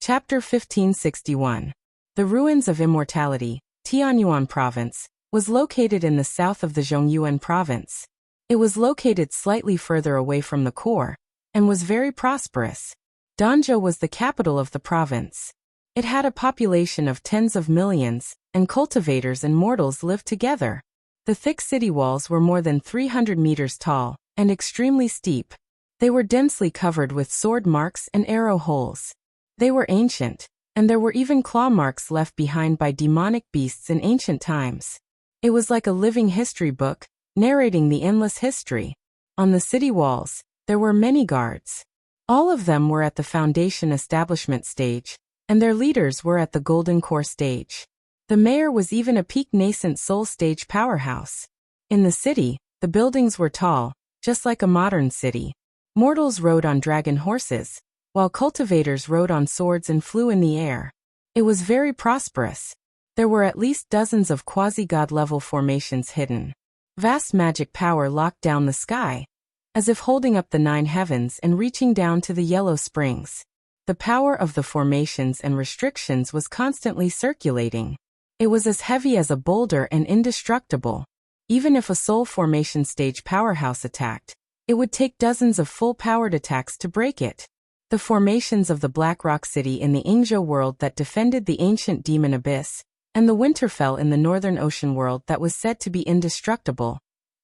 Chapter 1561. The Ruins of Immortality, Tianyuan Province, was located in the south of the Zhongyuan Province. It was located slightly further away from the core, and was very prosperous. Danzhou was the capital of the province. It had a population of tens of millions, and cultivators and mortals lived together. The thick city walls were more than 300 meters tall, and extremely steep. They were densely covered with sword marks and arrow holes. They were ancient, and there were even claw marks left behind by demonic beasts in ancient times. It was like a living history book, narrating the endless history. On the city walls, there were many guards. All of them were at the foundation establishment stage, and their leaders were at the golden core stage. The mayor was even a peak nascent soul stage powerhouse. In the city, the buildings were tall, just like a modern city. Mortals rode on dragon horses, while cultivators rode on swords and flew in the air. It was very prosperous. There were at least dozens of quasi-god level formations hidden. Vast magic power locked down the sky, as if holding up the 9 heavens and reaching down to the yellow springs. The power of the formations and restrictions was constantly circulating. It was as heavy as a boulder and indestructible. Even if a soul formation stage powerhouse attacked, it would take dozens of full-powered attacks to break it. The formations of the Black Rock City in the Ingzhou world that defended the ancient demon abyss, and the Winterfell in the Northern Ocean world that was said to be indestructible,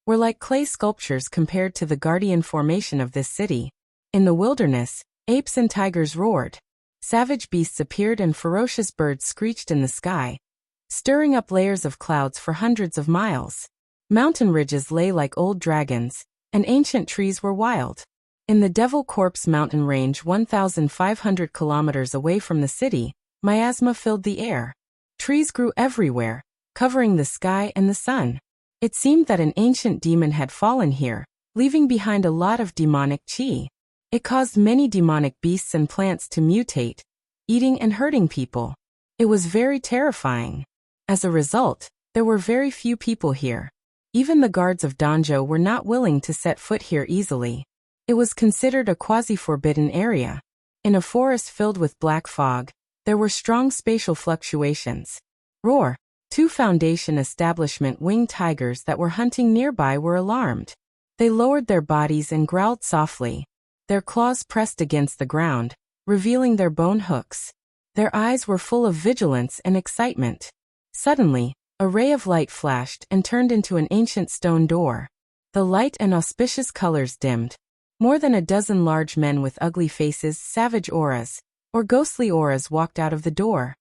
were like clay sculptures compared to the guardian formation of this city. In the wilderness, apes and tigers roared. Savage beasts appeared and ferocious birds screeched in the sky, stirring up layers of clouds for hundreds of miles. Mountain ridges lay like old dragons, and ancient trees were wild. In the Devil Corpse mountain range 1,500 kilometers away from the city, miasma filled the air. Trees grew everywhere, covering the sky and the sun. It seemed that an ancient demon had fallen here, leaving behind a lot of demonic chi. It caused many demonic beasts and plants to mutate, eating and hurting people. It was very terrifying. As a result, there were very few people here. Even the guards of Danzhou were not willing to set foot here easily. It was considered a quasi-forbidden area. In a forest filled with black fog, there were strong spatial fluctuations. Roar! 2 Foundation establishment winged tigers that were hunting nearby were alarmed. They lowered their bodies and growled softly. Their claws pressed against the ground, revealing their bone hooks. Their eyes were full of vigilance and excitement. Suddenly, a ray of light flashed and turned into an ancient stone door. The light and auspicious colors dimmed. More than a dozen large men with ugly faces, savage auras, or ghostly auras walked out of the door.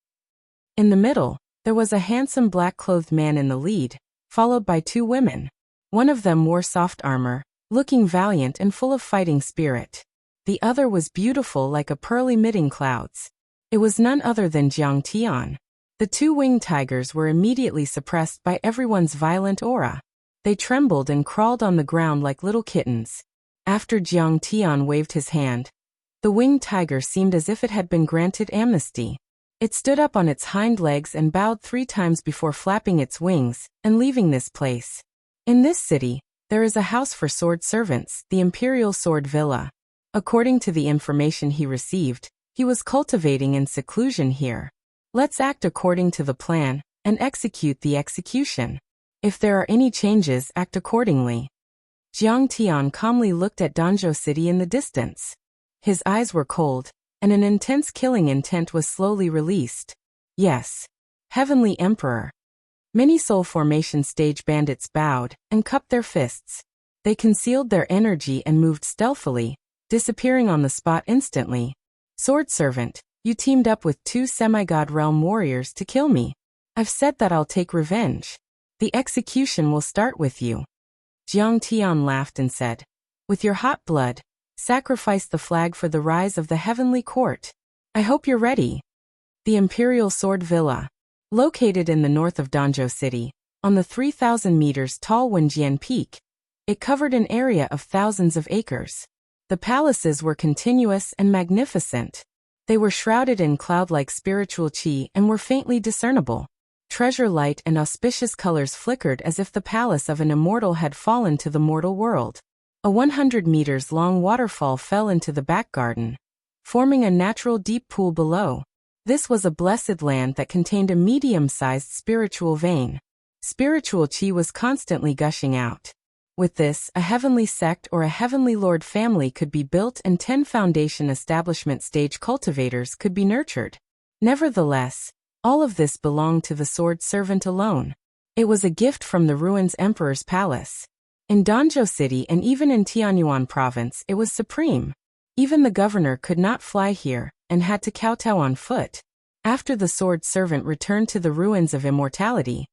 In the middle, there was a handsome black-clothed man in the lead, followed by 2 women. One of them wore soft armor, looking valiant and full of fighting spirit. The other was beautiful like a pearl emitting clouds. It was none other than Jiang Tian. The 2 winged tigers were immediately suppressed by everyone's violent aura. They trembled and crawled on the ground like little kittens. After Jiang Tian waved his hand, the winged tiger seemed as if it had been granted amnesty. It stood up on its hind legs and bowed 3 times before flapping its wings and leaving this place. In this city, there is a house for sword servants, the Imperial Sword Villa. According to the information he received, he was cultivating in seclusion here. Let's act according to the plan, and execute the execution. If there are any changes, act accordingly. Jiang Tian calmly looked at Danzhou City in the distance. His eyes were cold, and an intense killing intent was slowly released. Yes. Heavenly Emperor. Many soul formation stage bandits bowed and cupped their fists. They concealed their energy and moved stealthily, disappearing on the spot instantly. Sword Servant, you teamed up with 2 semi-god realm warriors to kill me. I've said that I'll take revenge. The execution will start with you. Jiang Tian laughed and said, with your hot blood, sacrifice the flag for the rise of the heavenly court. I hope you're ready. The Imperial Sword Villa. Located in the north of Danzhou City, on the 3,000 meters tall Wenjian Peak, it covered an area of thousands of acres. The palaces were continuous and magnificent. They were shrouded in cloud-like spiritual chi and were faintly discernible. Treasure light and auspicious colors flickered as if the palace of an immortal had fallen to the mortal world. A 100 meters long waterfall fell into the back garden, forming a natural deep pool below. This was a blessed land that contained a medium-sized spiritual vein. Spiritual chi was constantly gushing out. With this, a heavenly sect or a heavenly lord family could be built and 10 foundation establishment stage cultivators could be nurtured. Nevertheless, all of this belonged to the sword servant alone. It was a gift from the ruins Emperor's Palace. In Danzhou City and even in Tianyuan Province, it was supreme. Even the governor could not fly here, and had to kowtow on foot. After the sword servant returned to the ruins of immortality,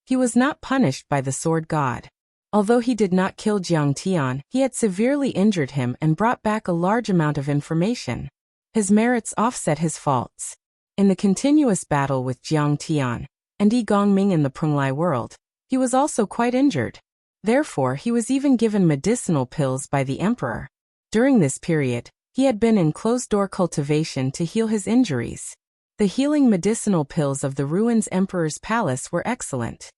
he was not punished by the sword god. Although he did not kill Jiang Tian, he had severely injured him and brought back a large amount of information. His merits offset his faults. In the continuous battle with Jiang Tian and Yi Gongming in the Prunglai world, he was also quite injured. Therefore, he was even given medicinal pills by the emperor. During this period, he had been in closed-door cultivation to heal his injuries. The healing medicinal pills of the ruins Emperor's Palace were excellent.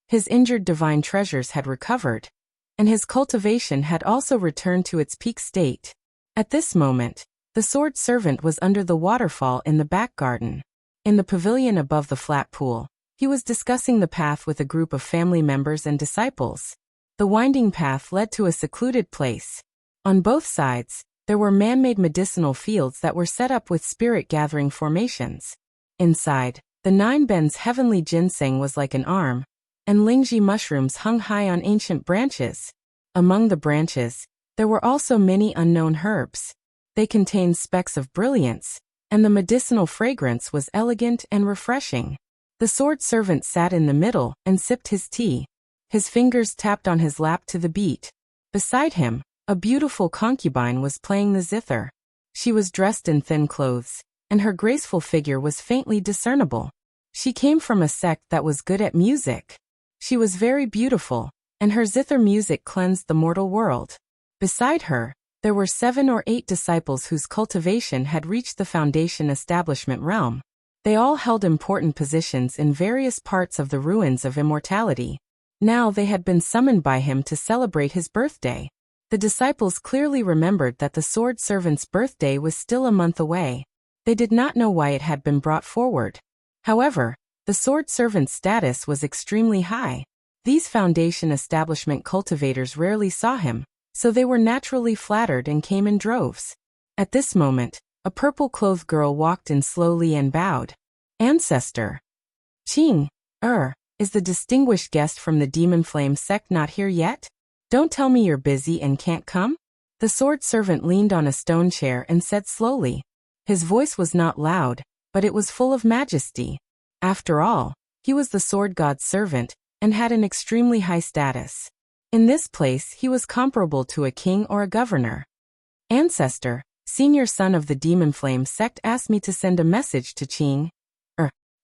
His injured divine treasures had recovered, and his cultivation had also returned to its peak state. At this moment, the sword servant was under the waterfall in the back garden. In the pavilion above the flat pool, he was discussing the path with a group of family members and disciples. The winding path led to a secluded place. On both sides, there were man-made medicinal fields that were set up with spirit-gathering formations. Inside, the 9 bens heavenly ginseng was like an arm, and lingji mushrooms hung high on ancient branches. Among the branches, there were also many unknown herbs. They contained specks of brilliance, and the medicinal fragrance was elegant and refreshing. The sword servant sat in the middle and sipped his tea. His fingers tapped on his lap to the beat. Beside him, a beautiful concubine was playing the zither. She was dressed in thin clothes, and her graceful figure was faintly discernible. She came from a sect that was good at music. She was very beautiful, and her zither music cleansed the mortal world. Beside her, there were 7 or 8 disciples whose cultivation had reached the foundation establishment realm. They all held important positions in various parts of the ruins of immortality. Now they had been summoned by him to celebrate his birthday. The disciples clearly remembered that the sword servant's birthday was still a month away. They did not know why it had been brought forward. However, the sword servant's status was extremely high. These foundation establishment cultivators rarely saw him, so they were naturally flattered and came in droves. At this moment, a purple-clothed girl walked in slowly and bowed. Ancestor. Qing, is the distinguished guest from the Demon Flame sect not here yet? Don't tell me you're busy and can't come? The sword servant leaned on a stone chair and said slowly. His voice was not loud, but it was full of majesty. After all, he was the sword god's servant, and had an extremely high status. In this place he was comparable to a king or a governor. Ancestor, senior son of the Demon Flame sect asked me to send a message to Qing.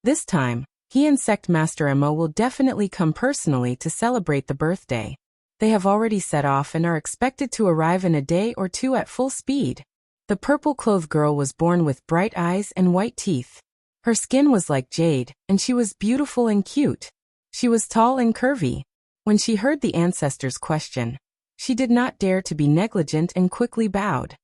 This time, he and sect master Mo will definitely come personally to celebrate the birthday. They have already set off and are expected to arrive in a day or 2 at full speed. The purple-clothed girl was born with bright eyes and white teeth. Her skin was like jade, and she was beautiful and cute. She was tall and curvy. When she heard the ancestor's question, she did not dare to be negligent and quickly bowed.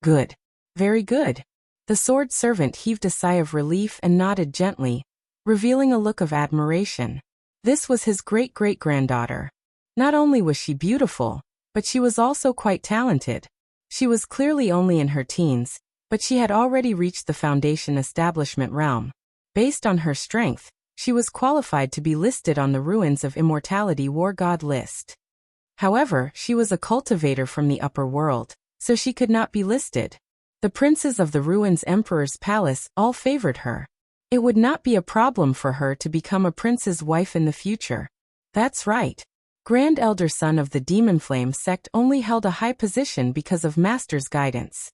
Good. Very good. The sword servant heaved a sigh of relief and nodded gently, revealing a look of admiration. This was his great-great-granddaughter. Not only was she beautiful, but she was also quite talented. She was clearly only in her teens, but she had already reached the foundation establishment realm. Based on her strength, she was qualified to be listed on the Ruins of Immortality War God list. However, she was a cultivator from the upper world, so she could not be listed. The princes of the Ruins Emperor's Palace all favored her. It would not be a problem for her to become a prince's wife in the future. That's right. Grand Elder Son of the Demon Flame sect only held a high position because of Master's guidance.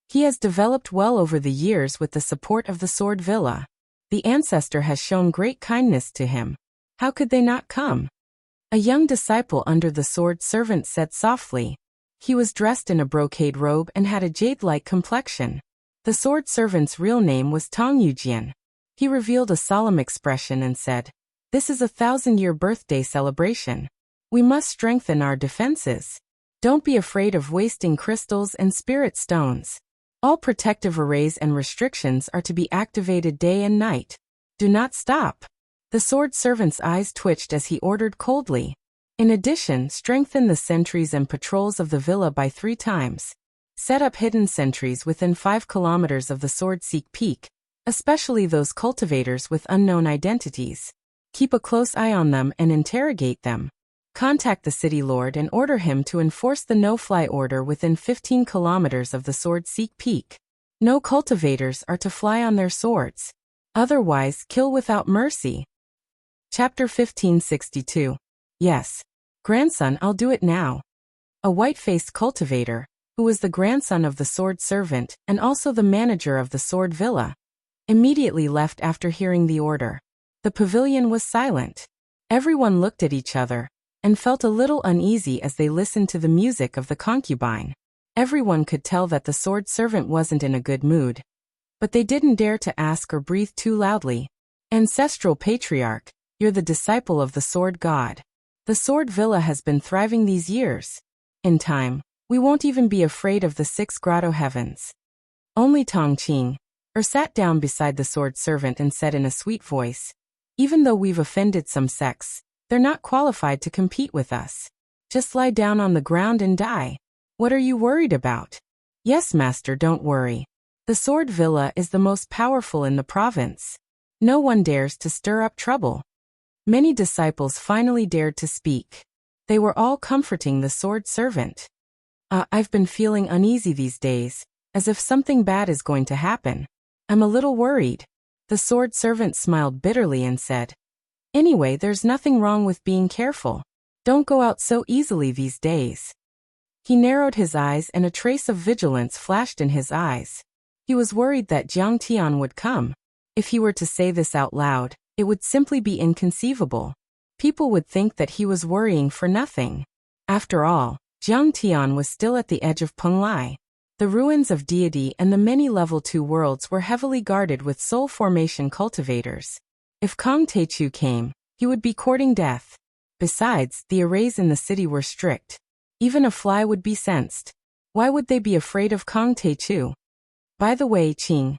He has developed well over the years with the support of the Sword Villa. The ancestor has shown great kindness to him. How could they not come? A young disciple under the sword servant said softly. He was dressed in a brocade robe and had a jade-like complexion. The sword servant's real name was Tong Yujian. He revealed a solemn expression and said, "This is a 1,000-year birthday celebration. We must strengthen our defenses. Don't be afraid of wasting crystals and spirit stones. All protective arrays and restrictions are to be activated day and night. Do not stop. The sword servant's eyes twitched as he ordered coldly. In addition, strengthen the sentries and patrols of the villa by 3 times. Set up hidden sentries within 5 kilometers of the Sword-Seek Peak, especially those cultivators with unknown identities. Keep a close eye on them and interrogate them. Contact the city lord and order him to enforce the no-fly order within 15 kilometers of the Sword-Seek Peak. No cultivators are to fly on their swords. Otherwise, kill without mercy. Chapter 1562. Yes. Grandson, I'll do it now. A white-faced cultivator, who was the grandson of the sword servant and also the manager of the sword villa, immediately left after hearing the order. The pavilion was silent. Everyone looked at each other and felt a little uneasy as they listened to the music of the concubine. Everyone could tell that the sword servant wasn't in a good mood. But they didn't dare to ask or breathe too loudly. Ancestral patriarch, you're the disciple of the sword god. The sword villa has been thriving these years. In time, we won't even be afraid of the 6 grotto heavens. Only Tong Qing sat down beside the sword servant and said in a sweet voice, even though we've offended some sects, they're not qualified to compete with us. Just lie down on the ground and die. What are you worried about? Yes, master, don't worry. The sword villa is the most powerful in the province. No one dares to stir up trouble. Many disciples finally dared to speak. They were all comforting the sword servant. I've been feeling uneasy these days, as if something bad is going to happen. I'm a little worried. The sword servant smiled bitterly and said, anyway, there's nothing wrong with being careful. Don't go out so easily these days. He narrowed his eyes and a trace of vigilance flashed in his eyes. He was worried that Jiang Tian would come. If he were to say this out loud, it would simply be inconceivable. People would think that he was worrying for nothing. After all, Jiang Tian was still at the edge of Penglai. The ruins of deity and the many level 2 worlds were heavily guarded with soul formation cultivators. If Kong Taichu came, he would be courting death. Besides, the arrays in the city were strict. Even a fly would be sensed. Why would they be afraid of Kong Taichu? By the way, Qing,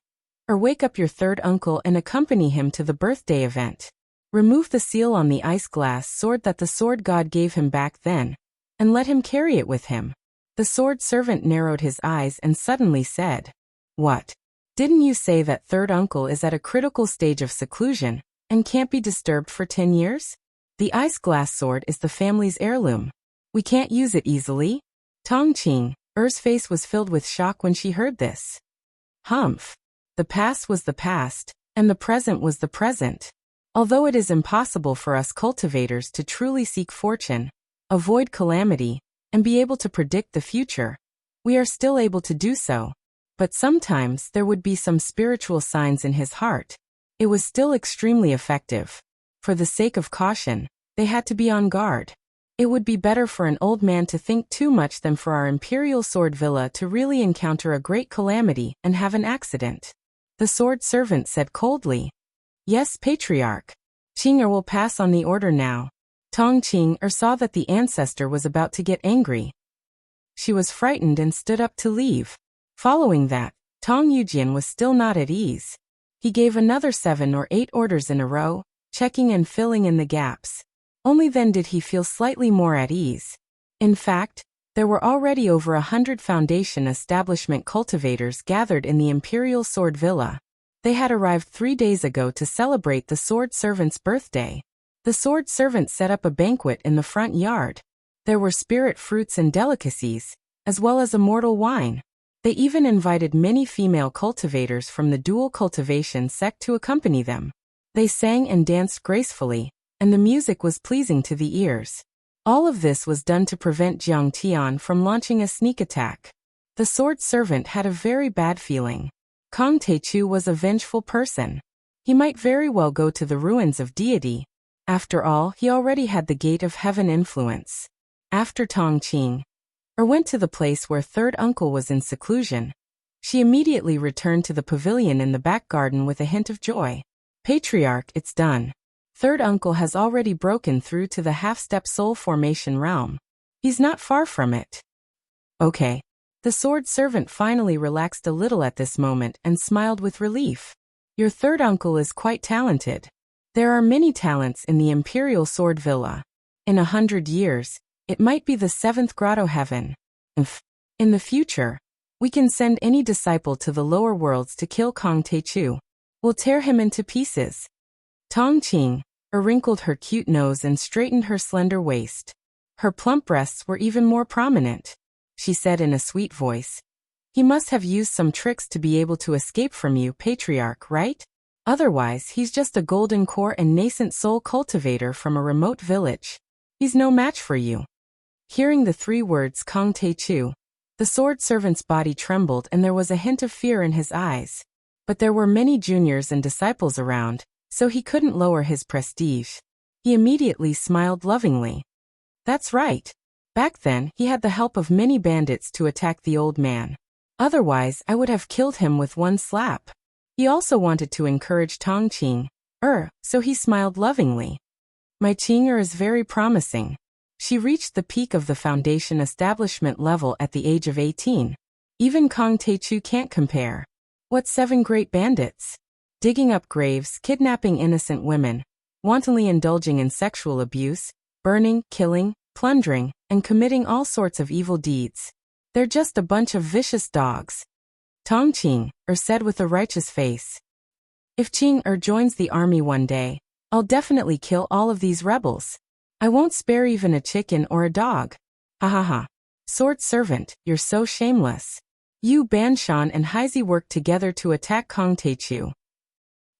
wake up your third uncle and accompany him to the birthday event. Remove the seal on the ice glass sword that the sword god gave him back then, and let him carry it with him. The sword servant narrowed his eyes and suddenly said, what? Didn't you say that third uncle is at a critical stage of seclusion, and can't be disturbed for 10 years? The ice glass sword is the family's heirloom. We can't use it easily. Tong Qing's face was filled with shock when she heard this. Humph. The past was the past, and the present was the present. Although it is impossible for us cultivators to truly seek fortune, avoid calamity, and be able to predict the future, we are still able to do so. But sometimes there would be some spiritual signs in his heart. It was still extremely effective. For the sake of caution, they had to be on guard. It would be better for an old man to think too much than for our imperial sword villa to really encounter a great calamity and have an accident. The sword servant said coldly. Yes, patriarch. Qing will pass on the order now. Tong Qing saw that the ancestor was about to get angry. She was frightened and stood up to leave. Following that, Tong Yujian was still not at ease. He gave another 7 or 8 orders in a row, checking and filling in the gaps. Only then did he feel slightly more at ease. In fact, there were already over 100 Foundation establishment cultivators gathered in the Imperial Sword Villa. They had arrived 3 days ago to celebrate the sword servant's birthday. The sword servant set up a banquet in the front yard. There were spirit fruits and delicacies, as well as immortal wine. They even invited many female cultivators from the dual cultivation sect to accompany them. They sang and danced gracefully, and the music was pleasing to the ears. All of this was done to prevent Jiang Tian from launching a sneak attack. The sword servant had a very bad feeling. Kong Taichu was a vengeful person. He might very well go to the ruins of deity. After all, he already had the gate of heaven influence. After Tong Qing went to the place where third uncle was in seclusion, she immediately returned to the pavilion in the back garden with a hint of joy. Patriarch, it's done. Third uncle has already broken through to the half-step soul formation realm. He's not far from it. Okay. The sword servant finally relaxed a little at this moment and smiled with relief. Your third uncle is quite talented. There are many talents in the Imperial Sword Villa. In 100 years, it might be the 7th grotto heaven. In the future, we can send any disciple to the lower worlds to kill Kong Techu. We'll tear him into pieces. Tong Qing wrinkled her cute nose and straightened her slender waist. Her plump breasts were even more prominent. She said in a sweet voice, "He must have used some tricks to be able to escape from you, patriarch, right? Otherwise, he's just a golden core and nascent soul cultivator from a remote village. He's no match for you." Hearing the 3 words Kong Techu, the sword servant's body trembled and there was a hint of fear in his eyes. But there were many juniors and disciples around, so he couldn't lower his prestige. He immediately smiled lovingly. That's right. Back then, he had the help of many bandits to attack the old man. Otherwise, I would have killed him with one slap. He also wanted to encourage Tong Qing, so he smiled lovingly. My Qing is very promising. She reached the peak of the foundation establishment level at the age of 18. Even Kong Techu can't compare. What 7 great bandits? Digging up graves, kidnapping innocent women, wantonly indulging in sexual abuse, burning, killing, plundering, and committing all sorts of evil deeds. They're just a bunch of vicious dogs. Tong Qing said with a righteous face. If Qing joins the army one day, I'll definitely kill all of these rebels. I won't spare even a chicken or a dog. Ha ha ha. Sword servant, you're so shameless. You, Banshan and Heizi worked together to attack Kong Techu.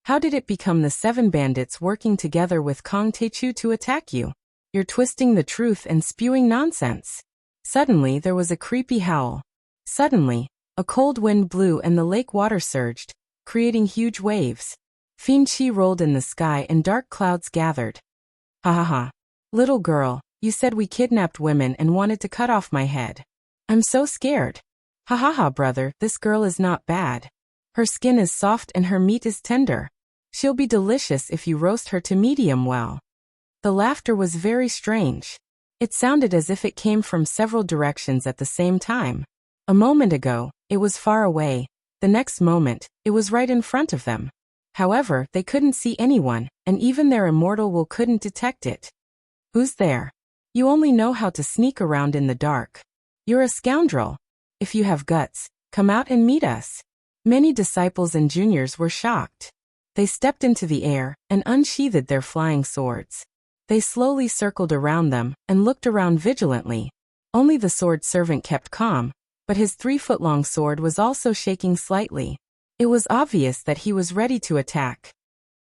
How did it become the 7 bandits working together with Kong Techu to attack you? You're twisting the truth and spewing nonsense. Suddenly there was a creepy howl. Suddenly, a cold wind blew and the lake water surged, creating huge waves. Fiend Qi rolled in the sky and dark clouds gathered. Ha ha ha. Little girl, you said we kidnapped women and wanted to cut off my head. I'm so scared. Ha ha ha, brother, this girl is not bad. Her skin is soft and her meat is tender. She'll be delicious if you roast her to medium well. The laughter was very strange. It sounded as if it came from several directions at the same time. A moment ago, it was far away. The next moment, it was right in front of them. However, they couldn't see anyone, and even their immortal will couldn't detect it. Who's there? You only know how to sneak around in the dark. You're a scoundrel. If you have guts, come out and meet us. Many disciples and juniors were shocked. They stepped into the air and unsheathed their flying swords. They slowly circled around them and looked around vigilantly. Only the sword servant kept calm, but his 3-foot-long sword was also shaking slightly. It was obvious that he was ready to attack.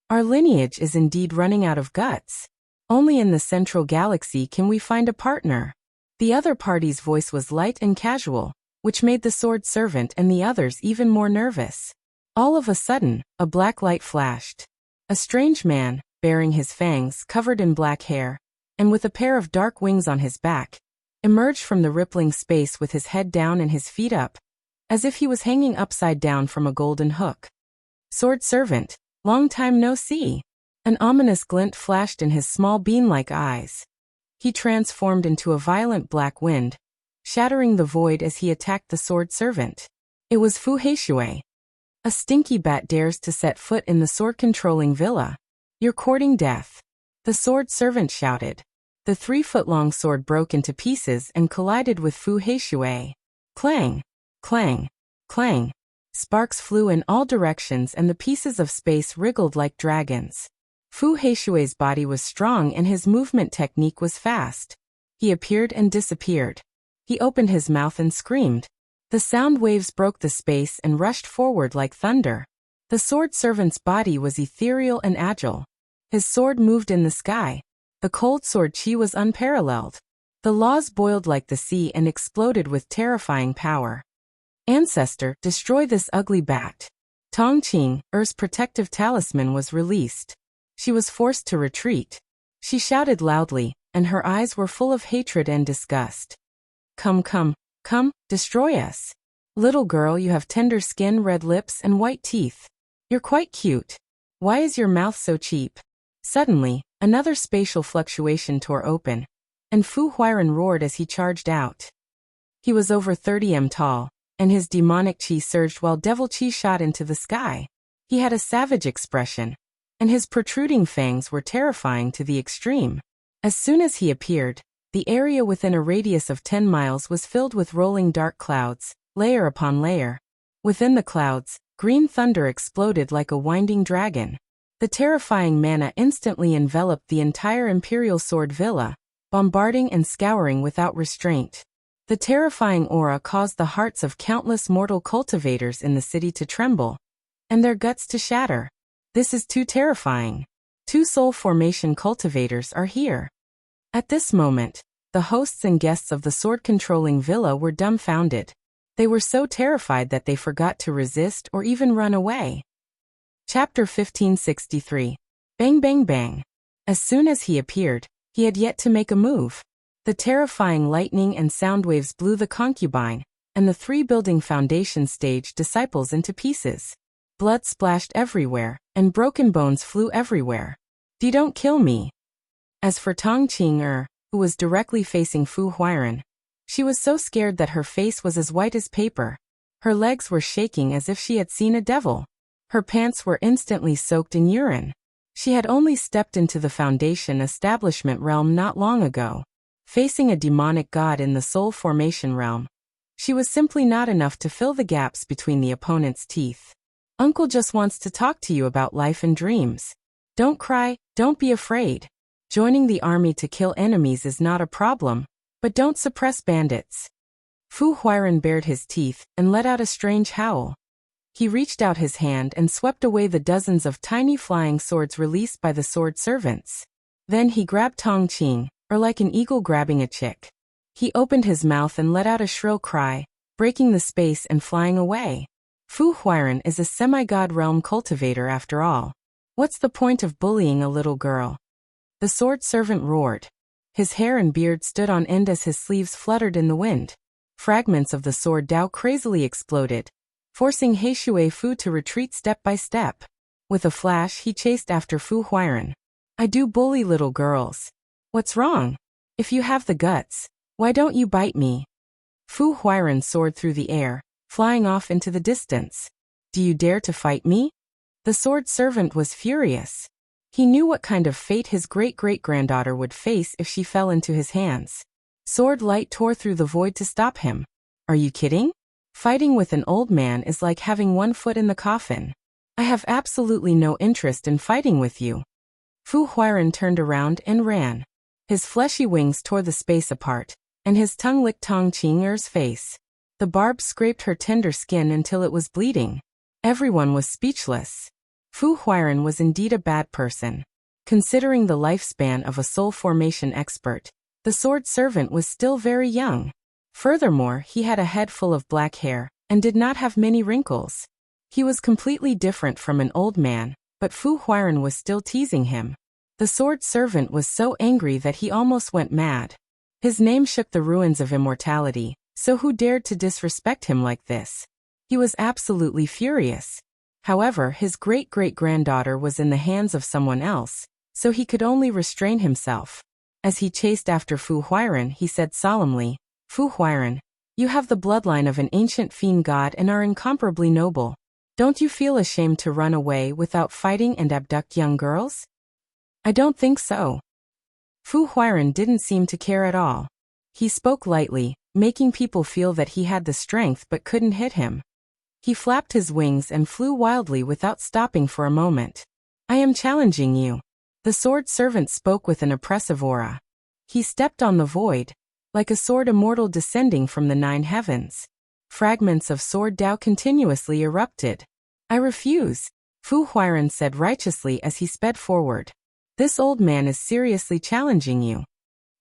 Our lineage is indeed running out of guts. Only in the central galaxy can we find a partner. The other party's voice was light and casual, which made the sword servant and the others even more nervous. All of a sudden, a black light flashed. A strange man, bearing his fangs covered in black hair, and with a pair of dark wings on his back, emerged from the rippling space with his head down and his feet up, as if he was hanging upside down from a golden hook. Sword servant, long time no see. An ominous glint flashed in his small bean-like eyes. He transformed into a violent black wind, shattering the void as he attacked the sword servant. It was Fu Heishui. A stinky bat dares to set foot in the sword-controlling villa. You're courting death. The sword servant shouted. The 3-foot-long sword broke into pieces and collided with Fu Heishui. Clang! Clang! Clang! Sparks flew in all directions and the pieces of space wriggled like dragons. Fu Heishui's body was strong and his movement technique was fast. He appeared and disappeared. He opened his mouth and screamed. The sound waves broke the space and rushed forward like thunder. The sword servant's body was ethereal and agile. His sword moved in the sky. The cold sword chi was unparalleled. The laws boiled like the sea and exploded with terrifying power. Ancestor, destroy this ugly bat. Tong Qing, Er's protective talisman was released. She was forced to retreat. She shouted loudly, and her eyes were full of hatred and disgust. Come, come, come, destroy us. Little girl, you have tender skin, red lips, and white teeth. You're quite cute. Why is your mouth so cheap? Suddenly, another spatial fluctuation tore open, and Fu Huiran roared as he charged out. He was over 30 m tall, and his demonic chi surged while devil chi shot into the sky. He had a savage expression, and his protruding fangs were terrifying to the extreme. As soon as he appeared, the area within a radius of 10 miles was filled with rolling dark clouds, layer upon layer. Within the clouds, green thunder exploded like a winding dragon. The terrifying mana instantly enveloped the entire Imperial Sword Villa, bombarding and scouring without restraint. The terrifying aura caused the hearts of countless mortal cultivators in the city to tremble, and their guts to shatter. This is too terrifying. 2 soul formation cultivators are here. At this moment, the hosts and guests of the sword-controlling villa were dumbfounded. They were so terrified that they forgot to resist or even run away. Chapter 1563. Bang bang bang. As soon as he appeared, he had yet to make a move. The terrifying lightning and sound waves blew the concubine, and the 3 building foundation stage disciples into pieces. Blood splashed everywhere, and broken bones flew everywhere. Don't kill me. As for Tong Qing who was directly facing Fu Huiran, she was so scared that her face was as white as paper. Her legs were shaking as if she had seen a devil. Her pants were instantly soaked in urine. She had only stepped into the Foundation establishment realm not long ago. Facing a demonic god in the soul formation realm, she was simply not enough to fill the gaps between the opponent's teeth. Uncle just wants to talk to you about life and dreams. Don't cry, don't be afraid. Joining the army to kill enemies is not a problem, but don't suppress bandits. Fu Huiran bared his teeth and let out a strange howl. He reached out his hand and swept away the dozens of tiny flying swords released by the sword servants. Then he grabbed Tong Qing, like an eagle grabbing a chick. He opened his mouth and let out a shrill cry, breaking the space and flying away. Fu Huiran is a semi-god realm cultivator after all. What's the point of bullying a little girl? The sword servant roared. His hair and beard stood on end as his sleeves fluttered in the wind. Fragments of the sword Dao crazily exploded, forcing He Shui Fu to retreat step by step. With a flash he chased after Fu Huiran. I do bully little girls. What's wrong? If you have the guts, why don't you bite me? Fu Huiran soared through the air, flying off into the distance. Do you dare to fight me? The sword servant was furious. He knew what kind of fate his great-great-granddaughter would face if she fell into his hands. Sword light tore through the void to stop him. Are you kidding? Fighting with an old man is like having one foot in the coffin. I have absolutely no interest in fighting with you. Fu Huiran turned around and ran. His fleshy wings tore the space apart, and his tongue licked Tong Qing's face. The barb scraped her tender skin until it was bleeding. Everyone was speechless. Fu Huiran was indeed a bad person. Considering the lifespan of a soul formation expert, the sword servant was still very young. Furthermore, he had a head full of black hair, and did not have many wrinkles. He was completely different from an old man, but Fu Huiran was still teasing him. The sword servant was so angry that he almost went mad. His name shook the ruins of immortality, so who dared to disrespect him like this? He was absolutely furious. However, his great-great-granddaughter was in the hands of someone else, so he could only restrain himself. As he chased after Fu Huiran, he said solemnly, Fu Huiran, you have the bloodline of an ancient fiend god and are incomparably noble. Don't you feel ashamed to run away without fighting and abduct young girls? I don't think so. Fu Huiran didn't seem to care at all. He spoke lightly, making people feel that he had the strength but couldn't hit him. He flapped his wings and flew wildly without stopping for a moment. I am challenging you. The sword servant spoke with an oppressive aura. He stepped on the void, like a sword immortal descending from the 9 heavens. Fragments of sword Dao continuously erupted. I refuse, Fu Huiran said righteously as he sped forward. This old man is seriously challenging you.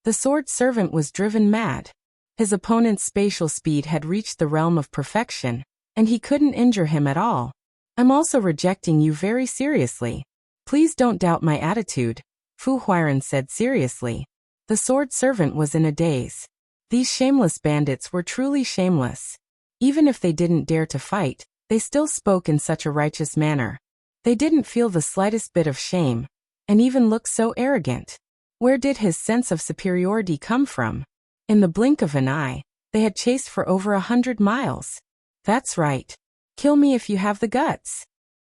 The sword servant was driven mad. His opponent's spatial speed had reached the realm of perfection, and he couldn't injure him at all. I'm also rejecting you very seriously. Please don't doubt my attitude, Fu Huiran said seriously. The sword servant was in a daze. These shameless bandits were truly shameless. Even if they didn't dare to fight, they still spoke in such a righteous manner. They didn't feel the slightest bit of shame, and even looked so arrogant. Where did his sense of superiority come from? In the blink of an eye, they had chased for over 100 miles. That's right. Kill me if you have the guts.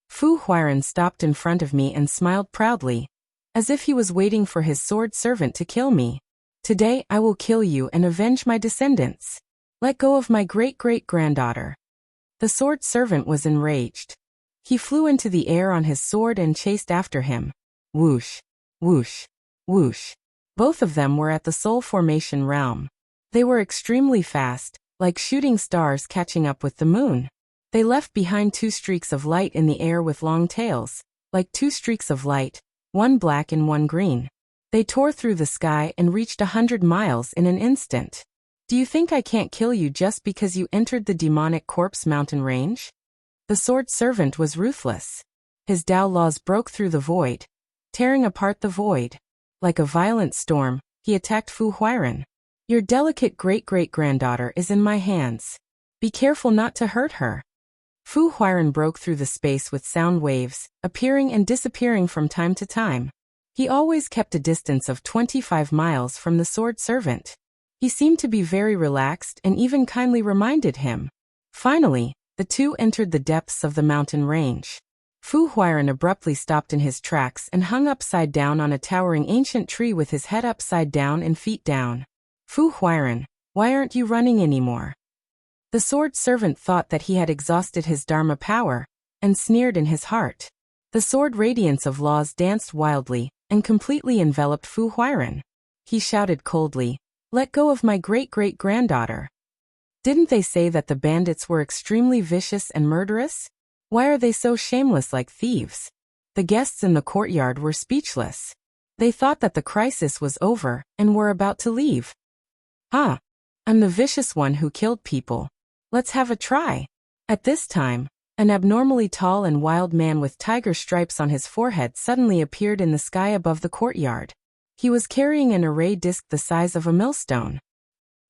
Fu Huiran stopped in front of me and smiled proudly, as if he was waiting for his sword servant to kill me. Today I will kill you and avenge my descendants. Let go of my great-great-granddaughter. The sword servant was enraged. He flew into the air on his sword and chased after him. Whoosh, whoosh, whoosh. Both of them were at the soul formation realm. They were extremely fast, like shooting stars catching up with the moon. They left behind 2 streaks of light in the air with long tails, like 2 streaks of light, one black and one green. They tore through the sky and reached 100 miles in an instant. Do you think I can't kill you just because you entered the demonic corpse mountain range? The sword servant was ruthless. His Tao laws broke through the void, tearing apart the void. Like a violent storm, he attacked Fu Huiran. Your delicate great-great-granddaughter is in my hands. Be careful not to hurt her. Fu Huiran broke through the space with sound waves, appearing and disappearing from time to time. He always kept a distance of 25 miles from the sword servant. He seemed to be very relaxed and even kindly reminded him. Finally, the two entered the depths of the mountain range. Fu Huiran abruptly stopped in his tracks and hung upside down on a towering ancient tree with his head upside down and feet down. Fu Huiran, why aren't you running anymore? The sword servant thought that he had exhausted his Dharma power, and sneered in his heart. The sword radiance of laws danced wildly, and completely enveloped Fu Huiran. He shouted coldly, "Let go of my great-great-granddaughter." Didn't they say that the bandits were extremely vicious and murderous? Why are they so shameless like thieves? The guests in the courtyard were speechless. They thought that the crisis was over, and were about to leave. Ah, I'm the vicious one who killed people. Let's have a try. At this time, an abnormally tall and wild man with tiger stripes on his forehead suddenly appeared in the sky above the courtyard. He was carrying an array disc the size of a millstone.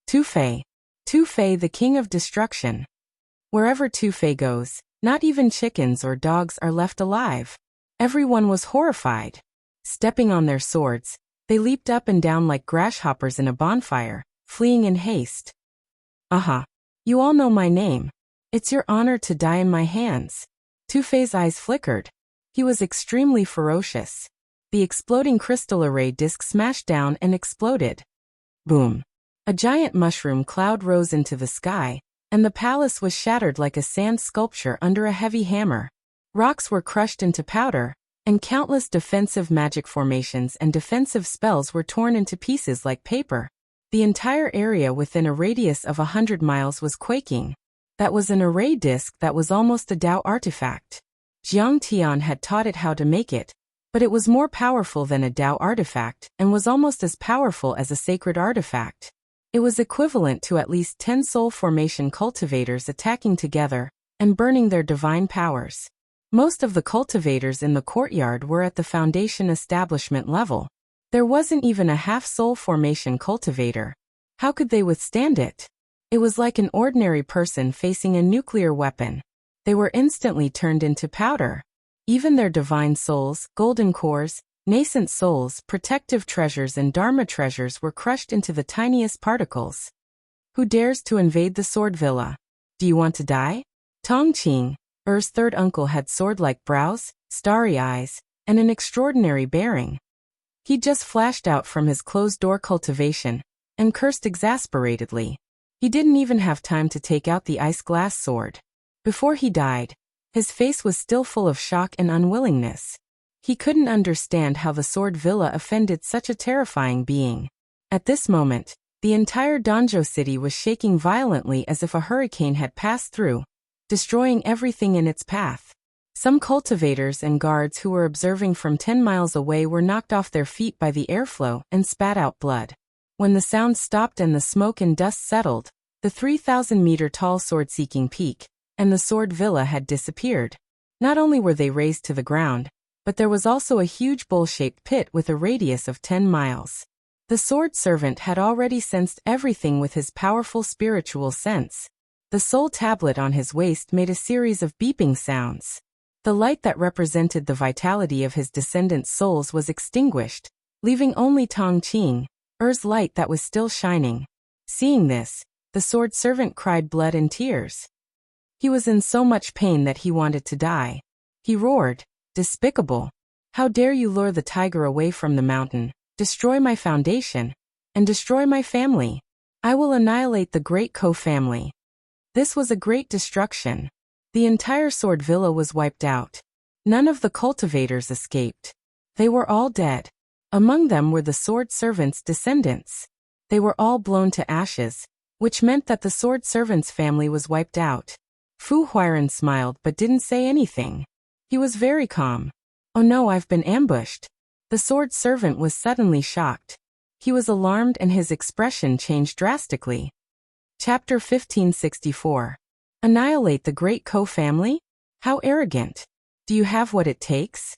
Tu-Fei. Tu-Fei, the king of destruction. Wherever Tu-Fei goes, not even chickens or dogs are left alive. Everyone was horrified. Stepping on their swords, they leaped up and down like grasshoppers in a bonfire, fleeing in haste. Aha! You all know my name. It's your honor to die in my hands. Tu-Fei's eyes flickered. He was extremely ferocious. The exploding crystal array disc smashed down and exploded. Boom! A giant mushroom cloud rose into the sky, and the palace was shattered like a sand sculpture under a heavy hammer. Rocks were crushed into powder, and countless defensive magic formations and defensive spells were torn into pieces like paper. The entire area within a radius of 100 miles was quaking. That was an array disc that was almost a Tao artifact. Jiang Tian had taught it how to make it, but it was more powerful than a Tao artifact and was almost as powerful as a sacred artifact. It was equivalent to at least 10 soul formation cultivators attacking together and burning their divine powers. Most of the cultivators in the courtyard were at the foundation establishment level. There wasn't even a half-soul formation cultivator. How could they withstand it? It was like an ordinary person facing a nuclear weapon. They were instantly turned into powder. Even their divine souls, golden cores, nascent souls, protective treasures and Dharma treasures were crushed into the tiniest particles. Who dares to invade the sword villa? Do you want to die? Tong Qing, Er's third uncle, had sword-like brows, starry eyes, and an extraordinary bearing. He just flashed out from his closed-door cultivation and cursed exasperatedly. He didn't even have time to take out the ice-glass sword. Before he died, his face was still full of shock and unwillingness. He couldn't understand how the sword villa offended such a terrifying being. At this moment, the entire Danzhou city was shaking violently as if a hurricane had passed through, destroying everything in its path. Some cultivators and guards who were observing from 10 miles away were knocked off their feet by the airflow and spat out blood. When the sound stopped and the smoke and dust settled, the 3,000-meter-tall sword-seeking peak and the sword villa had disappeared. Not only were they razed to the ground, but there was also a huge bowl-shaped pit with a radius of 10 miles. The sword servant had already sensed everything with his powerful spiritual sense. The soul tablet on his waist made a series of beeping sounds. The light that represented the vitality of his descendants' souls was extinguished, leaving only Tong Qing, Er's light that was still shining. Seeing this, the sword servant cried blood and tears. He was in so much pain that he wanted to die. He roared, "Despicable! How dare you lure the tiger away from the mountain, destroy my foundation, and destroy my family? I will annihilate the great Ko family." This was a great destruction. The entire sword villa was wiped out. None of the cultivators escaped. They were all dead. Among them were the sword servant's descendants. They were all blown to ashes, which meant that the sword servant's family was wiped out. Fu Huiran smiled but didn't say anything. He was very calm. "Oh no, I've been ambushed." The sword servant was suddenly shocked. He was alarmed and his expression changed drastically. Chapter 1564. Annihilate the great Ko family? How arrogant! Do you have what it takes?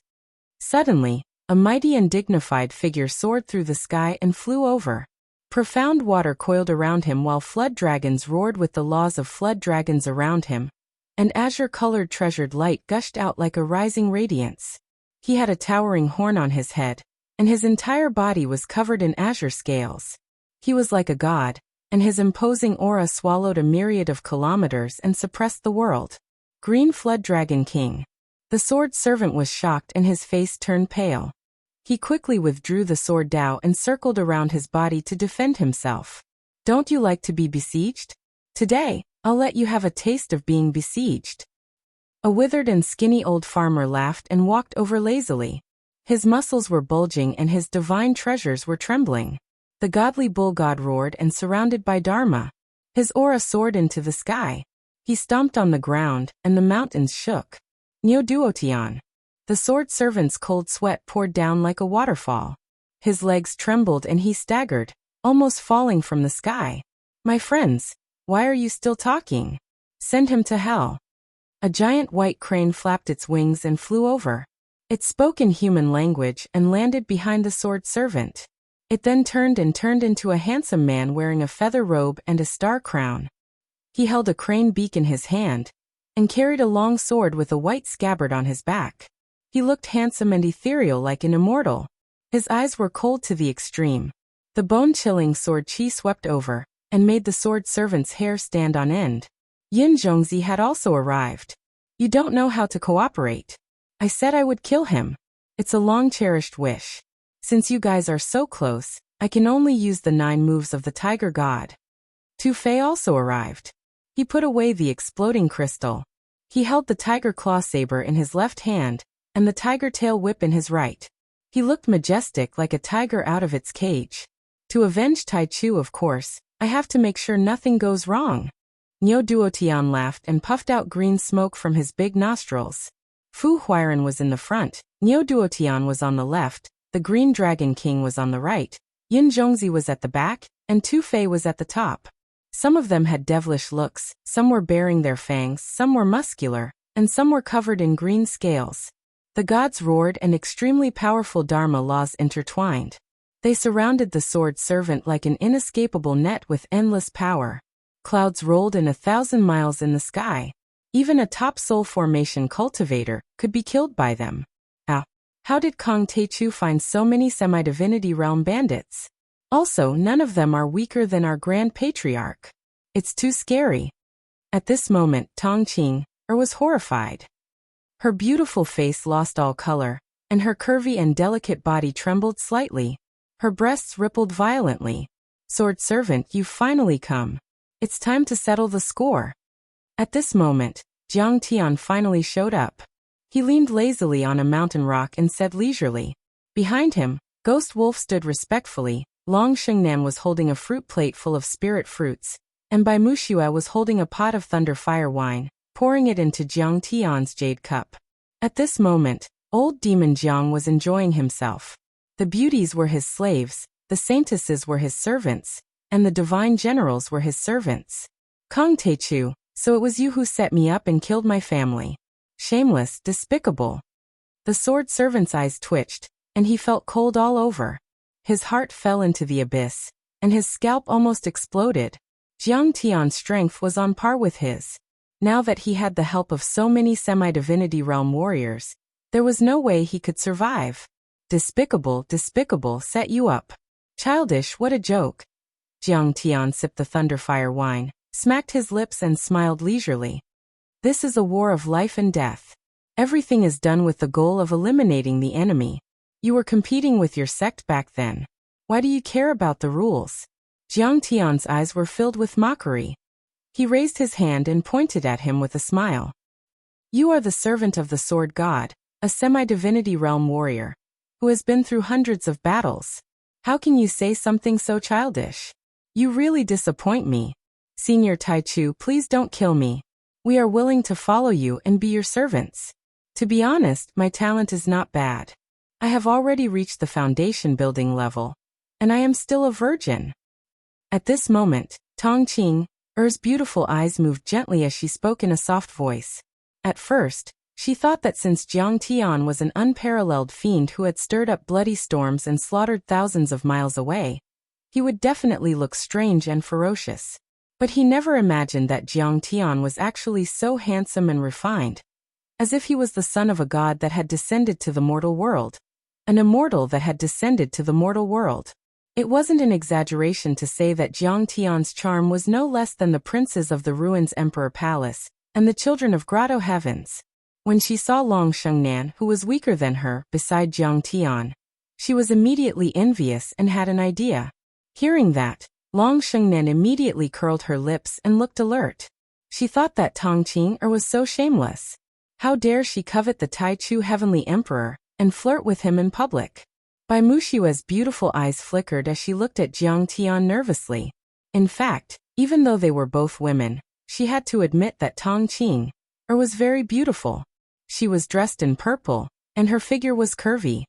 Suddenly, a mighty and dignified figure soared through the sky and flew over. Profound water coiled around him while flood dragons roared with the laws of flood dragons around him, and azure-colored treasured light gushed out like a rising radiance. He had a towering horn on his head, and his entire body was covered in azure scales. He was like a god, and his imposing aura swallowed a myriad of kilometers and suppressed the world. Green Flood Dragon King. The sword servant was shocked and his face turned pale. He quickly withdrew the sword Dao and circled around his body to defend himself. "Don't you like to be besieged? Today, I'll let you have a taste of being besieged." A withered and skinny old farmer laughed and walked over lazily. His muscles were bulging and his divine treasures were trembling. The godly bull god roared and surrounded by Dharma. His aura soared into the sky. He stomped on the ground, and the mountains shook. Nyo-duotian. The sword servant's cold sweat poured down like a waterfall. His legs trembled and he staggered, almost falling from the sky. "My friends, why are you still talking? Send him to hell." A giant white crane flapped its wings and flew over. It spoke in human language and landed behind the sword servant. It then turned into a handsome man wearing a feather robe and a star crown. He held a crane beak in his hand, and carried a long sword with a white scabbard on his back. He looked handsome and ethereal like an immortal. His eyes were cold to the extreme. The bone-chilling sword chi swept over, and made the sword servant's hair stand on end. Yin Zhongzi had also arrived. "You don't know how to cooperate. I said I would kill him. It's a long-cherished wish. Since you guys are so close, I can only use the 9 moves of the Tiger God." Tu Fei also arrived. He put away the exploding crystal. He held the tiger claw saber in his left hand, and the tiger tail whip in his right. He looked majestic like a tiger out of its cage. "To avenge Tai Chu, of course, I have to make sure nothing goes wrong." Nyo Duotian laughed and puffed out green smoke from his big nostrils. Fu Huiran was in the front, Nyo Duotian was on the left, the Green Dragon King was on the right, Yin Zhongzi was at the back, and Tu Fei was at the top. Some of them had devilish looks, some were bearing their fangs, some were muscular, and some were covered in green scales. The gods roared and extremely powerful Dharma laws intertwined. They surrounded the sword servant like an inescapable net with endless power. Clouds rolled in 1,000 miles in the sky. Even a top soul formation cultivator could be killed by them. How did Kong Techu find so many semi-divinity realm bandits? Also, none of them are weaker than our Grand Patriarch. It's too scary. At this moment, Tong Qing was horrified. Her beautiful face lost all color, and her curvy and delicate body trembled slightly. Her breasts rippled violently. "Sword servant, you've finally come. It's time to settle the score." At this moment, Jiang Tian finally showed up. He leaned lazily on a mountain rock and said leisurely. Behind him, Ghost Wolf stood respectfully. Long Shengnan was holding a fruit plate full of spirit fruits, and Bai Muxue was holding a pot of thunder fire wine, pouring it into Jiang Tian's jade cup. At this moment, old demon Jiang was enjoying himself. The beauties were his slaves, the saintesses were his servants, and the divine generals were his servants. "Kong Techu, so it was you who set me up and killed my family. Shameless, despicable." The sword servant's eyes twitched, and he felt cold all over. His heart fell into the abyss, and his scalp almost exploded. Jiang Tian's strength was on par with his. Now that he had the help of so many semi-divinity realm warriors, there was no way he could survive. "Despicable, despicable, set you up. Childish, what a joke." Jiang Tian sipped the thunderfire wine, smacked his lips and smiled leisurely. This is a war of life and death. Everything is done with the goal of eliminating the enemy. You were competing with your sect back then. Why do you care about the rules? Jiang Tian's eyes were filled with mockery. He raised his hand and pointed at him with a smile. You are the servant of the sword god, a semi-divinity realm warrior, who has been through hundreds of battles. How can you say something so childish? You really disappoint me. Senior Taichu, please don't kill me. We are willing to follow you and be your servants. To be honest, my talent is not bad. I have already reached the foundation building level, and I am still a virgin. At this moment, Tong Qing, Er's beautiful eyes moved gently as she spoke in a soft voice. At first, she thought that since Jiang Tian was an unparalleled fiend who had stirred up bloody storms and slaughtered thousands of miles away, he would definitely look strange and ferocious. But he never imagined that Jiang Tian was actually so handsome and refined, as if he was the son of a god that had descended to the mortal world, an immortal that had descended to the mortal world. It wasn't an exaggeration to say that Jiang Tian's charm was no less than the princes of the Ruins Emperor Palace and the children of Grotto Heavens. When she saw Long Shengnan, who was weaker than her, beside Jiang Tian, she was immediately envious and had an idea. Hearing that, Long Shengnan immediately curled her lips and looked alert. She thought that Tong Qing was so shameless. How dare she covet the Taichu Heavenly Emperor and flirt with him in public? Bai Mushua's beautiful eyes flickered as she looked at Jiang Tian nervously. In fact, even though they were both women, she had to admit that Tong Qing was very beautiful. She was dressed in purple, and her figure was curvy.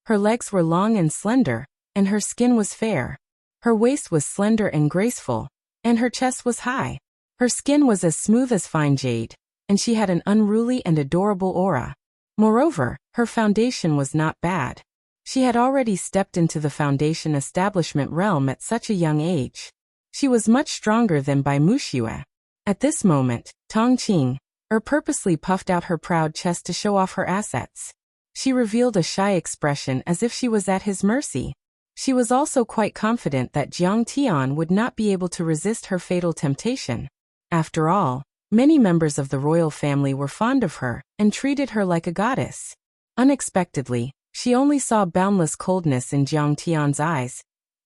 Her legs were long and slender, and her skin was fair. Her waist was slender and graceful, and her chest was high. Her skin was as smooth as fine jade, and she had an unruly and adorable aura. Moreover, her foundation was not bad. She had already stepped into the foundation establishment realm at such a young age. She was much stronger than Bai Mushua. At this moment, Tong Qing purposely puffed out her proud chest to show off her assets. She revealed a shy expression as if she was at his mercy. She was also quite confident that Jiang Tian would not be able to resist her fatal temptation. After all, many members of the royal family were fond of her and treated her like a goddess. Unexpectedly, she only saw boundless coldness in Jiang Tian's eyes,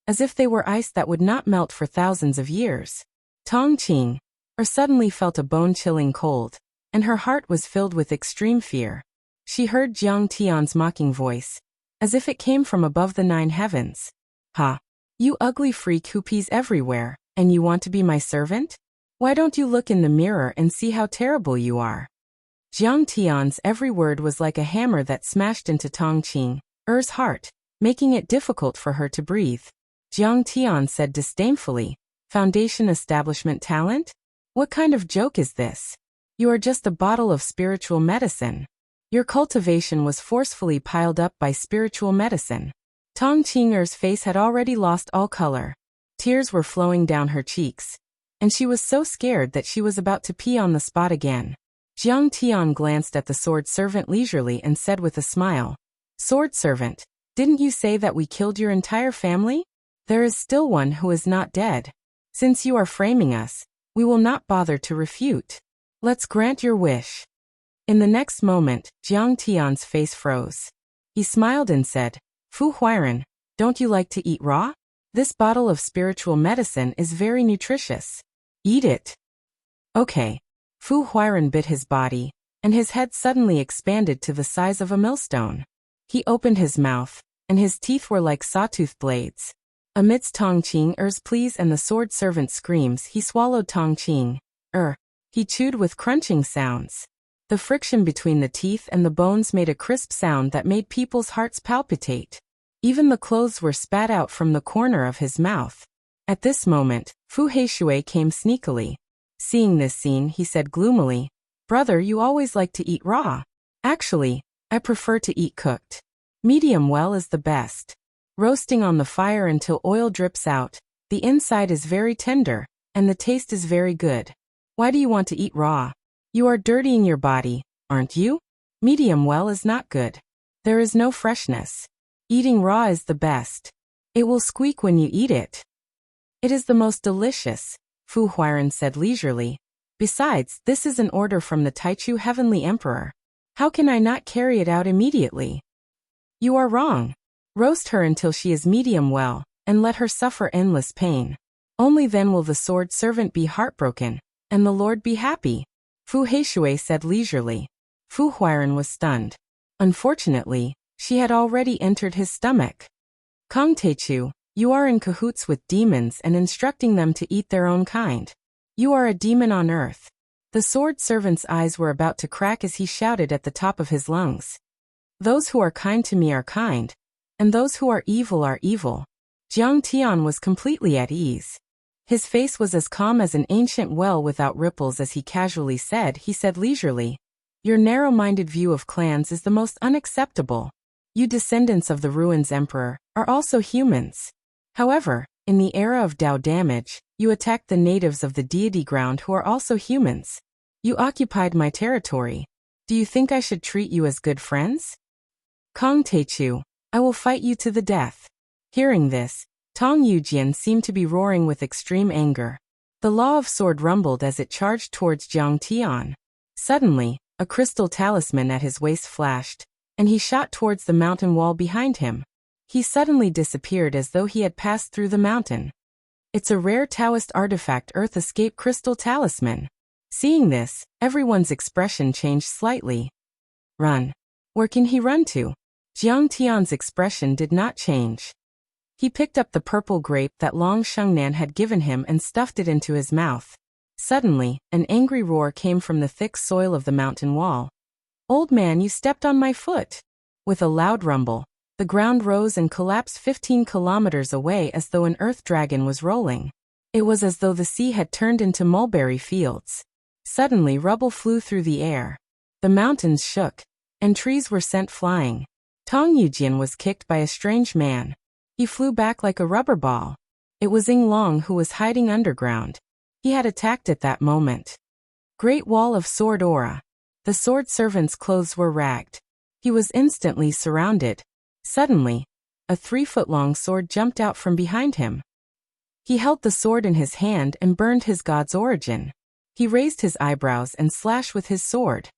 as if they were ice that would not melt for thousands of years. Tong Qing suddenly felt a bone-chilling cold, and her heart was filled with extreme fear. She heard Jiang Tian's mocking voice, as if it came from above the 9 heavens. Ha! You ugly freak who pees everywhere, and you want to be my servant? Why don't you look in the mirror and see how terrible you are? Jiang Tian's every word was like a hammer that smashed into Tong Qing's heart, making it difficult for her to breathe. Jiang Tian said disdainfully, "Foundation establishment talent? What kind of joke is this? You are just a bottle of spiritual medicine." Your cultivation was forcefully piled up by spiritual medicine. Tong Qing's face had already lost all color. Tears were flowing down her cheeks, and she was so scared that she was about to pee on the spot again. Jiang Tian glanced at the sword servant leisurely and said with a smile, "Sword servant, didn't you say that we killed your entire family? There is still one who is not dead. Since you are framing us, we will not bother to refute. Let's grant your wish." In the next moment, Jiang Tian's face froze. He smiled and said, "Fu Huiran, don't you like to eat raw? This bottle of spiritual medicine is very nutritious. Eat it." Okay. Fu Huiran bit his body, and his head suddenly expanded to the size of a millstone. He opened his mouth, and his teeth were like sawtooth blades. Amidst Tong Qing's pleas and the sword servant's screams, he swallowed Tong Qing. He chewed with crunching sounds. The friction between the teeth and the bones made a crisp sound that made people's hearts palpitate. Even the clothes were spat out from the corner of his mouth. At this moment, Fu Heishui came sneakily. Seeing this scene, he said gloomily, "Brother, you always like to eat raw. Actually, I prefer to eat cooked. Medium well is the best. Roasting on the fire until oil drips out, the inside is very tender, and the taste is very good. Why do you want to eat raw? You are dirtying your body, aren't you? Medium well is not good. There is no freshness. Eating raw is the best. It will squeak when you eat it." "It is the most delicious," Fu Huiran said leisurely. Besides, this is an order from the Taichu Heavenly Emperor. How can I not carry it out immediately? You are wrong. Roast her until she is medium well, and let her suffer endless pain. Only then will the sword servant be heartbroken, and the Lord be happy. Fu Heishui said leisurely. Fu Huiren was stunned. Unfortunately, she had already entered his stomach. Kong Teichu, you are in cahoots with demons and instructing them to eat their own kind. You are a demon on earth. The sword servant's eyes were about to crack as he shouted at the top of his lungs. Those who are kind to me are kind, and those who are evil are evil. Jiang Tian was completely at ease. His face was as calm as an ancient well without ripples as he casually said, leisurely, your narrow-minded view of clans is the most unacceptable. You descendants of the Ruins Emperor are also humans. However, in the era of Dao damage, you attacked the natives of the deity ground who are also humans. You occupied my territory. Do you think I should treat you as good friends? Kong Teichu, I will fight you to the death. Hearing this, Tong Yujian seemed to be roaring with extreme anger. The law of sword rumbled as it charged towards Jiang Tian. Suddenly, a crystal talisman at his waist flashed, and he shot towards the mountain wall behind him. He suddenly disappeared as though he had passed through the mountain. It's a rare Taoist artifact Earth Escape Crystal Talisman. Seeing this, everyone's expression changed slightly. Run. Where can he run to? Jiang Tian's expression did not change. He picked up the purple grape that Long Shengnan had given him and stuffed it into his mouth. Suddenly, an angry roar came from the thick soil of the mountain wall. Old man, you stepped on my foot. With a loud rumble, the ground rose and collapsed 15 kilometers away as though an earth dragon was rolling. It was as though the sea had turned into mulberry fields. Suddenly rubble flew through the air. The mountains shook, and trees were sent flying. Tong Yujian was kicked by a strange man. He flew back like a rubber ball. It was Ying Long who was hiding underground. He had attacked at that moment. Great wall of sword aura. The sword servant's clothes were ragged. He was instantly surrounded. Suddenly, a 3-foot-long sword jumped out from behind him. He held the sword in his hand and burned his god's origin. He raised his eyebrows and slashed with his sword.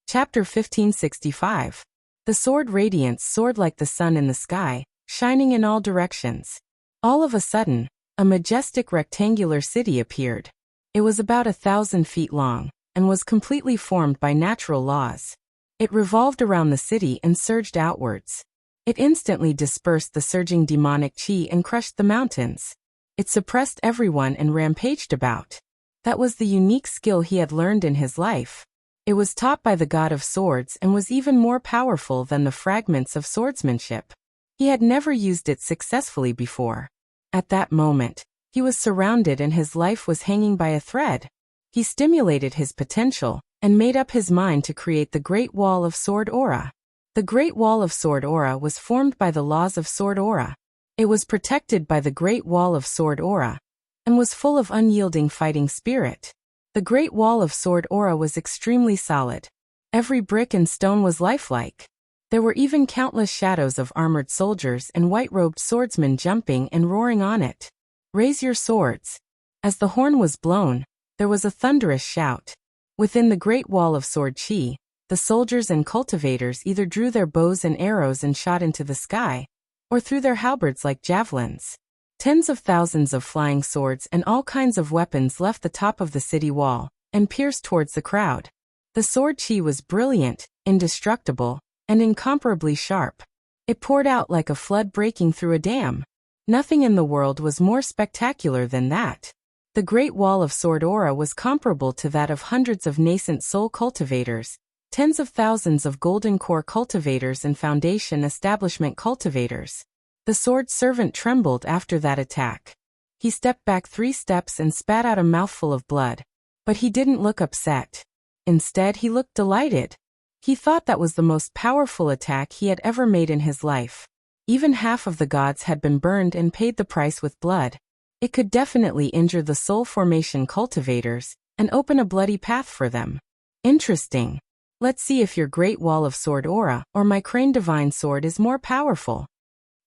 Chapter 1565. The sword radiance soared like the sun in the sky, shining in all directions. All of a sudden, a majestic rectangular city appeared. It was about 1,000 feet long, and was completely formed by natural laws. It revolved around the city and surged outwards. It instantly dispersed the surging demonic chi and crushed the mountains. It suppressed everyone and rampaged about. That was the unique skill he had learned in his life. It was taught by the god of swords and was even more powerful than the fragments of swordsmanship. He had never used it successfully before. At that moment, he was surrounded and his life was hanging by a thread. He stimulated his potential and made up his mind to create the Great Wall of Sword Aura. The Great Wall of Sword Aura was formed by the laws of Sword Aura. It was protected by the Great Wall of Sword Aura and was full of unyielding fighting spirit. The Great Wall of Sword Aura was extremely solid. Every brick and stone was lifelike. There were even countless shadows of armored soldiers and white-robed swordsmen jumping and roaring on it. Raise your swords. As the horn was blown, there was a thunderous shout. Within the Great Wall of Sword Chi, the soldiers and cultivators either drew their bows and arrows and shot into the sky, or threw their halberds like javelins. Tens of thousands of flying swords and all kinds of weapons left the top of the city wall and pierced towards the crowd. The sword chi was brilliant, indestructible, and incomparably sharp. It poured out like a flood breaking through a dam. Nothing in the world was more spectacular than that. The Great Wall of Sword Aura was comparable to that of hundreds of nascent soul cultivators, tens of thousands of golden core cultivators and foundation establishment cultivators. The sword servant trembled after that attack. He stepped back 3 steps and spat out a mouthful of blood. But he didn't look upset. Instead, he looked delighted. He thought that was the most powerful attack he had ever made in his life. Even half of the gods had been burned and paid the price with blood. It could definitely injure the soul formation cultivators and open a bloody path for them. Interesting. Let's see if your Great Wall of Sword Aura or my Crane Divine Sword is more powerful.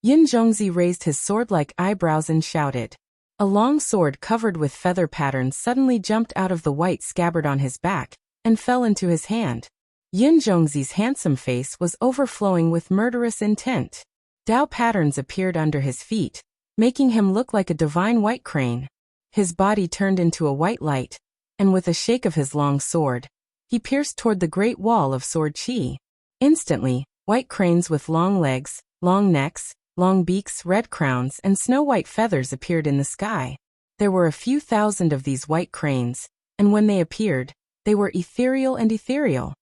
Yin Zhongzi raised his sword-like eyebrows and shouted. A long sword covered with feather patterns suddenly jumped out of the white scabbard on his back and fell into his hand. Yin Zhongzi's handsome face was overflowing with murderous intent. Dao patterns appeared under his feet, making him look like a divine white crane. His body turned into a white light, and with a shake of his long sword, he pierced toward the great wall of sword chi. Instantly, white cranes with long legs, long necks, long beaks, red crowns, and snow-white feathers appeared in the sky. There were a few thousand of these white cranes, and when they appeared, they were ethereal and ethereal.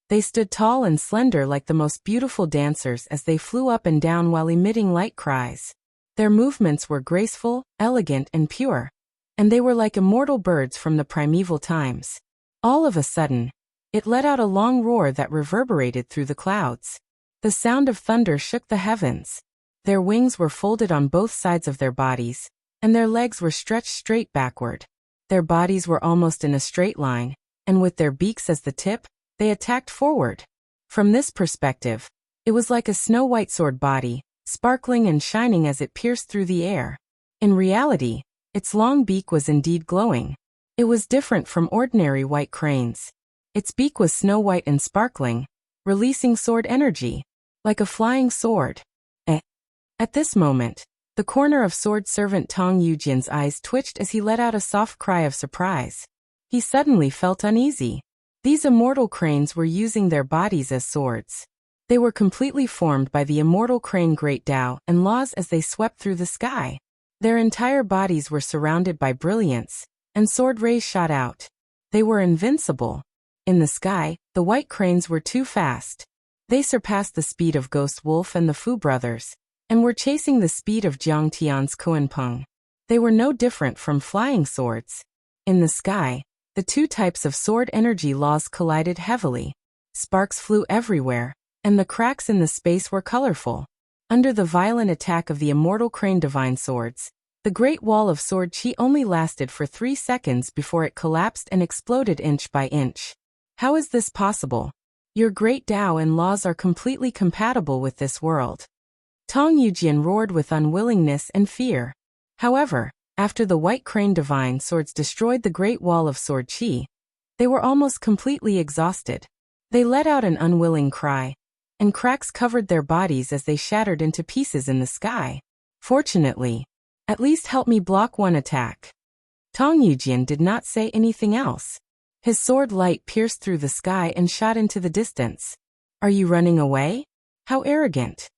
They stood tall and slender like the most beautiful dancers as they flew up and down while emitting light cries. Their movements were graceful, elegant, and pure, and they were like immortal birds from the primeval times. All of a sudden, it let out a long roar that reverberated through the clouds. The sound of thunder shook the heavens. Their wings were folded on both sides of their bodies, and their legs were stretched straight backward. Their bodies were almost in a straight line, and with their beaks as the tip, they attacked forward. From this perspective, it was like a snow-white sword body, sparkling and shining as it pierced through the air. In reality, its long beak was indeed glowing. It was different from ordinary white cranes. Its beak was snow-white and sparkling, releasing sword energy, like a flying sword. At this moment, the corner of sword servant Tong Yujian's eyes twitched as he let out a soft cry of surprise. He suddenly felt uneasy. These immortal cranes were using their bodies as swords. They were completely formed by the immortal crane Great Tao and laws as they swept through the sky. Their entire bodies were surrounded by brilliance, and sword rays shot out. They were invincible. In the sky, the white cranes were too fast. They surpassed the speed of Ghost Wolf and the Fu brothers, and were chasing the speed of Jiang Tian's Kuanpeng. They were no different from flying swords. In the sky, the two types of sword energy laws collided heavily. Sparks flew everywhere, and the cracks in the space were colorful. Under the violent attack of the immortal crane divine swords, the great wall of sword chi only lasted for 3 seconds before it collapsed and exploded inch by inch. How is this possible? Your great Tao and laws are completely compatible with this world. Tong Yujian roared with unwillingness and fear. However, after the white crane divine swords destroyed the great wall of sword chi, they were almost completely exhausted. They let out an unwilling cry, and cracks covered their bodies as they shattered into pieces in the sky. Fortunately, at least help me block one attack. Tong Yujian did not say anything else. His sword light pierced through the sky and shot into the distance. Are you running away? How arrogant.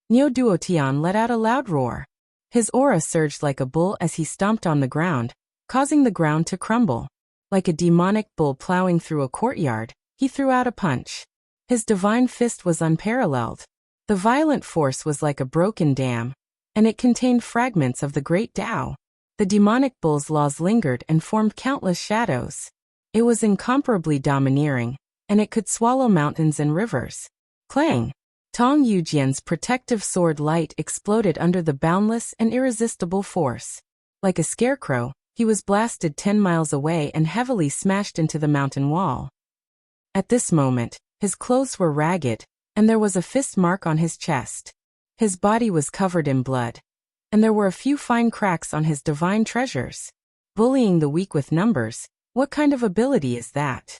Niu Duotian let out a loud roar. His aura surged like a bull as he stomped on the ground, causing the ground to crumble. Like a demonic bull plowing through a courtyard, he threw out a punch. His divine fist was unparalleled. The violent force was like a broken dam, and it contained fragments of the great Tao. The demonic bull's laws lingered and formed countless shadows. It was incomparably domineering, and it could swallow mountains and rivers. Clang! Tong Yujian's protective sword light exploded under the boundless and irresistible force. Like a scarecrow, he was blasted 10 miles away and heavily smashed into the mountain wall. At this moment, his clothes were ragged, and there was a fist mark on his chest. His body was covered in blood, and there were a few fine cracks on his divine treasures. Bullying the weak with numbers, what kind of ability is that?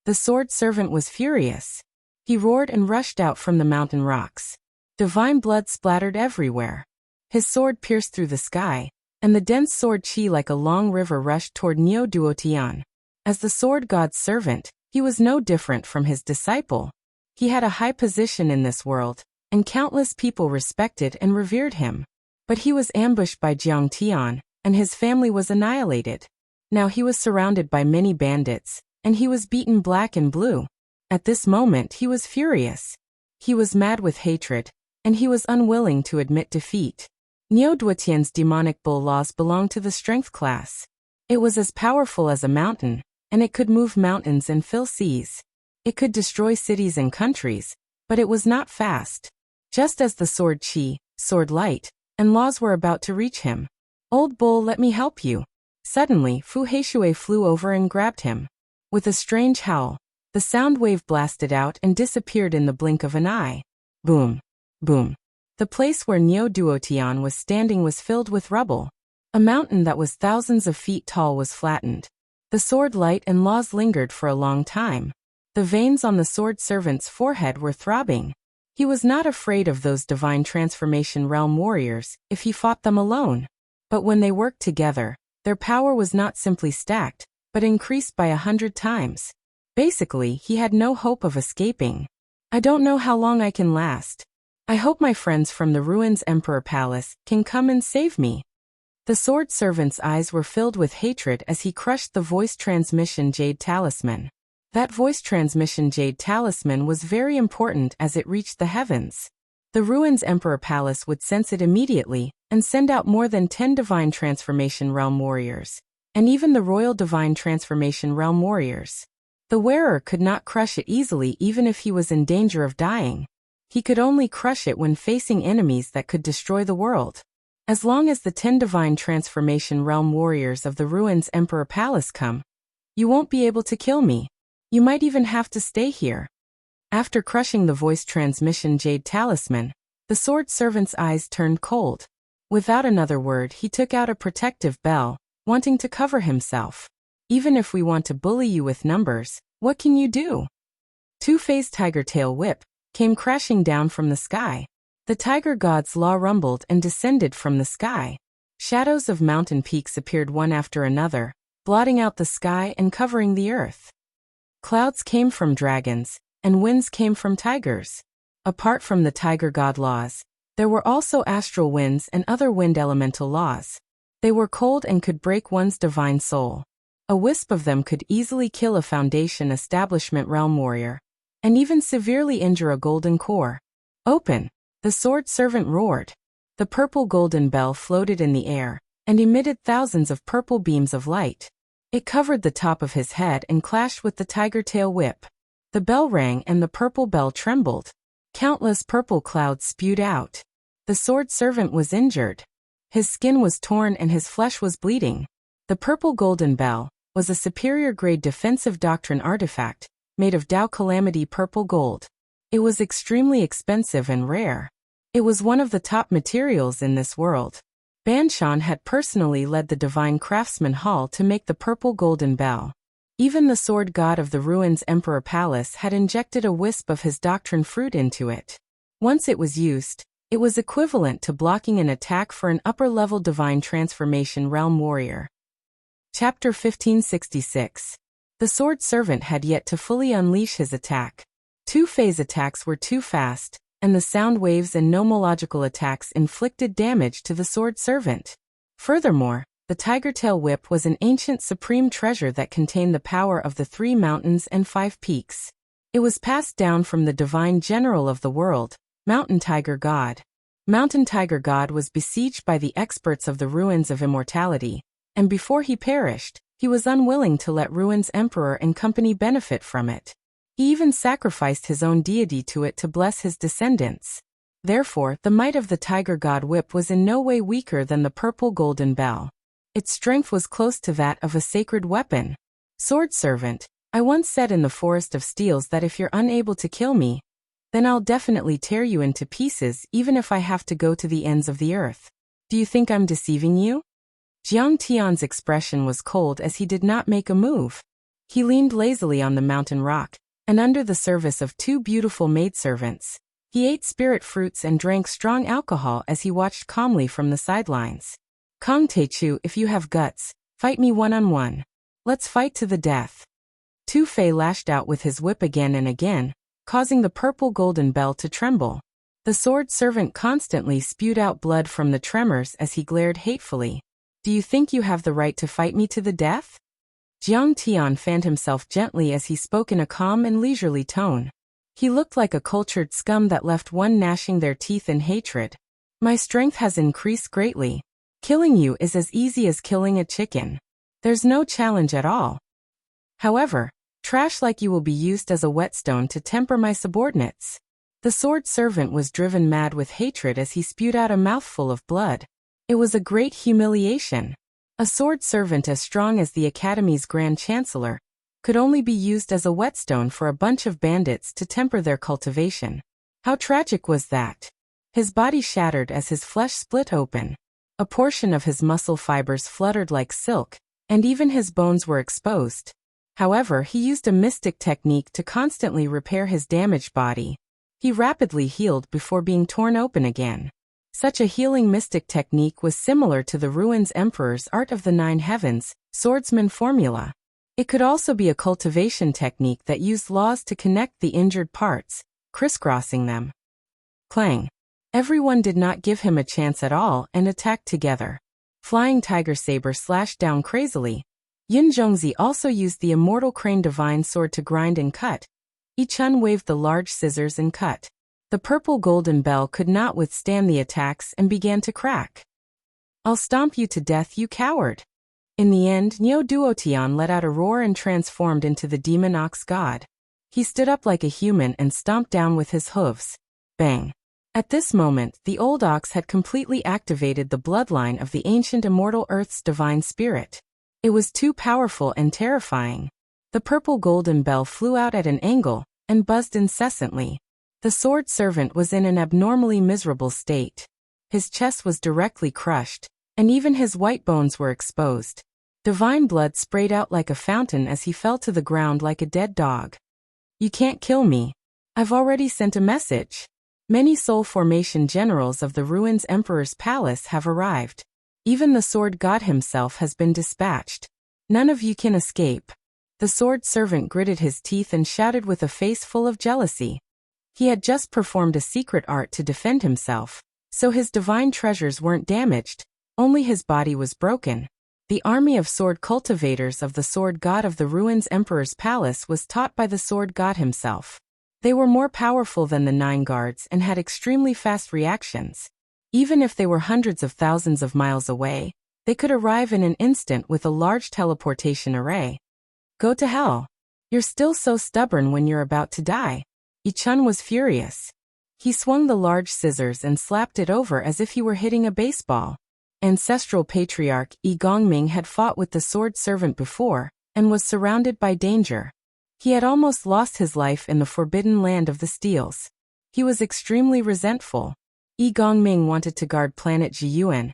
The sword servant was furious. He roared and rushed out from the mountain rocks. Divine blood splattered everywhere. His sword pierced through the sky, and the dense sword chi like a long river rushed toward Niu Duotian. As the sword god's servant, he was no different from his disciple. He had a high position in this world, and countless people respected and revered him. But he was ambushed by Jiang Tian, and his family was annihilated. Now he was surrounded by many bandits, and he was beaten black and blue. At this moment he was furious. He was mad with hatred, and he was unwilling to admit defeat. Niu Duotian's demonic bull laws belonged to the strength class. It was as powerful as a mountain, and it could move mountains and fill seas. It could destroy cities and countries, but it was not fast. Just as the sword chi, sword light, and laws were about to reach him. Old bull, let me help you. Suddenly, Fu Heishui flew over and grabbed him. With a strange howl, the sound wave blasted out and disappeared in the blink of an eye. Boom. Boom. The place where Niu Duotian was standing was filled with rubble. A mountain that was thousands of feet tall was flattened. The sword light and laws lingered for a long time. The veins on the sword servant's forehead were throbbing. He was not afraid of those divine transformation realm warriors if he fought them alone. But when they worked together, their power was not simply stacked, but increased by 100 times. Basically, he had no hope of escaping. I don't know how long I can last. I hope my friends from the Ruins Emperor Palace can come and save me. The sword servant's eyes were filled with hatred as he crushed the voice transmission jade talisman. That voice transmission jade talisman was very important as it reached the heavens. The Ruins Emperor Palace would sense it immediately and send out more than 10 Divine Transformation Realm warriors, and even the Royal Divine Transformation Realm warriors. The wearer could not crush it easily even if he was in danger of dying. He could only crush it when facing enemies that could destroy the world. As long as the 10 Divine Transformation Realm warriors of the Ruins Emperor Palace come, you won't be able to kill me. You might even have to stay here. After crushing the voice transmission jade talisman, the sword servant's eyes turned cold. Without another word, he took out a protective bell, wanting to cover himself. Even if we want to bully you with numbers, what can you do? Two-phase tiger tail whip came crashing down from the sky. The tiger god's law rumbled and descended from the sky. Shadows of mountain peaks appeared one after another, blotting out the sky and covering the earth. Clouds came from dragons, and winds came from tigers. Apart from the tiger god laws, there were also astral winds and other wind elemental laws. They were cold and could break one's divine soul. A wisp of them could easily kill a Foundation Establishment Realm warrior, and even severely injure a golden core. Open! The sword servant roared. The purple golden bell floated in the air, and emitted thousands of purple beams of light. It covered the top of his head and clashed with the tiger tail whip. The bell rang and the purple bell trembled. Countless purple clouds spewed out. The sword servant was injured. His skin was torn and his flesh was bleeding. The purple golden bell was a superior grade defensive doctrine artifact, made of Tao Calamity purple gold. It was extremely expensive and rare. It was one of the top materials in this world. Banshan had personally led the Divine Craftsman Hall to make the purple golden bell. Even the sword god of the Ruins Emperor Palace had injected a wisp of his doctrine fruit into it. Once it was used, it was equivalent to blocking an attack for an upper-level Divine Transformation Realm warrior. Chapter 1566. The sword servant had yet to fully unleash his attack. Two-phase attacks were too fast, and the sound waves and nomological attacks inflicted damage to the sword servant. Furthermore, the tiger tail whip was an ancient supreme treasure that contained the power of the 3 mountains and 5 peaks. It was passed down from the divine general of the world, Mountain Tiger God. Mountain Tiger God was besieged by the experts of the Ruins of Immortality, and before he perished, he was unwilling to let Ruins Emperor and company benefit from it. He even sacrificed his own deity to it to bless his descendants. Therefore, the might of the Tiger God Whip was in no way weaker than the purple golden bell. Its strength was close to that of a sacred weapon. Sword servant, I once said in the Forest of Steels that if you're unable to kill me, then I'll definitely tear you into pieces even if I have to go to the ends of the earth. Do you think I'm deceiving you? Jiang Tian's expression was cold as he did not make a move. He leaned lazily on the mountain rock, and under the service of 2 beautiful maidservants, he ate spirit fruits and drank strong alcohol as he watched calmly from the sidelines. Kong Teichu, if you have guts, fight me one-on-one. Let's fight to the death. Tu Fei lashed out with his whip again and again, causing the purple golden bell to tremble. The sword servant constantly spewed out blood from the tremors as he glared hatefully. Do you think you have the right to fight me to the death? Jiang Tian fanned himself gently as he spoke in a calm and leisurely tone. He looked like a cultured scum that left one gnashing their teeth in hatred. My strength has increased greatly. Killing you is as easy as killing a chicken. There's no challenge at all. However, trash like you will be used as a whetstone to temper my subordinates. The sword servant was driven mad with hatred as he spewed out a mouthful of blood. It was a great humiliation. A sword servant as strong as the Academy's Grand Chancellor could only be used as a whetstone for a bunch of bandits to temper their cultivation. How tragic was that? His body shattered as his flesh split open. A portion of his muscle fibers fluttered like silk, and even his bones were exposed. However, he used a mystic technique to constantly repair his damaged body. He rapidly healed before being torn open again. Such a healing mystic technique was similar to the Ruins Emperor's Art of the Nine Heavens, swordsman formula. It could also be a cultivation technique that used laws to connect the injured parts, crisscrossing them. Clang. Everyone did not give him a chance at all and attacked together. Flying Tiger Saber slashed down crazily. Yin Zhongzi also used the Immortal Crane Divine Sword to grind and cut. Yi Chun waved the large scissors and cut. The purple golden bell could not withstand the attacks and began to crack. "I'll stomp you to death, you coward." In the end, Niu Duotian let out a roar and transformed into the demon ox god. He stood up like a human and stomped down with his hooves. Bang. At this moment, the old ox had completely activated the bloodline of the ancient immortal Earth's divine spirit. It was too powerful and terrifying. The purple golden bell flew out at an angle and buzzed incessantly. The sword servant was in an abnormally miserable state. His chest was directly crushed, and even his white bones were exposed. Divine blood sprayed out like a fountain as he fell to the ground like a dead dog. "You can't kill me. I've already sent a message." Many soul formation generals of the Ruins Emperor's palace have arrived. Even the sword god himself has been dispatched. None of you can escape. The sword servant gritted his teeth and shouted with a face full of jealousy. He had just performed a secret art to defend himself, so his divine treasures weren't damaged, only his body was broken. The army of sword cultivators of the sword god of the Ruins Emperor's palace was taught by the sword god himself. They were more powerful than the 9 guards and had extremely fast reactions. Even if they were hundreds of thousands of miles away, they could arrive in an instant with a large teleportation array. "Go to hell. You're still so stubborn when you're about to die." Yi Chun was furious. He swung the large scissors and slapped it over as if he were hitting a baseball. Ancestral patriarch Yi Gongming had fought with the sword servant before, and was surrounded by danger. He had almost lost his life in the forbidden land of the Steels. He was extremely resentful. Yi Gongming wanted to guard planet Jiyuan,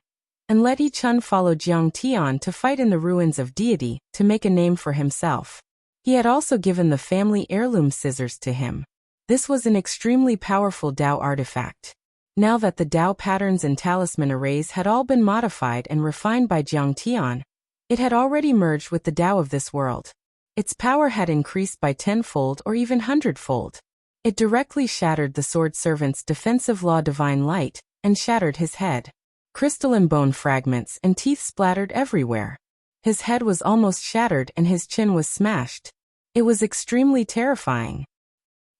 and let Yi Chun follow Jiang Tian to fight in the ruins of deity to make a name for himself. He had also given the family heirloom scissors to him. This was an extremely powerful Dao artifact. Now that the Dao patterns and talisman arrays had all been modified and refined by Jiang Tian, it had already merged with the Dao of this world. Its power had increased by 10-fold or even 100-fold. It directly shattered the sword servant's defensive law divine light, and shattered his head. Crystalline bone fragments and teeth splattered everywhere. His head was almost shattered and his chin was smashed. It was extremely terrifying.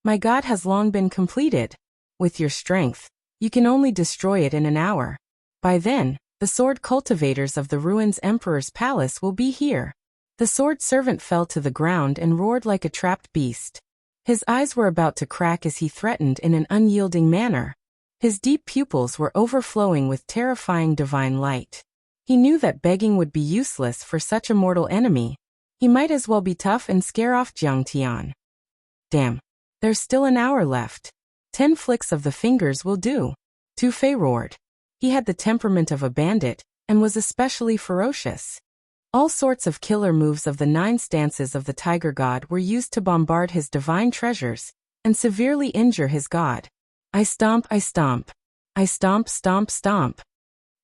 "My god has long been completed. With your strength, you can only destroy it in an hour. By then, the sword cultivators of the Ruins Emperor's palace will be here." The sword servant fell to the ground and roared like a trapped beast. His eyes were about to crack as he threatened in an unyielding manner. His deep pupils were overflowing with terrifying divine light. He knew that begging would be useless for such a mortal enemy. He might as well be tough and scare off Jiang Tian. "Damn. There's still an hour left. 10 flicks of the fingers will do." Tu Fei roared. He had the temperament of a bandit, and was especially ferocious. All sorts of killer moves of the 9 stances of the Tiger God were used to bombard his divine treasures, and severely injure his god. I stomp, I stomp. I stomp, stomp, stomp.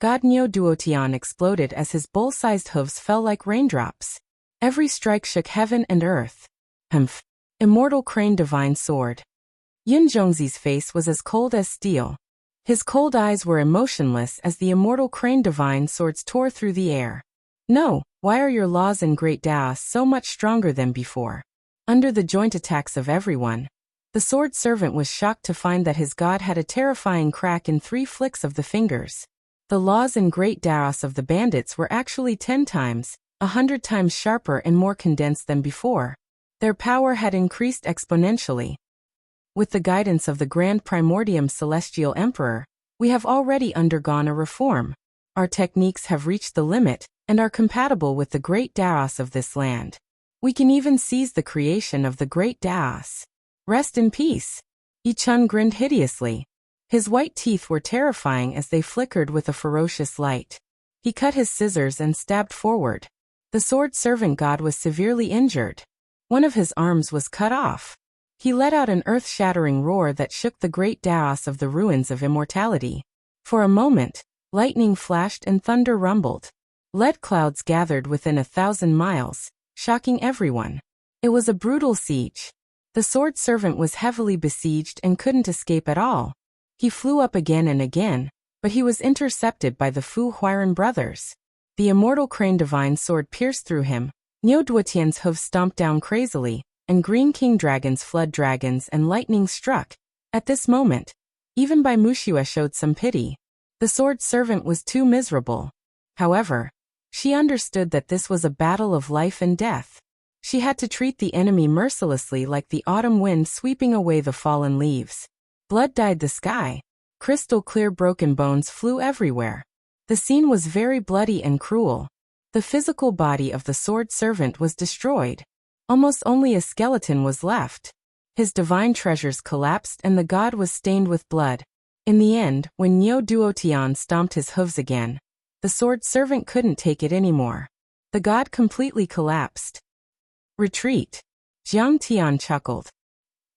God Niu Duotian exploded as his bull-sized hooves fell like raindrops. Every strike shook heaven and earth. Humph. Immortal Crane Divine Sword. Yin Zhongzi's face was as cold as steel. His cold eyes were emotionless as the Immortal Crane Divine Swords tore through the air. "No, why are your laws and great Daos so much stronger than before?" Under the joint attacks of everyone, the sword servant was shocked to find that his god had a terrifying crack in 3 flicks of the fingers. The laws and great Daos of the bandits were actually 10 times, 100 times sharper and more condensed than before. Their power had increased exponentially. With the guidance of the Grand Primordium Celestial Emperor, we have already undergone a reform. Our techniques have reached the limit, and are compatible with the great Daos of this land. We can even seize the creation of the great Daos. Rest in peace. Yi Chun grinned hideously. His white teeth were terrifying as they flickered with a ferocious light. He cut his scissors and stabbed forward. The sword servant god was severely injured. One of his arms was cut off. He let out an earth-shattering roar that shook the great Taos of the ruins of immortality. For a moment, lightning flashed and thunder rumbled. Lead clouds gathered within 1,000 miles, shocking everyone. It was a brutal siege. The sword servant was heavily besieged and couldn't escape at all. He flew up again and again, but he was intercepted by the Fu Huiran brothers. The immortal crane divine sword pierced through him. Niu Duotian's hooves stomped down crazily, and Green King Dragon's flood dragons and lightning struck. At this moment, even Bai Muxia showed some pity. The sword servant was too miserable. However, she understood that this was a battle of life and death. She had to treat the enemy mercilessly like the autumn wind sweeping away the fallen leaves. Blood dyed the sky. Crystal-clear broken bones flew everywhere. The scene was very bloody and cruel. The physical body of the sword servant was destroyed. Almost only a skeleton was left. His divine treasures collapsed and the god was stained with blood. In the end, when Niu Duotian stomped his hooves again, the sword servant couldn't take it anymore. The god completely collapsed. Retreat. Jiang Tian chuckled.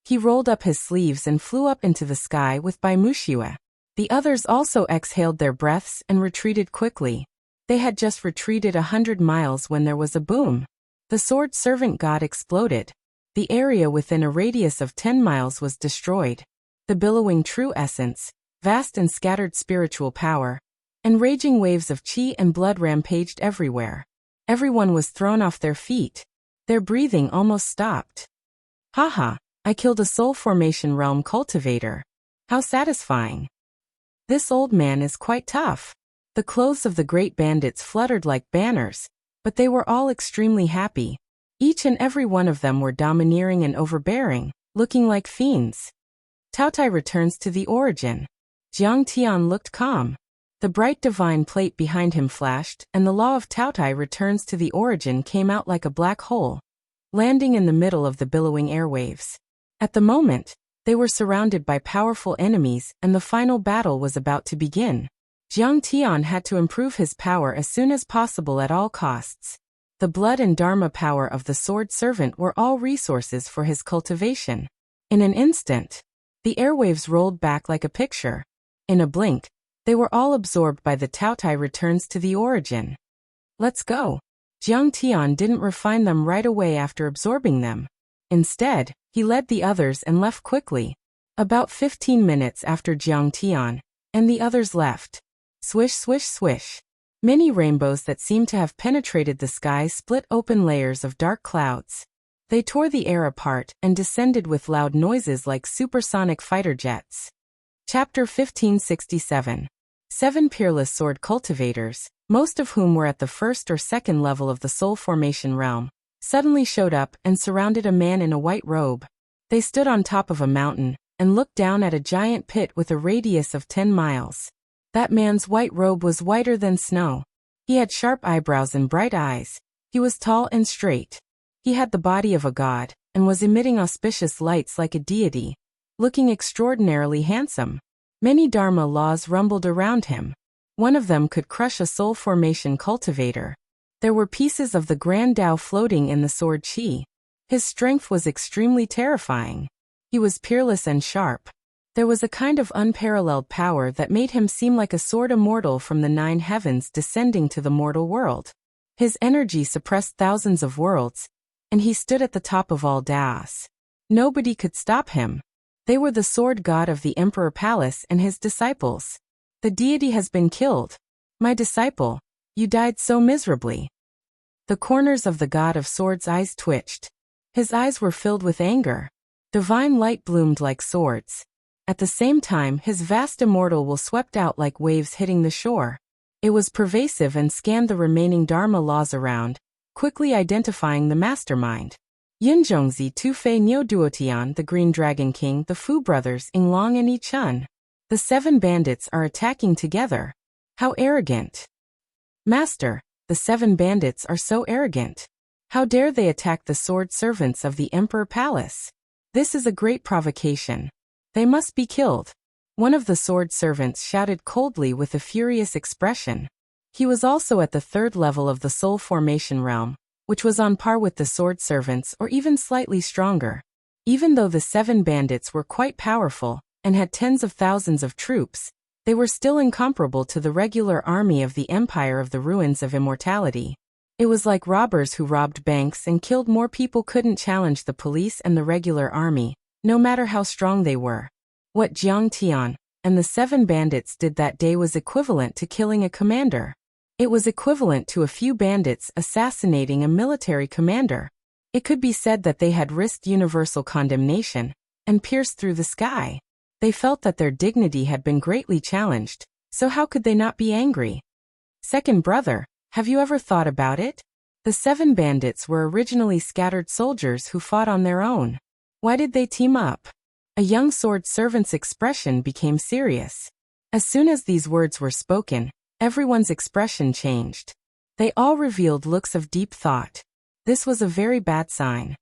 He rolled up his sleeves and flew up into the sky with Bai Muxia. The others also exhaled their breaths and retreated quickly. They had just retreated 100 miles when there was a boom. The sword servant god exploded. The area within a radius of 10 miles was destroyed. The billowing true essence, vast and scattered spiritual power, and raging waves of qi and blood rampaged everywhere. Everyone was thrown off their feet. Their breathing almost stopped. Haha, I killed a soul formation realm cultivator. How satisfying. This old man is quite tough. The clothes of the great bandits fluttered like banners, but they were all extremely happy. Each and every one of them were domineering and overbearing, looking like fiends. Taotai returns to the origin. Jiang Tian looked calm. The bright divine plate behind him flashed, and the law of Taotai returns to the origin came out like a black hole, landing in the middle of the billowing airwaves. At the moment, they were surrounded by powerful enemies, and the final battle was about to begin. Jiang Tian had to improve his power as soon as possible at all costs. The blood and dharma power of the sword servant were all resources for his cultivation. In an instant, the airwaves rolled back like a picture. In a blink, they were all absorbed by the Taotai returns to the origin. Let's go. Jiang Tian didn't refine them right away after absorbing them. Instead, he led the others and left quickly. About 15 minutes after Jiang Tian and the others left. Swish, swish, swish. Many rainbows that seemed to have penetrated the sky split open layers of dark clouds. They tore the air apart and descended with loud noises like supersonic fighter jets. Chapter 1567. 7 peerless sword cultivators, most of whom were at the first or second level of the soul formation realm, suddenly showed up and surrounded a man in a white robe. They stood on top of a mountain and looked down at a giant pit with a radius of 10 miles. That man's white robe was whiter than snow. He had sharp eyebrows and bright eyes. He was tall and straight. He had the body of a god, and was emitting auspicious lights like a deity, looking extraordinarily handsome. Many dharma laws rumbled around him. One of them could crush a soul formation cultivator. There were pieces of the Grand Tao floating in the sword qi. His strength was extremely terrifying. He was peerless and sharp. There was a kind of unparalleled power that made him seem like a sword immortal from the 9 heavens descending to the mortal world. His energy suppressed thousands of worlds, and he stood at the top of all Taos. Nobody could stop him. They were the sword god of the Emperor Palace and his disciples. The deity has been killed. My disciple, you died so miserably. The corners of the god of swords' eyes twitched. His eyes were filled with anger. Divine light bloomed like swords. At the same time, his vast immortal will swept out like waves hitting the shore. It was pervasive and scanned the remaining dharma laws around, quickly identifying the mastermind. Yunzhongzi Tufei Niu Duotian, the Green Dragon King, the Fu brothers, Yinglong and Yichun. The 7 bandits are attacking together. How arrogant. Master, the 7 bandits are so arrogant. How dare they attack the sword servants of the Emperor Palace? This is a great provocation. They must be killed. One of the sword servants shouted coldly with a furious expression. He was also at the third level of the soul formation realm, which was on par with the sword servants or even slightly stronger. Even though the 7 bandits were quite powerful and had tens of thousands of troops, they were still incomparable to the regular army of the Empire of the Ruins of Immortality. It was like robbers who robbed banks and killed more people couldn't challenge the police and the regular army, no matter how strong they were. What Jiang Tian and the 7 bandits did that day was equivalent to killing a commander. It was equivalent to a few bandits assassinating a military commander. It could be said that they had risked universal condemnation and pierced through the sky. They felt that their dignity had been greatly challenged, so how could they not be angry? Second brother, have you ever thought about it? The 7 bandits were originally scattered soldiers who fought on their own. Why did they team up? A young sword servant's expression became serious. As soon as these words were spoken, everyone's expression changed. They all revealed looks of deep thought. This was a very bad sign.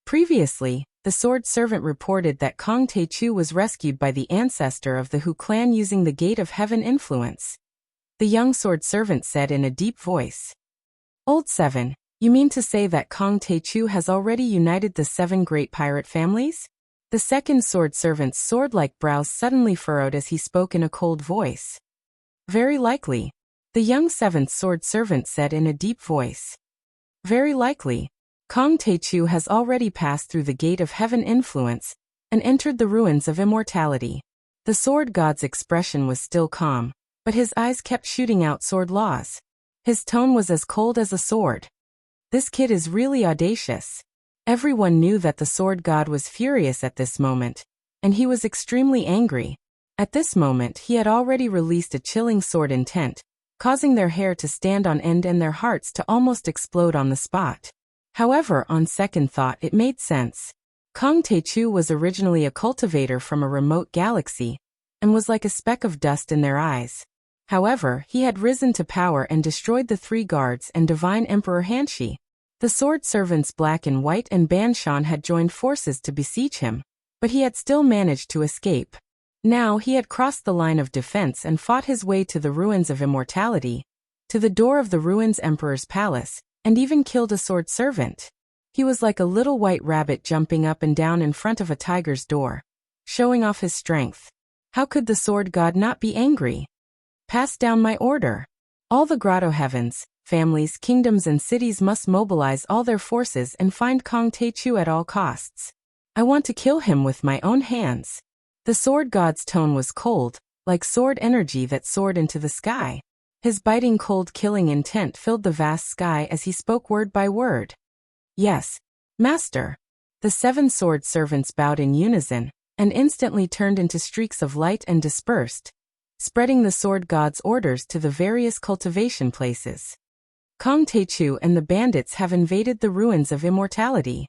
Previously, the sword servant reported that Kong Taechu was rescued by the ancestor of the Hu clan using the Gate of Heaven influence. The young sword servant said in a deep voice. Old 7, you mean to say that Kong Taechu has already united the 7 great pirate families? The second sword servant's sword-like brows suddenly furrowed as he spoke in a cold voice. Very likely. The young 7th sword servant said in a deep voice. Very likely. Kong Taechu has already passed through the Gate of Heaven influence and entered the Ruins of Immortality. The sword god's expression was still calm, but his eyes kept shooting out sword laws. His tone was as cold as a sword. This kid is really audacious. Everyone knew that the sword god was furious at this moment, and he was extremely angry. At this moment he had already released a chilling sword intent, causing their hair to stand on end and their hearts to almost explode on the spot. However, on second thought it made sense. Kong Taechu was originally a cultivator from a remote galaxy, and was like a speck of dust in their eyes. However, he had risen to power and destroyed the 3 guards and Divine Emperor Hanshi. The sword servants Black and White and Ban Shan had joined forces to besiege him, but he had still managed to escape. Now he had crossed the line of defense and fought his way to the Ruins of Immortality, to the door of the Ruins Emperor's palace, and even killed a sword servant. He was like a little white rabbit jumping up and down in front of a tiger's door, showing off his strength. How could the sword god not be angry? Pass down my order. All the grotto heavens, families, kingdoms and cities must mobilize all their forces and find Kong Taechu at all costs. I want to kill him with my own hands. The sword god's tone was cold, like sword energy that soared into the sky. His biting cold killing intent filled the vast sky as he spoke word by word. Yes, master. The 7 sword servants bowed in unison, and instantly turned into streaks of light and dispersed, spreading the sword god's orders to the various cultivation places. Kong Taechu and the bandits have invaded the Ruins of Immortality.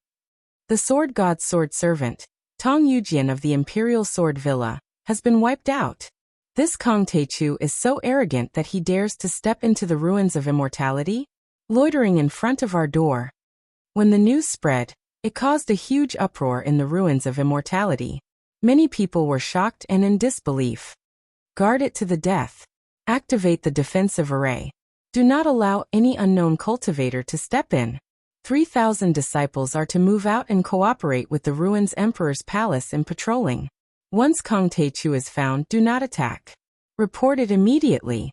The sword god's sword servant, Tong Yujian of the Imperial Sword Villa, has been wiped out. This Kong Taechu is so arrogant that he dares to step into the Ruins of Immortality, loitering in front of our door. When the news spread, it caused a huge uproar in the Ruins of Immortality. Many people were shocked and in disbelief. Guard it to the death. Activate the defensive array. Do not allow any unknown cultivator to step in. 3,000 disciples are to move out and cooperate with the Ruins Emperor's palace in patrolling. Once Kong Taechu is found, do not attack. Report it immediately.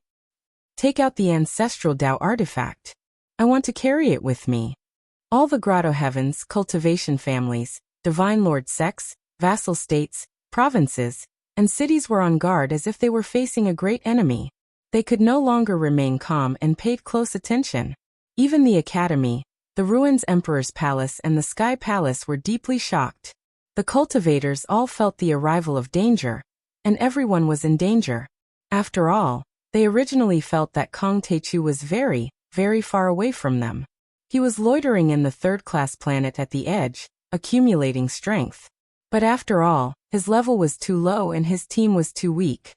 Take out the ancestral Dao artifact. I want to carry it with me. All the grotto heavens, cultivation families, divine lord sects, vassal states, provinces, and cities were on guard as if they were facing a great enemy. They could no longer remain calm and paid close attention. Even the academy, the Ruins Emperor's palace and the Sky Palace were deeply shocked. The cultivators all felt the arrival of danger, and everyone was in danger. After all, they originally felt that Kong Taechu was very, very far away from them. He was loitering in the third-class planet at the edge, accumulating strength. But after all, his level was too low and his team was too weak.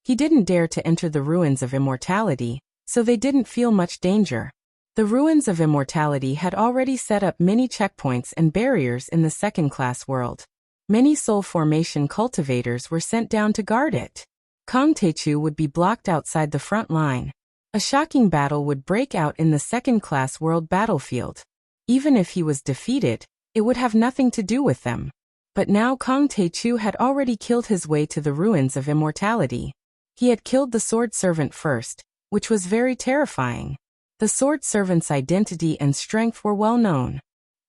He didn't dare to enter the Ruins of Immortality, so they didn't feel much danger. The Ruins of Immortality had already set up many checkpoints and barriers in the second-class world. Many soul formation cultivators were sent down to guard it. Kong Taechu would be blocked outside the front line. A shocking battle would break out in the second-class world battlefield. Even if he was defeated, it would have nothing to do with them. But now Kang Tae-chu had already killed his way to the ruins of immortality. He had killed the sword servant first, which was very terrifying. The sword servant's identity and strength were well known.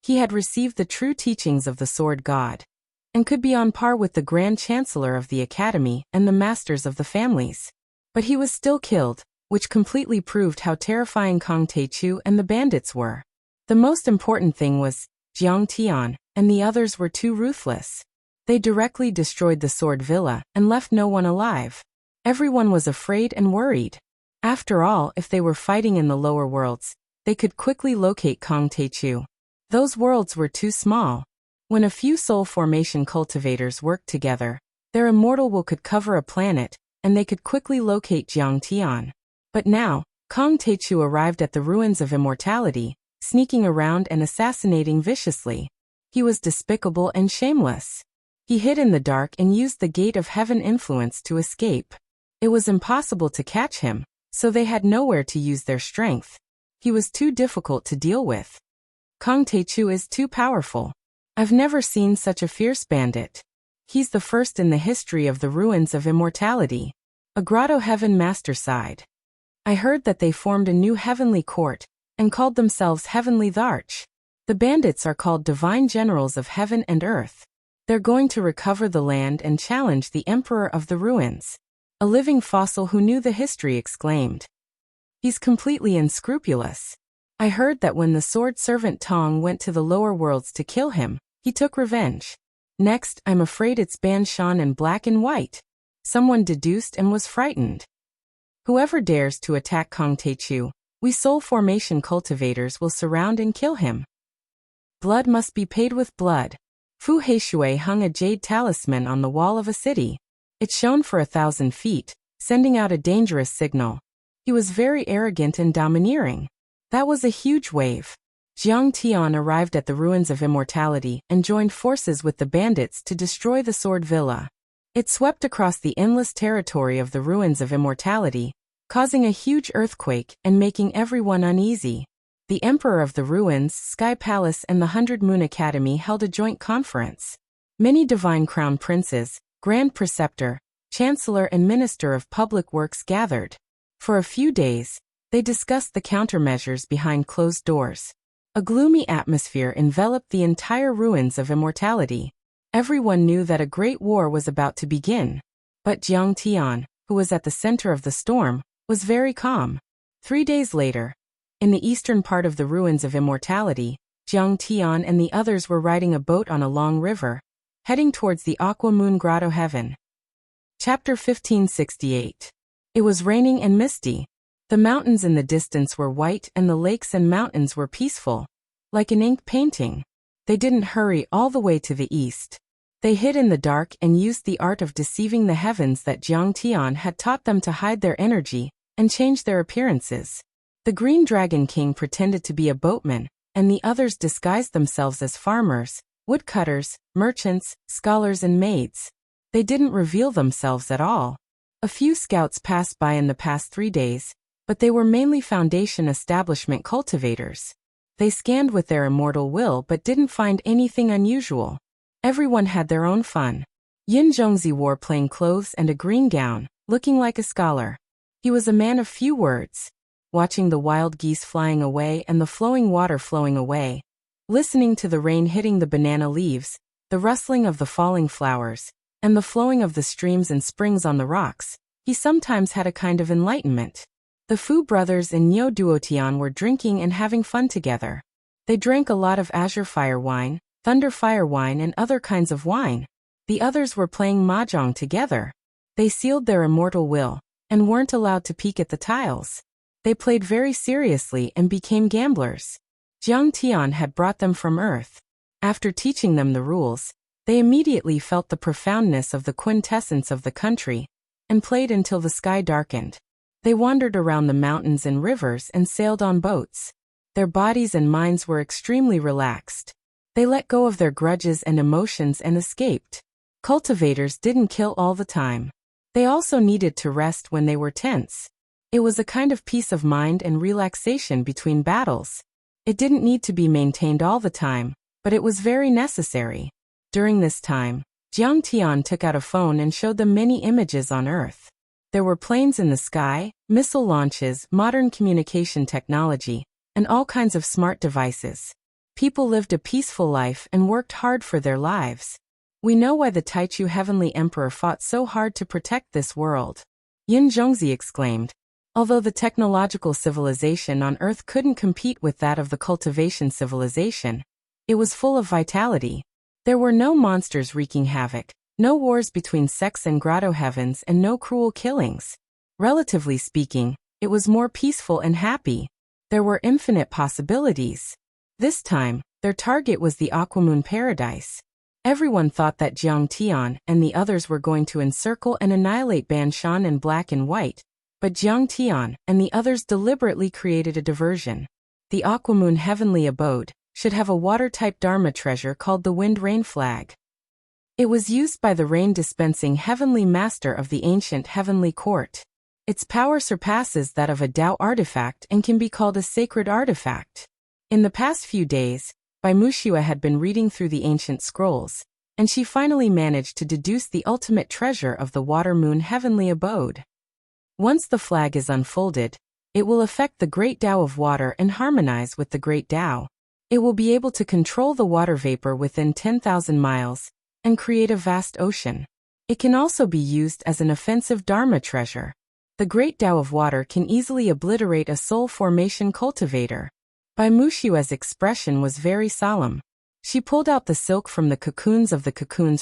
He had received the true teachings of the sword god, and could be on par with the Grand Chancellor of the Academy and the masters of the families. But he was still killed, which completely proved how terrifying Kang Tae-chu and the bandits were. The most important thing was, Jiang Tian and the others were too ruthless. They directly destroyed the sword villa and left no one alive. Everyone was afraid and worried. After all, if they were fighting in the lower worlds, they could quickly locate Kang Tae-chu. Those worlds were too small. When a few soul formation cultivators worked together, their immortal will could cover a planet, and they could quickly locate Jiang Tian. But now, Kang Tae-chu arrived at the ruins of immortality, sneaking around and assassinating viciously. He was despicable and shameless. He hid in the dark and used the gate of heaven influence to escape. It was impossible to catch him, so they had nowhere to use their strength. He was too difficult to deal with. Kang Tae-chu is too powerful. I've never seen such a fierce bandit. He's the first in the history of the ruins of immortality. A grotto heaven master sighed. I heard that they formed a new heavenly court, and called themselves Heavenly Dharch. The bandits are called divine generals of heaven and earth. They're going to recover the land and challenge the emperor of the ruins. A living fossil who knew the history exclaimed. He's completely unscrupulous. I heard that when the sword servant Tong went to the lower worlds to kill him, he took revenge. Next, I'm afraid it's Ban Shan and Black and White. Someone deduced and was frightened. Whoever dares to attack Kang Tae-chu, we soul formation cultivators will surround and kill him. Blood must be paid with blood. Fu Heishui hung a jade talisman on the wall of a city. It shone for 1,000 feet, sending out a dangerous signal. He was very arrogant and domineering. That was a huge wave. Jiang Tian arrived at the ruins of immortality and joined forces with the bandits to destroy the sword villa. It swept across the endless territory of the ruins of immortality, causing a huge earthquake and making everyone uneasy. The Emperor of the Ruins, Sky Palace and the 100 Moon Academy held a joint conference. Many divine crown princes, Grand Preceptor, Chancellor and Minister of Public Works gathered. For a few days, they discussed the countermeasures behind closed doors. A gloomy atmosphere enveloped the entire ruins of immortality. Everyone knew that a great war was about to begin. But Jiang Tian, who was at the center of the storm, was very calm. 3 days later, in the eastern part of the ruins of immortality, Jiang Tian and the others were riding a boat on a long river, heading towards the Aqua Moon Grotto Heaven. Chapter 1568. It was raining and misty. The mountains in the distance were white and the lakes and mountains were peaceful, like an ink painting. They didn't hurry all the way to the east. They hid in the dark and used the art of deceiving the heavens that Jiang Tian had taught them to hide their energy and change their appearances. The Green Dragon King pretended to be a boatman, and the others disguised themselves as farmers, woodcutters, merchants, scholars and maids. They didn't reveal themselves at all. A few scouts passed by in the past 3 days, but they were mainly Foundation establishment cultivators. They scanned with their immortal will but didn't find anything unusual. Everyone had their own fun. Yin Zhongzi wore plain clothes and a green gown, looking like a scholar. He was a man of few words. Watching the wild geese flying away and the flowing water flowing away, listening to the rain hitting the banana leaves, the rustling of the falling flowers, and the flowing of the streams and springs on the rocks, he sometimes had a kind of enlightenment. The Fu brothers and Nyo Duotian were drinking and having fun together. They drank a lot of azure fire wine, thunder fire wine and other kinds of wine. The others were playing mahjong together. They sealed their immortal will, and weren't allowed to peek at the tiles. They played very seriously and became gamblers. Jiang Tian had brought them from Earth. After teaching them the rules, they immediately felt the profoundness of the quintessence of the country, and played until the sky darkened. They wandered around the mountains and rivers and sailed on boats. Their bodies and minds were extremely relaxed. They let go of their grudges and emotions and escaped. Cultivators didn't kill all the time. They also needed to rest when they were tense. It was a kind of peace of mind and relaxation between battles. It didn't need to be maintained all the time, but it was very necessary. During this time, Jiang Tian took out a phone and showed them many images on Earth. There were planes in the sky, missile launches, modern communication technology, and all kinds of smart devices. People lived a peaceful life and worked hard for their lives. We know why the Taichu Heavenly Emperor fought so hard to protect this world. Yin Zhongzi exclaimed. Although the technological civilization on Earth couldn't compete with that of the cultivation civilization, it was full of vitality. There were no monsters wreaking havoc, no wars between sects and grotto heavens, and no cruel killings. Relatively speaking, it was more peaceful and happy. There were infinite possibilities. This time, their target was the Aquamoon Paradise. Everyone thought that Jiang Tian and the others were going to encircle and annihilate Ban Shan and Black and White, but Jiang Tian and the others deliberately created a diversion. The Aquamoon Heavenly Abode should have a water-type Dharma treasure called the Wind Rain Flag. It was used by the rain-dispensing Heavenly Master of the ancient Heavenly Court. Its power surpasses that of a Tao artifact and can be called a sacred artifact. In the past few days, Wuxia had been reading through the ancient scrolls, and she finally managed to deduce the ultimate treasure of the Water Moon Heavenly Abode. Once the flag is unfolded, it will affect the Great Tao of water and harmonize with the Great Tao. It will be able to control the water vapor within 10,000 miles and create a vast ocean. It can also be used as an offensive Dharma treasure. The Great Tao of water can easily obliterate a soul formation cultivator. Wuxia's expression was very solemn. She pulled out the silk from the cocoons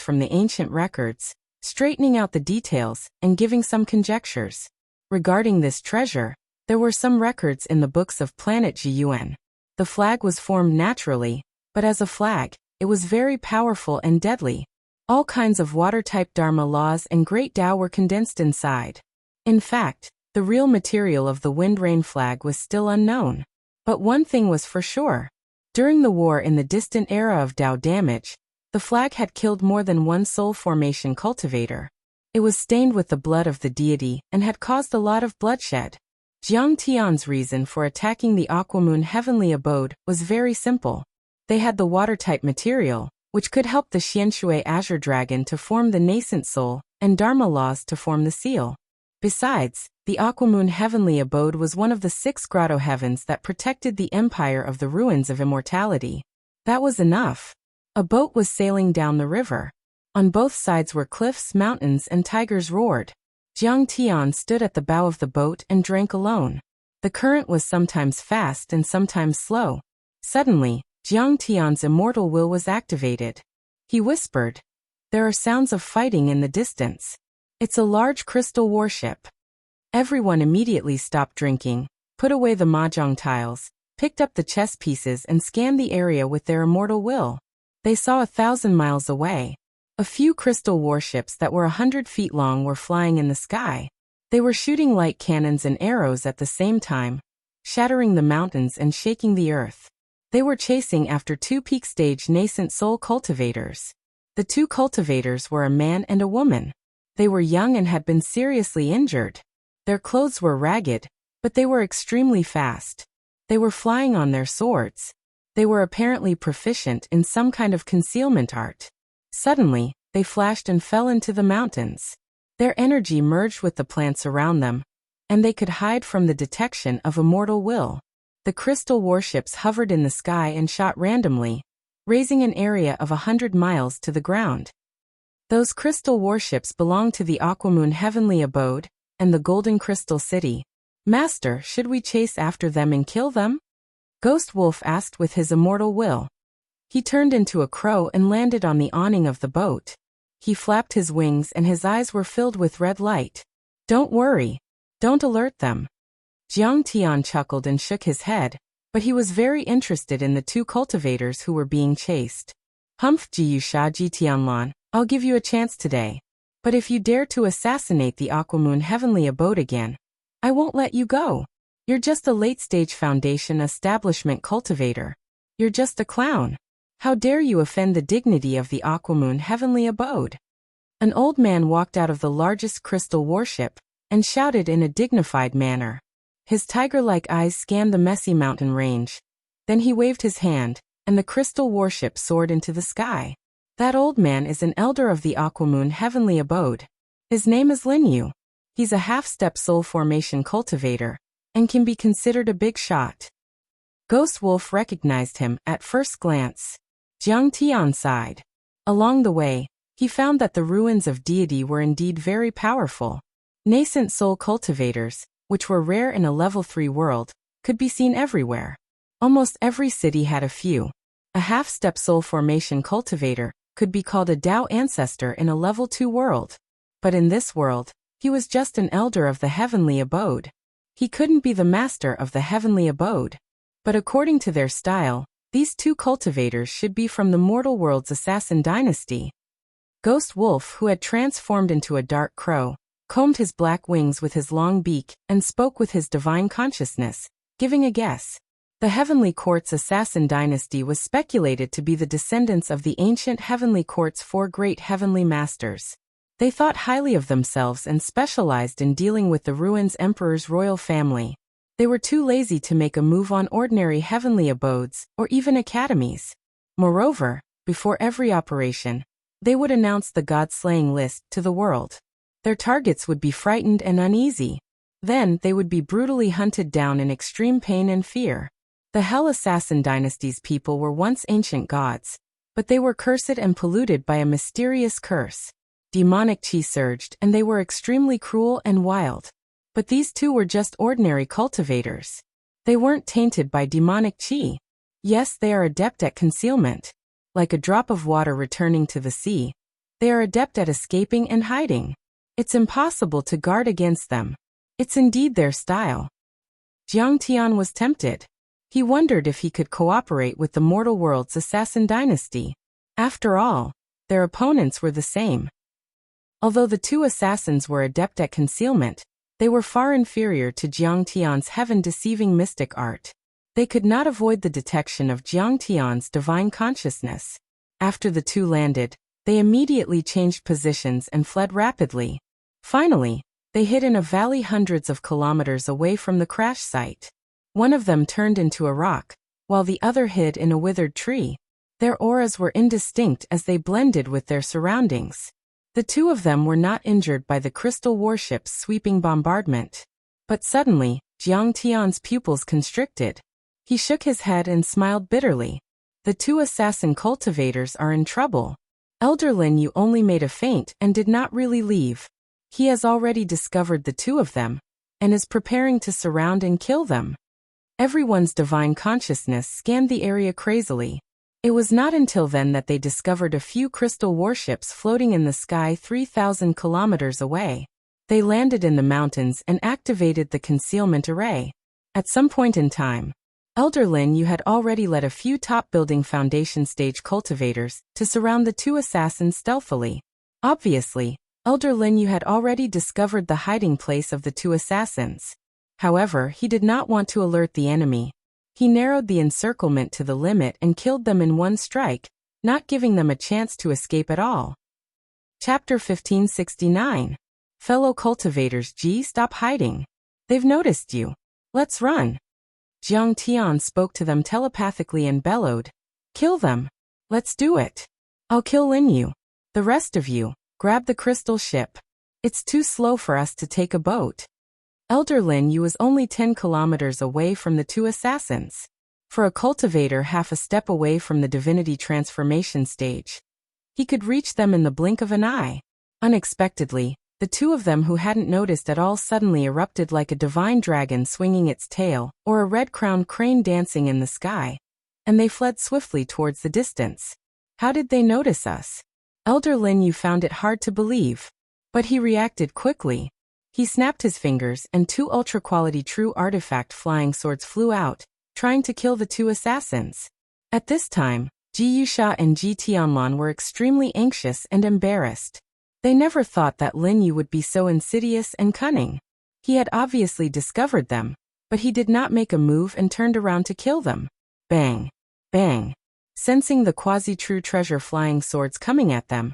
from the ancient records, straightening out the details and giving some conjectures. Regarding this treasure, there were some records in the books of planet Jiyuan. The flag was formed naturally, but as a flag, it was very powerful and deadly. All kinds of water-type Dharma laws and Great Tao were condensed inside. In fact, the real material of the Wind Rain Flag was still unknown. But one thing was for sure. During the war in the distant era of Tao damage, the flag had killed more than one soul formation cultivator. It was stained with the blood of the deity and had caused a lot of bloodshed. Jiang Tian's reason for attacking the Aquamoon Heavenly Abode was very simple. They had the water-type material, which could help the Xianshui Azure Dragon to form the nascent soul, and Dharma laws to form the seal. Besides, the Aquamoon Heavenly Abode was one of the 6 grotto heavens that protected the empire of the ruins of immortality. That was enough. A boat was sailing down the river. On both sides were cliffs, mountains, and tigers roared. Jiang Tian stood at the bow of the boat and drank alone. The current was sometimes fast and sometimes slow. Suddenly, Jiang Tian's immortal will was activated. He whispered, "There are sounds of fighting in the distance. It's a large crystal warship." Everyone immediately stopped drinking, put away the mahjong tiles, picked up the chess pieces and scanned the area with their immortal will. They saw 1,000 miles away. A few crystal warships that were 100 feet long were flying in the sky. They were shooting light cannons and arrows at the same time, shattering the mountains and shaking the earth. They were chasing after 2 peak stage nascent soul cultivators. The 2 cultivators were a man and a woman. They were young and had been seriously injured. Their clothes were ragged, but they were extremely fast. They were flying on their swords. They were apparently proficient in some kind of concealment art. Suddenly, they flashed and fell into the mountains. Their energy merged with the plants around them, and they could hide from the detection of immortal will. The crystal warships hovered in the sky and shot randomly, raising an area of 100 miles to the ground. Those crystal warships belonged to the Aquamoon Heavenly Abode and the Golden Crystal City. "Master, should we chase after them and kill them?" Ghost Wolf asked with his immortal will. He turned into a crow and landed on the awning of the boat. He flapped his wings and his eyes were filled with red light. "Don't worry. Don't alert them." Jiang Tian chuckled and shook his head, but he was very interested in the 2 cultivators who were being chased. "Humph, Jiyusha Ji Tianlan, I'll give you a chance today. But if you dare to assassinate the Aquamoon Heavenly Abode again, I won't let you go. You're just a late-stage foundation establishment cultivator. You're just a clown. How dare you offend the dignity of the Aquamoon Heavenly Abode?" An old man walked out of the largest crystal warship, and shouted in a dignified manner. His tiger-like eyes scanned the messy mountain range. Then he waved his hand, and the crystal warship soared into the sky. That old man is an elder of the Aquamoon heavenly abode. His name is Lin Yu. He's a half-step soul formation cultivator, and can be considered a big shot. Ghost Wolf recognized him at first glance. Jiang Tian sighed. Along the way, he found that the ruins of deity were indeed very powerful. Nascent soul cultivators, which were rare in a level 3 world, could be seen everywhere. Almost every city had a few. A half-step soul formation cultivator could be called a Dao ancestor in a level 2 world. But in this world, he was just an elder of the heavenly abode. He couldn't be the master of the heavenly abode. But according to their style, these two cultivators should be from the mortal world's assassin dynasty. Ghost Wolf, who had transformed into a dark crow, combed his black wings with his long beak and spoke with his divine consciousness, giving a guess. The Heavenly Court's assassin dynasty was speculated to be the descendants of the ancient Heavenly Court's 4 great heavenly masters. They thought highly of themselves and specialized in dealing with the ruins Emperor's royal family. They were too lazy to make a move on ordinary heavenly abodes or even academies. Moreover, before every operation, they would announce the god-slaying list to the world. Their targets would be frightened and uneasy. Then they would be brutally hunted down in extreme pain and fear. The Hell Assassin dynasty's people were once ancient gods, but they were cursed and polluted by a mysterious curse. Demonic chi surged and they were extremely cruel and wild. But these two were just ordinary cultivators. They weren't tainted by demonic chi. Yes, they are adept at concealment. Like a drop of water returning to the sea, they are adept at escaping and hiding. It's impossible to guard against them. It's indeed their style. Jiang Tian was tempted. He wondered if he could cooperate with the mortal world's assassin dynasty. After all, their opponents were the same. Although the two assassins were adept at concealment, they were far inferior to Jiang Tian's heaven-deceiving mystic art. They could not avoid the detection of Jiang Tian's divine consciousness. After the two landed, they immediately changed positions and fled rapidly. Finally, they hid in a valley hundreds of kilometers away from the crash site. One of them turned into a rock, while the other hid in a withered tree. Their auras were indistinct as they blended with their surroundings. The two of them were not injured by the crystal warship's sweeping bombardment. But suddenly, Jiang Tian's pupils constricted. He shook his head and smiled bitterly. The two assassin cultivators are in trouble. Elder Lin Yu only made a feint and did not really leave. He has already discovered the two of them, and is preparing to surround and kill them. Everyone's divine consciousness scanned the area crazily. It was not until then that they discovered a few crystal warships floating in the sky 3,000 kilometers away. They landed in the mountains and activated the concealment array. At some point in time, Elder Lin Yu had already led a few top-building foundation stage cultivators to surround the two assassins stealthily. Obviously, Elder Lin Yu had already discovered the hiding place of the two assassins. However, he did not want to alert the enemy. He narrowed the encirclement to the limit and killed them in one strike, not giving them a chance to escape at all. Chapter 1569. Fellow cultivators, stop hiding. They've noticed you. Let's run. Jiang Tian spoke to them telepathically and bellowed. Kill them. Let's do it. I'll kill Lin Yu. The rest of you, grab the crystal ship. It's too slow for us to take a boat. Elder Lin Yu was only 10 kilometers away from the two assassins. For a cultivator half a step away from the divinity transformation stage, he could reach them in the blink of an eye. Unexpectedly, the two of them who hadn't noticed at all suddenly erupted like a divine dragon swinging its tail, or a red-crowned crane dancing in the sky, and they fled swiftly towards the distance. How did they notice us? Elder Lin Yu found it hard to believe. But he reacted quickly. He snapped his fingers and 2 ultra-quality true artifact flying swords flew out, trying to kill the two assassins. At this time, Ji Yusha and Ji Tianlan were extremely anxious and embarrassed. They never thought that Lin Yu would be so insidious and cunning. He had obviously discovered them, but he did not make a move and turned around to kill them. Bang! Bang! Sensing the quasi-true treasure flying swords coming at them,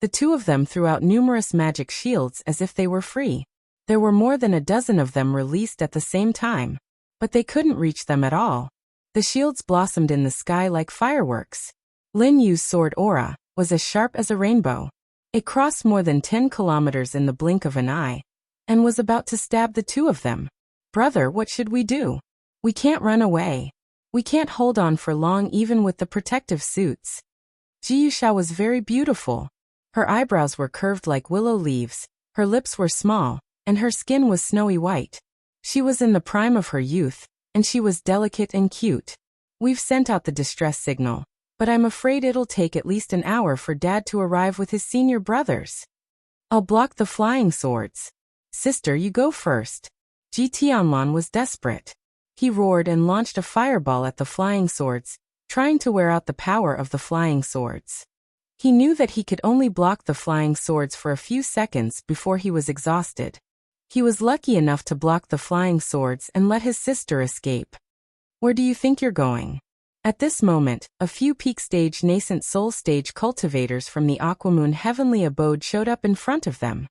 the two of them threw out numerous magic shields as if they were free. There were more than a dozen of them released at the same time. But they couldn't reach them at all. The shields blossomed in the sky like fireworks. Lin Yu's sword aura was as sharp as a rainbow. It crossed more than 10 kilometers in the blink of an eye, and was about to stab the two of them. Brother, what should we do? We can't run away. We can't hold on for long even with the protective suits. Jiyusha was very beautiful. Her eyebrows were curved like willow leaves, her lips were small, and her skin was snowy white. She was in the prime of her youth, and she was delicate and cute. We've sent out the distress signal, but I'm afraid it'll take at least an hour for Dad to arrive with his senior brothers. I'll block the flying swords. Sister, you go first. Ji Tianlan was desperate. He roared and launched a fireball at the flying swords, trying to wear out the power of the flying swords. He knew that he could only block the flying swords for a few seconds before he was exhausted. He was lucky enough to block the flying swords and let his sister escape. Where do you think you're going? At this moment, a few peak stage nascent soul stage cultivators from the Aquamoon heavenly abode showed up in front of them.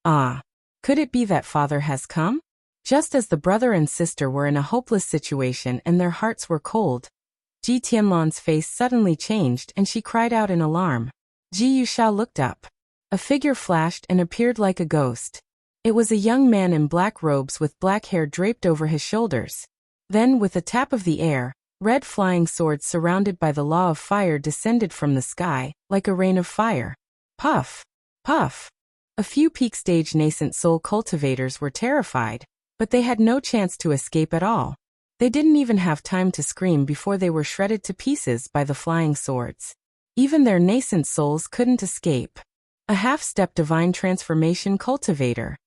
Ah, could it be that father has come? Just as the brother and sister were in a hopeless situation and their hearts were cold, Ji Tianlan's face suddenly changed and she cried out in alarm. Jiyusha looked up. A figure flashed and appeared like a ghost. It was a young man in black robes with black hair draped over his shoulders. Then, with a tap of the air, red flying swords surrounded by the law of fire descended from the sky, like a rain of fire. Puff! Puff! A few peak stage nascent soul cultivators were terrified, but they had no chance to escape at all. They didn't even have time to scream before they were shredded to pieces by the flying swords. Even their nascent souls couldn't escape. A half-step divine transformation cultivator.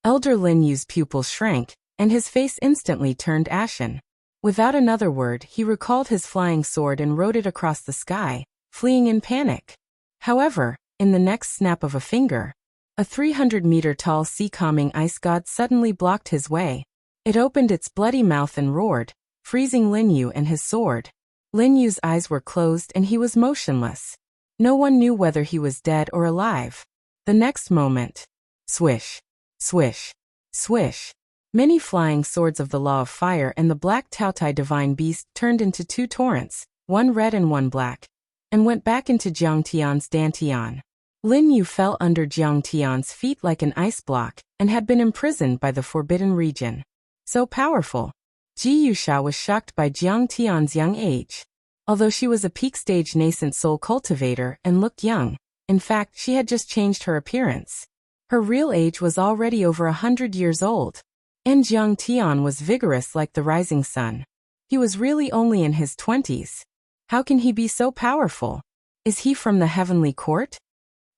Elder Lin Yu's pupils shrank, and his face instantly turned ashen. Without another word, he recalled his flying sword and rode it across the sky, fleeing in panic. However, in the next snap of a finger, a 300-meter-tall sea-calming ice god suddenly blocked his way. It opened its bloody mouth and roared, freezing Lin Yu and his sword. Lin Yu's eyes were closed and he was motionless. No one knew whether he was dead or alive. The next moment, swish, swish, swish. Many flying swords of the law of fire and the black Taotai divine beast turned into two torrents, one red and one black, and went back into Jiang Tian's dantian. Lin Yu fell under Jiang Tian's feet like an ice block, and had been imprisoned by the forbidden region. So powerful. Jiyusha was shocked by Jiang Tian's young age. Although she was a peak stage nascent soul cultivator and looked young, in fact she had just changed her appearance. Her real age was already over 100 years old. And Jiang Tian was vigorous like the rising sun. He was really only in his 20s. How can he be so powerful? Is he from the heavenly court?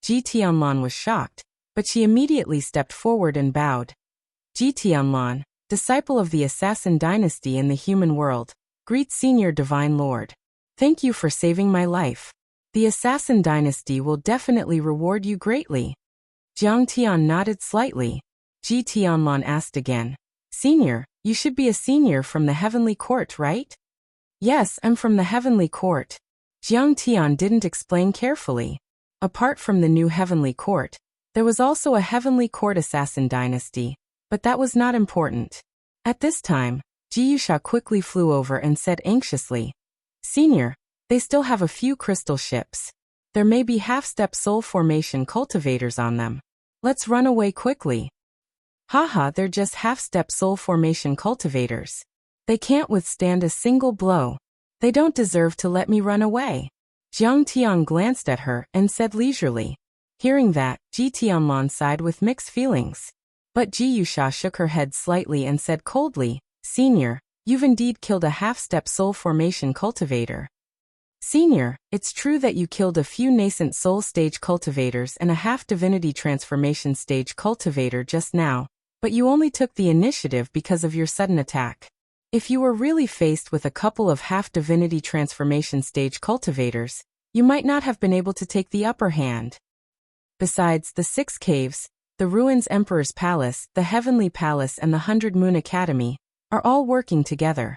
Ji Tianlan was shocked, but she immediately stepped forward and bowed. Ji Tianlan, disciple of the assassin dynasty in the human world, greet Senior Divine Lord. Thank you for saving my life. The assassin dynasty will definitely reward you greatly. Jiang Tian nodded slightly. Ji Tianlan asked again. Senior, you should be a senior from the heavenly court, right? Yes, I'm from the heavenly court. Jiang Tian didn't explain carefully. Apart from the new heavenly court, there was also a heavenly court assassin dynasty, but that was not important. At this time, Jiyusha quickly flew over and said anxiously, Senior, they still have a few crystal ships. There may be half-step soul formation cultivators on them. Let's run away quickly. Haha, they're just half-step soul formation cultivators. They can't withstand a single blow. They don't deserve to let me run away. Jiang Tian glanced at her and said leisurely. Hearing that, Ji Tianlan sighed with mixed feelings. But Jiyusha shook her head slightly and said coldly, Senior, you've indeed killed a half-step soul formation cultivator. Senior, it's true that you killed a few nascent soul stage cultivators and a half-divinity transformation stage cultivator just now, but you only took the initiative because of your sudden attack. If you were really faced with a couple of half-divinity transformation stage cultivators, you might not have been able to take the upper hand. Besides, the 6 caves, the Ruins Emperor's Palace, the Heavenly Palace and the 100 Moon Academy, are all working together.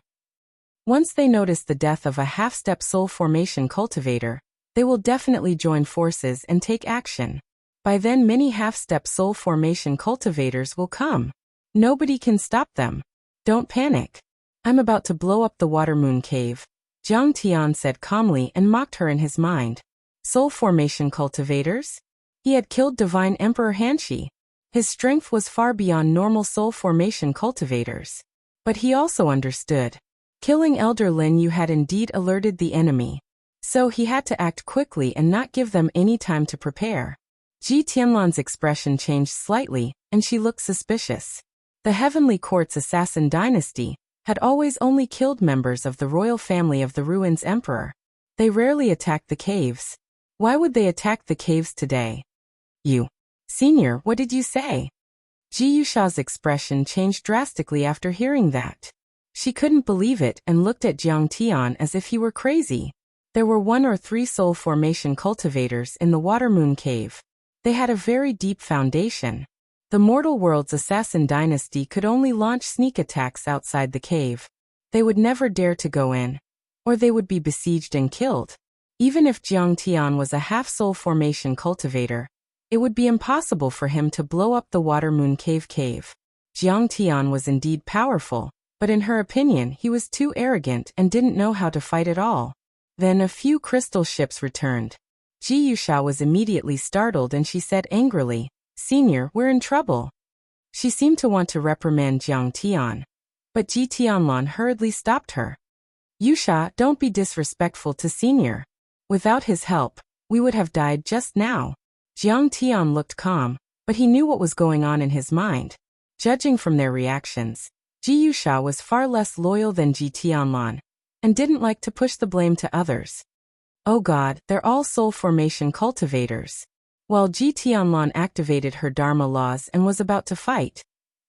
Once they notice the death of a half-step soul formation cultivator, they will definitely join forces and take action. By then many half-step soul formation cultivators will come. Nobody can stop them. Don't panic. I'm about to blow up the water moon cave, Jiang Tian said calmly and mocked her in his mind. Soul formation cultivators? He had killed Divine Emperor Hanshi. His strength was far beyond normal soul formation cultivators. But he also understood. Killing Elder Lin Yu had indeed alerted the enemy. So he had to act quickly and not give them any time to prepare. Ji Tianlan's expression changed slightly, and she looked suspicious. The Heavenly Court's assassin dynasty had always only killed members of the royal family of the Ruins Emperor. They rarely attacked the caves. Why would they attack the caves today? You. Senior, what did you say? Ji Yusha's expression changed drastically after hearing that. She couldn't believe it and looked at Jiang Tian as if he were crazy. There were 1 or 3 soul formation cultivators in the Water Moon Cave. They had a very deep foundation. The mortal world's assassin dynasty could only launch sneak attacks outside the cave. They would never dare to go in. Or they would be besieged and killed. Even if Jiang Tian was a half-soul formation cultivator, it would be impossible for him to blow up the Water Moon Cave. Jiang Tian was indeed powerful, but in her opinion he was too arrogant and didn't know how to fight at all. Then a few crystal ships returned. Ji Yusha was immediately startled and she said angrily, "Senior, we're in trouble." She seemed to want to reprimand Jiang Tian, but Ji Tianlan hurriedly stopped her. "Yusha, don't be disrespectful to Senior. Without his help, we would have died just now." Jiang Tian looked calm, but he knew what was going on in his mind. Judging from their reactions, Ji Yusha was far less loyal than Ji Tianlan, and didn't like to push the blame to others. Oh God, they're all soul formation cultivators. While Ji Tianlan activated her Dharma laws and was about to fight,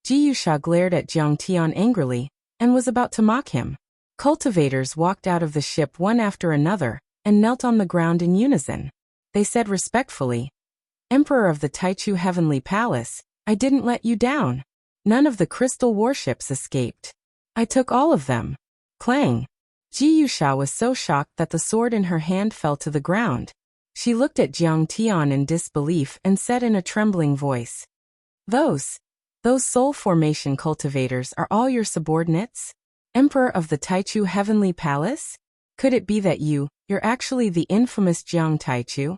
Ji Yusha glared at Jiang Tian angrily, and was about to mock him. Cultivators walked out of the ship one after another, and knelt on the ground in unison. They said respectfully, "Emperor of the Taichu Heavenly Palace, I didn't let you down. None of the crystal warships escaped. I took all of them." Clang! Ji Yusha was so shocked that the sword in her hand fell to the ground. She looked at Jiang Tian in disbelief and said in a trembling voice, Those soul formation cultivators are all your subordinates? Emperor of the Taichu Heavenly Palace? Could it be that you're actually the infamous Jiang Taichu?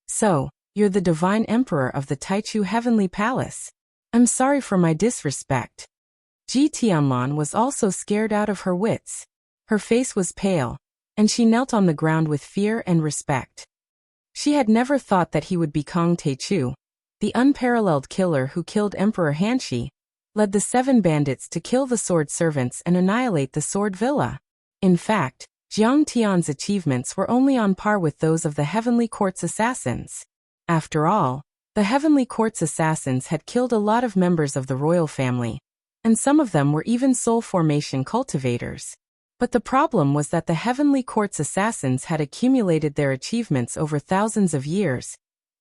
So, you're the divine emperor of the Taichu Heavenly Palace. I'm sorry for my disrespect." Ji Tianlan was also scared out of her wits. Her face was pale, and she knelt on the ground with fear and respect. She had never thought that he would be Kang Taichu, the unparalleled killer who killed Emperor Hanshi, led the 7 bandits to kill the sword servants and annihilate the sword villa. In fact, Jiang Tian's achievements were only on par with those of the Heavenly Court's assassins. After all, the Heavenly Court's assassins had killed a lot of members of the royal family, and some of them were even soul formation cultivators. But the problem was that the Heavenly Court's assassins had accumulated their achievements over thousands of years,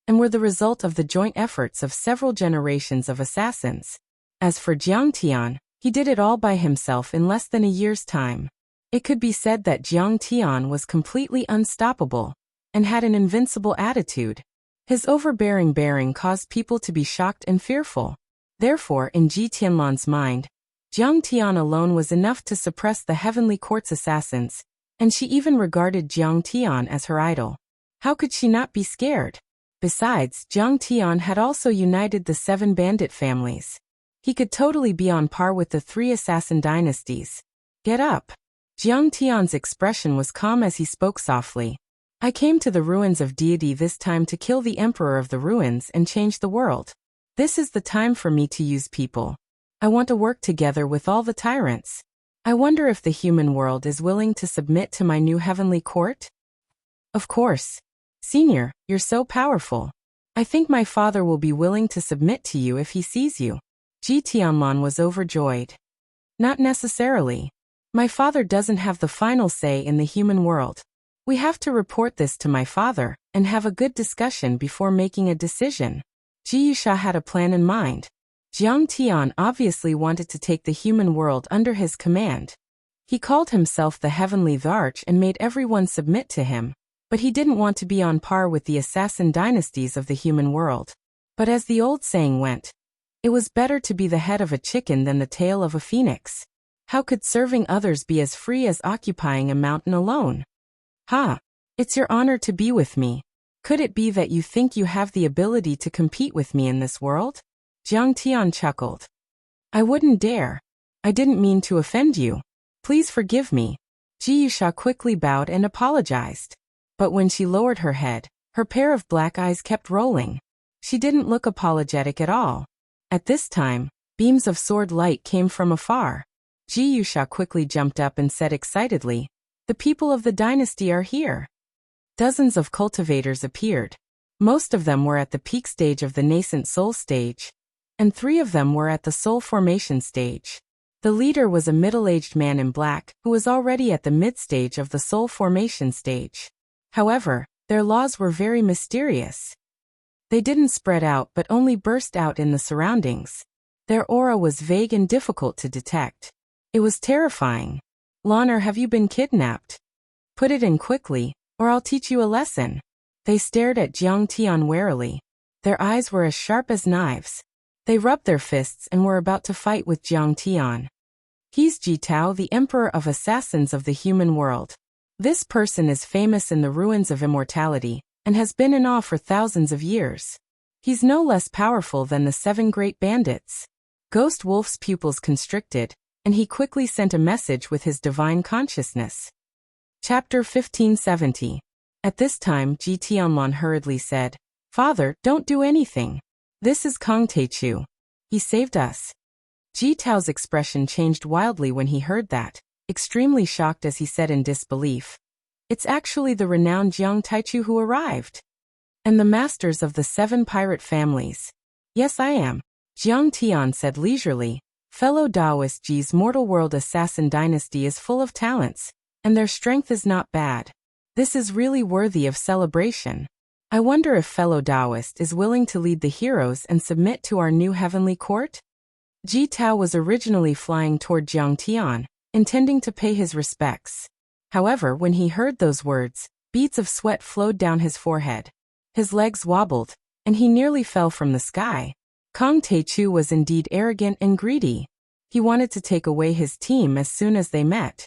and were the result of the joint efforts of several generations of assassins. As for Jiang Tian, he did it all by himself in less than a year's time. It could be said that Jiang Tian was completely unstoppable, and had an invincible attitude. His overbearing bearing caused people to be shocked and fearful. Therefore, in Ji Tianlan's mind, Jiang Tian alone was enough to suppress the Heavenly Court's assassins, and she even regarded Jiang Tian as her idol. How could she not be scared? Besides, Jiang Tian had also united the 7 bandit families. He could totally be on par with the 3 assassin dynasties. Get up! Jiang Tian's expression was calm as he spoke softly. I came to the ruins of deity this time to kill the emperor of the ruins and change the world. This is the time for me to use people. I want to work together with all the tyrants. I wonder if the human world is willing to submit to my new heavenly court? Of course. Senior, you're so powerful. I think my father will be willing to submit to you if he sees you. Ji Tianlan was overjoyed. Not necessarily. My father doesn't have the final say in the human world. We have to report this to my father, and have a good discussion before making a decision. Ji Yusha had a plan in mind. Jiang Tian obviously wanted to take the human world under his command. He called himself the Heavenly Varch and made everyone submit to him, but he didn't want to be on par with the assassin dynasties of the human world. But as the old saying went, it was better to be the head of a chicken than the tail of a phoenix. How could serving others be as free as occupying a mountain alone? Ha! It's your honor to be with me. Could it be that you think you have the ability to compete with me in this world? Jiang Tian chuckled. I wouldn't dare. I didn't mean to offend you. Please forgive me. Ji Yusha quickly bowed and apologized. But when she lowered her head, her pair of black eyes kept rolling. She didn't look apologetic at all. At this time, beams of sword light came from afar. Ji Yusha quickly jumped up and said excitedly, the people of the dynasty are here. Dozens of cultivators appeared. Most of them were at the peak stage of the nascent soul stage, and 3 of them were at the soul formation stage. The leader was a middle-aged man in black who was already at the mid-stage of the soul formation stage. However, their laws were very mysterious. They didn't spread out but only burst out in the surroundings. Their aura was vague and difficult to detect. It was terrifying. Loner, have you been kidnapped? Put it in quickly, or I'll teach you a lesson. They stared at Jiang Tian warily. Their eyes were as sharp as knives. They rubbed their fists and were about to fight with Jiang Tian. He's Ji Tao, the Emperor of Assassins of the human world. This person is famous in the ruins of immortality, and has been in awe for thousands of years. He's no less powerful than the 7 great bandits. Ghost Wolf's pupils constricted, and he quickly sent a message with his divine consciousness. Chapter 1570. At this time, Ji Tianlong hurriedly said, Father, don't do anything. This is Kong Taichu. He saved us. Ji Tao's expression changed wildly when he heard that, extremely shocked as he said in disbelief, it's actually the renowned Jiang Taichu who arrived. And the masters of the 7 pirate families. Yes, I am. Jiang Tian said leisurely, fellow Taoist Ji's mortal world assassin dynasty is full of talents, and their strength is not bad. This is really worthy of celebration. I wonder if fellow Taoist is willing to lead the heroes and submit to our new heavenly court? Ji Tao was originally flying toward Jiang Tian, intending to pay his respects. However, when he heard those words, beads of sweat flowed down his forehead. His legs wobbled, and he nearly fell from the sky. Kong Taichu was indeed arrogant and greedy. He wanted to take away his team as soon as they met.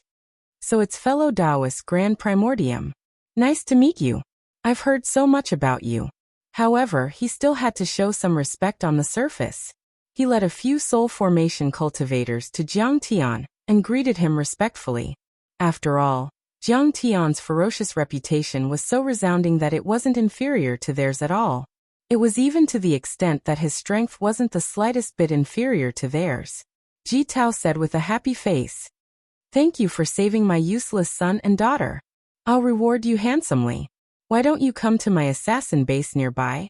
So it's fellow Taoist Grand Primordium. Nice to meet you. I've heard so much about you. However, he still had to show some respect on the surface. He led a few soul formation cultivators to Jiang Tian and greeted him respectfully. After all, Jiang Tian's ferocious reputation was so resounding that it wasn't inferior to theirs at all. It was even to the extent that his strength wasn't the slightest bit inferior to theirs. Ji Tao said with a happy face, Thank you for saving my useless son and daughter. I'll reward you handsomely. Why don't you come to my assassin base nearby?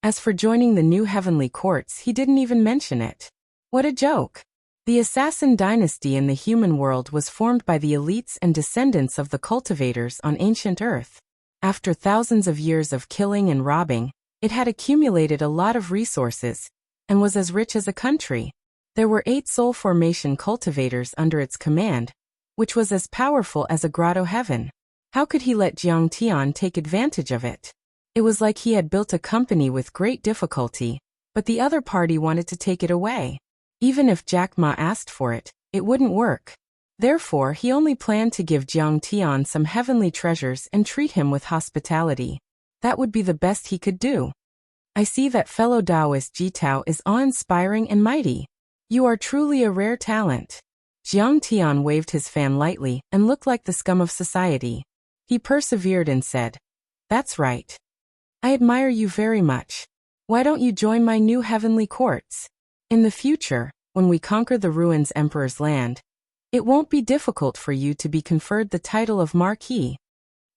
As for joining the new heavenly courts, he didn't even mention it. What a joke. The assassin dynasty in the human world was formed by the elites and descendants of the cultivators on ancient Earth. After thousands of years of killing and robbing, it had accumulated a lot of resources, and was as rich as a country. There were 8 soul formation cultivators under its command, which was as powerful as a grotto heaven. How could he let Jiang Tian take advantage of it? It was like he had built a company with great difficulty, but the other party wanted to take it away. Even if Jack Ma asked for it, it wouldn't work. Therefore, he only planned to give Jiang Tian some heavenly treasures and treat him with hospitality. That would be the best he could do. I see that fellow Taoist Ji Tao is awe-inspiring and mighty. You are truly a rare talent. Jiang Tian waved his fan lightly and looked like the scum of society. He persevered and said, That's right. I admire you very much. Why don't you join my new heavenly courts? In the future, when we conquer the ruins Emperor's land, it won't be difficult for you to be conferred the title of Marquis.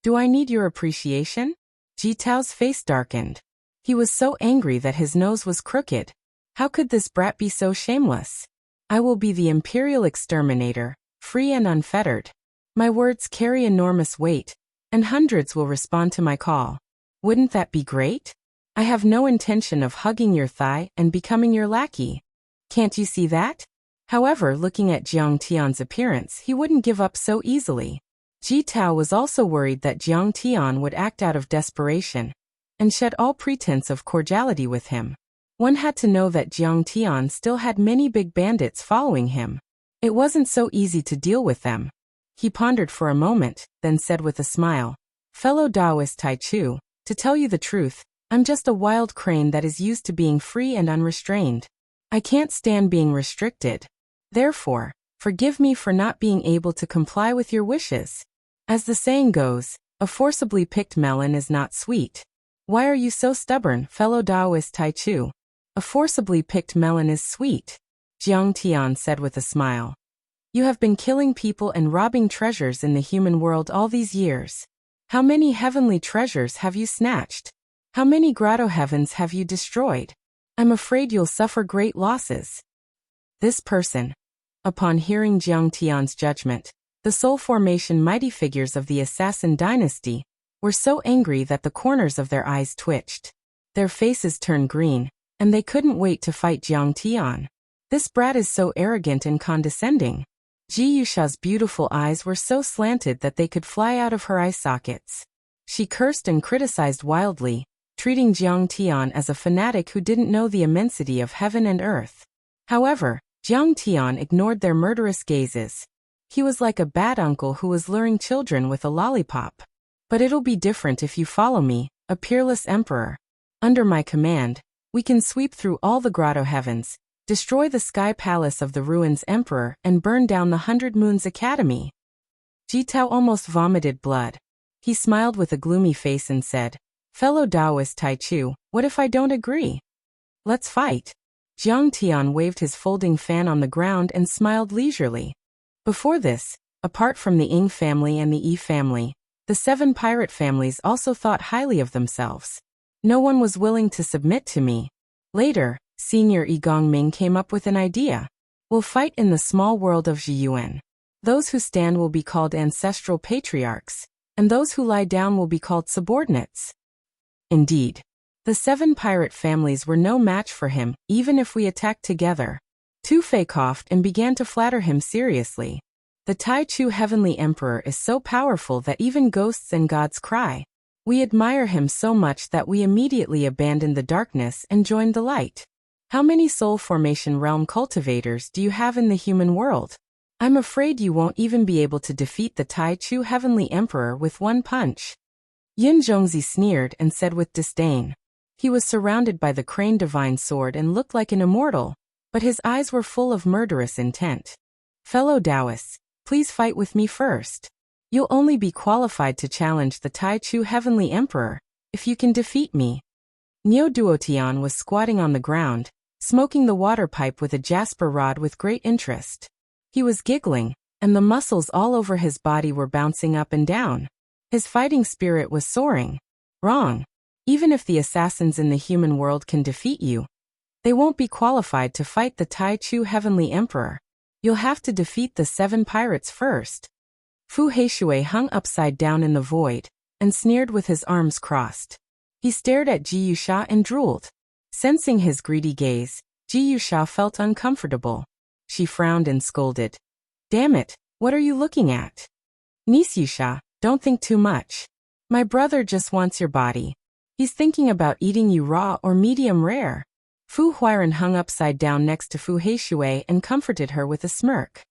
Do I need your appreciation? Ji Tao's face darkened. He was so angry that his nose was crooked. How could this brat be so shameless? I will be the imperial exterminator, free and unfettered. My words carry enormous weight, and hundreds will respond to my call. Wouldn't that be great? I have no intention of hugging your thigh and becoming your lackey. Can't you see that? However, looking at Jiang Tian's appearance, he wouldn't give up so easily. Ji Tao was also worried that Jiang Tian would act out of desperation and shed all pretense of cordiality with him. One had to know that Jiang Tian still had many big bandits following him. It wasn't so easy to deal with them. He pondered for a moment, then said with a smile, "Fellow Taoist Tai Chu, to tell you the truth, I'm just a wild crane that is used to being free and unrestrained. I can't stand being restricted. Therefore, forgive me for not being able to comply with your wishes. As the saying goes, a forcibly picked melon is not sweet. Why are you so stubborn, fellow Taoist Tai Chu? A forcibly picked melon is sweet," Jiang Tian said with a smile. "You have been killing people and robbing treasures in the human world all these years. How many heavenly treasures have you snatched? How many grotto heavens have you destroyed? I'm afraid you'll suffer great losses." This person. Upon hearing Jiang Tian's judgment, the soul formation mighty figures of the assassin dynasty were so angry that the corners of their eyes twitched. Their faces turned green, and they couldn't wait to fight Jiang Tian. This brat is so arrogant and condescending. Ji Yusha's beautiful eyes were so slanted that they could fly out of her eye sockets. She cursed and criticized wildly, treating Jiang Tian as a fanatic who didn't know the immensity of heaven and earth. However, Jiang Tian ignored their murderous gazes. He was like a bad uncle who was luring children with a lollipop. "But it'll be different if you follow me, a peerless emperor. Under my command, we can sweep through all the grotto heavens, destroy the sky palace of the ruins emperor, and burn down the 100 Moons Academy." Jitao almost vomited blood. He smiled with a gloomy face and said, "Fellow Taoist Tai Chu, what if I don't agree? Let's fight." Jiang Tian waved his folding fan on the ground and smiled leisurely. Before this, apart from the Ying family and the Yi family, the 7 pirate families also thought highly of themselves. No one was willing to submit to me. Later, Senior Yi Gongming came up with an idea. "We'll fight in the small world of Zhiyuan. Those who stand will be called ancestral patriarchs, and those who lie down will be called subordinates." Indeed, the 7 pirate families were no match for him, even if we attacked together. Tu Fei coughed and began to flatter him seriously. "The Tai Chu Heavenly Emperor is so powerful that even ghosts and gods cry. We admire him so much that we immediately abandoned the darkness and joined the light. How many soul formation realm cultivators do you have in the human world? I'm afraid you won't even be able to defeat the Tai Chu Heavenly Emperor with one punch." Yin Zhongzi sneered and said with disdain. He was surrounded by the crane divine sword and looked like an immortal, but his eyes were full of murderous intent. "Fellow Taoists, please fight with me first. You'll only be qualified to challenge the Tai Chu Heavenly Emperor if you can defeat me." Niu Duotian was squatting on the ground, smoking the water pipe with a jasper rod with great interest. He was giggling, and the muscles all over his body were bouncing up and down. His fighting spirit was soaring. "Wrong. Even if the assassins in the human world can defeat you, they won't be qualified to fight the Tai Chu Heavenly Emperor. You'll have to defeat the 7 pirates first." Fu Heishui hung upside down in the void, and sneered with his arms crossed. He stared at Ji Yusha and drooled. Sensing his greedy gaze, Ji Yusha felt uncomfortable. She frowned and scolded. "Damn it, what are you looking at? Niece Yusha, don't think too much. My brother just wants your body. He's thinking about eating you raw or medium rare." Fu Huiran hung upside down next to Fu Heishui and comforted her with a smirk.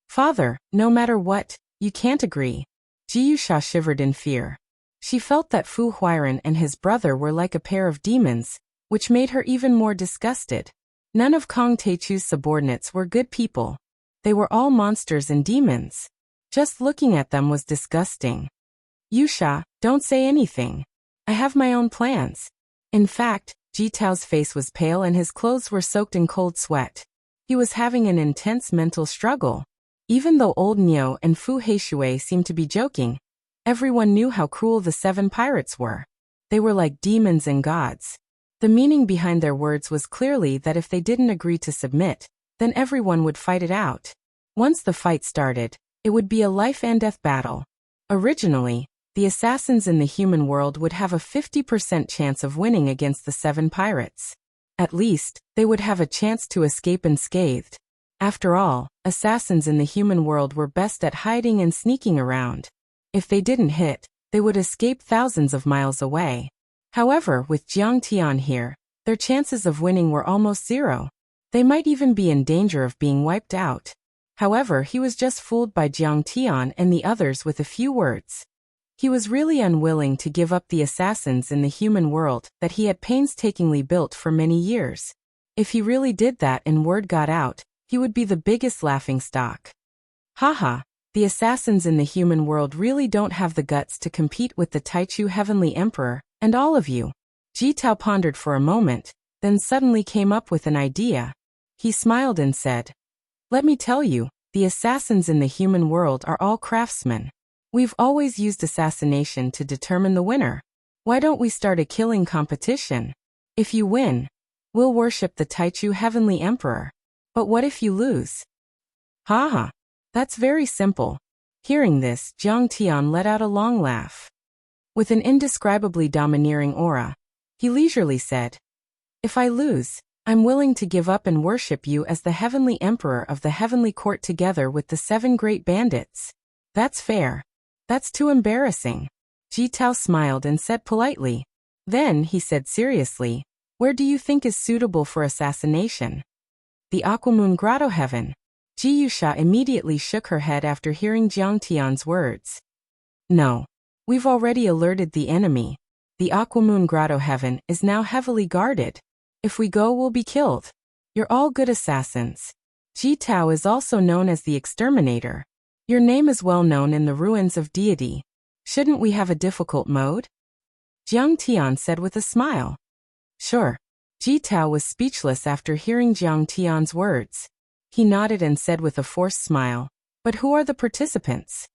"Father, no matter what, you can't agree." Ji Yusha shivered in fear. She felt that Fu Huiran and his brother were like a pair of demons, which made her even more disgusted. None of Kong Teichu's subordinates were good people. They were all monsters and demons. Just looking at them was disgusting. "Yusha, don't say anything. I have my own plans." In fact, Jitao's face was pale and his clothes were soaked in cold sweat. He was having an intense mental struggle. Even though old Nio and Fu Heishui seemed to be joking, everyone knew how cruel the 7 pirates were. They were like demons and gods. The meaning behind their words was clearly that if they didn't agree to submit, then everyone would fight it out. Once the fight started, it would be a life-and-death battle. Originally, the assassins in the human world would have a 50% chance of winning against the 7 pirates. At least, they would have a chance to escape unscathed. After all, assassins in the human world were best at hiding and sneaking around. If they didn't hit, they would escape thousands of miles away. However, with Jiang Tian here, Their chances of winning were almost zero. They might even be in danger of being wiped out. However, he was just fooled by Jiang Tian and the others with a few words. He was really unwilling to give up the assassins in the human world that he had painstakingly built for many years. If he really did that and word got out, he would be the biggest laughingstock. Haha, the assassins in the human world really don't have the guts to compete with the Taichu Heavenly Emperor, and all of you. Ji Tao pondered for a moment, then suddenly came up with an idea. He smiled and said, "Let me tell you, the assassins in the human world are all craftsmen. We've always used assassination to determine the winner. Why don't we start a killing competition? If you win, we'll worship the Taichu Heavenly Emperor. But what if you lose?" Haha, that's very simple. Hearing this, Jiang Tian let out a long laugh. With an indescribably domineering aura, he leisurely said, "If I lose, I'm willing to give up and worship you as the Heavenly Emperor of the Heavenly Court together with the 7 great bandits. That's fair. That's too embarrassing." Ji Tao smiled and said politely. Then he said seriously, "Where do you think is suitable for assassination?" "The Aquamoon Grotto Heaven." Ji Yusha immediately shook her head after hearing Jiang Tian's words. "No. We've already alerted the enemy. The Aquamoon Grotto Heaven is now heavily guarded. If we go, we'll be killed. You're all good assassins. Ji Tao is also known as the Exterminator. Your name is well known in the ruins of deity. Shouldn't we have a difficult mode?" Jiang Tian said with a smile. "Sure." Ji Tao was speechless after hearing Jiang Tian's words. He nodded and said with a forced smile, "But who are the participants?"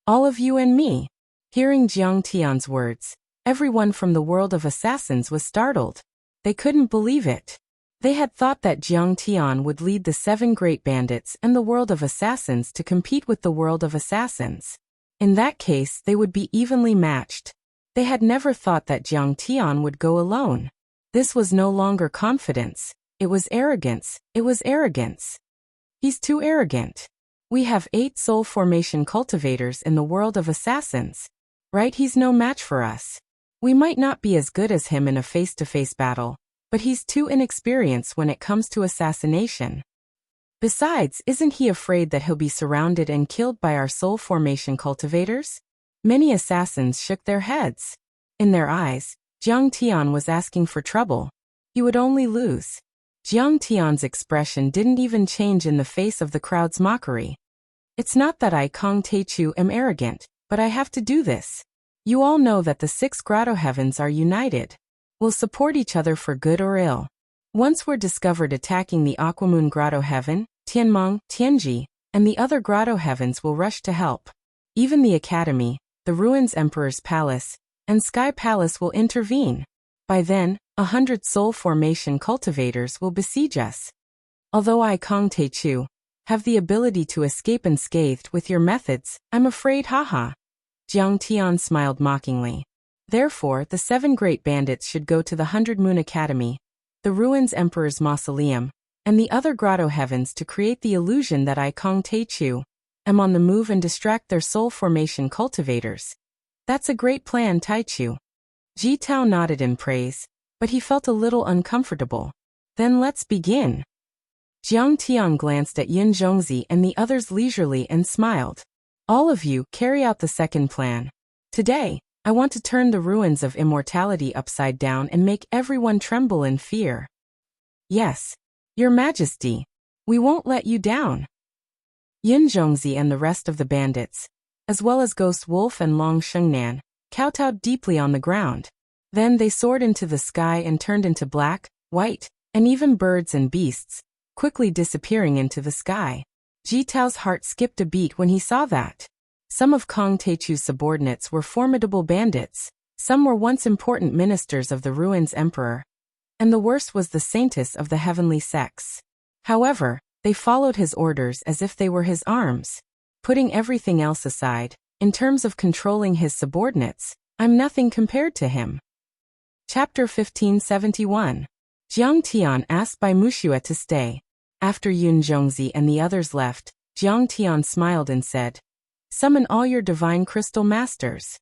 "All of you and me." Hearing Jiang Tian's words, everyone from the world of assassins was startled. They couldn't believe it. They had thought that Jiang Tian would lead the 7 great bandits and the world of assassins to compete with the world of assassins. In that case, they would be evenly matched. They had never thought that Jiang Tian would go alone. This was no longer confidence. It was arrogance. It was arrogance. He's too arrogant. We have 8 soul formation cultivators in the world of assassins. Right? He's no match for us. We might not be as good as him in a face-to-face battle, but he's too inexperienced when it comes to assassination. Besides, isn't he afraid that he'll be surrounded and killed by our soul formation cultivators? Many assassins shook their heads. In their eyes, Jiang Tian was asking for trouble. He would only lose. Jiang Tian's expression didn't even change in the face of the crowd's mockery. "It's not that I, Kong Teichu, am arrogant, but I have to do this. You all know that the 6 grotto heavens are united. We'll support each other for good or ill. Once we're discovered attacking the Aquamoon Grotto Heaven, Tianmeng, Tianji, and the other grotto heavens will rush to help. Even the Academy, the Ruins Emperor's Palace, and Sky Palace will intervene. By then, 100 soul formation cultivators will besiege us. Although I, Kong Teichu, have the ability to escape unscathed with your methods, I'm afraid, haha." Jiang Tian smiled mockingly. "Therefore, the 7 great bandits should go to the 100 Moon Academy, the Ruins Emperor's Mausoleum, and the other grotto heavens to create the illusion that I, Kong Teichu, am on the move and distract their soul formation cultivators. That's a great plan, Taichu." Ji Tao nodded in praise, but he felt a little uncomfortable. "Then let's begin." Jiang Tian glanced at Yin Zhongzi and the others leisurely and smiled. "All of you, carry out the second plan. Today, I want to turn the ruins of immortality upside down and make everyone tremble in fear." "Yes, Your Majesty. We won't let you down." Yin Zhongzi and the rest of the bandits, as well as Ghost Wolf and Long Shengnan, kowtowed deeply on the ground. Then they soared into the sky and turned into black, white, and even birds and beasts, quickly disappearing into the sky. Ji Tao's heart skipped a beat when he saw that. Some of Kong Teichu's subordinates were formidable bandits, some were once important ministers of the Ruins Emperor, and the worst was the saintess of the heavenly sex. However, they followed his orders as if they were his arms. Putting everything else aside, in terms of controlling his subordinates, I'm nothing compared to him. Chapter 1571. Jiang Tian asked by Wuxia to stay. After Yun Zhongzi and the others left, Jiang Tian smiled and said, "Summon all your divine crystal masters.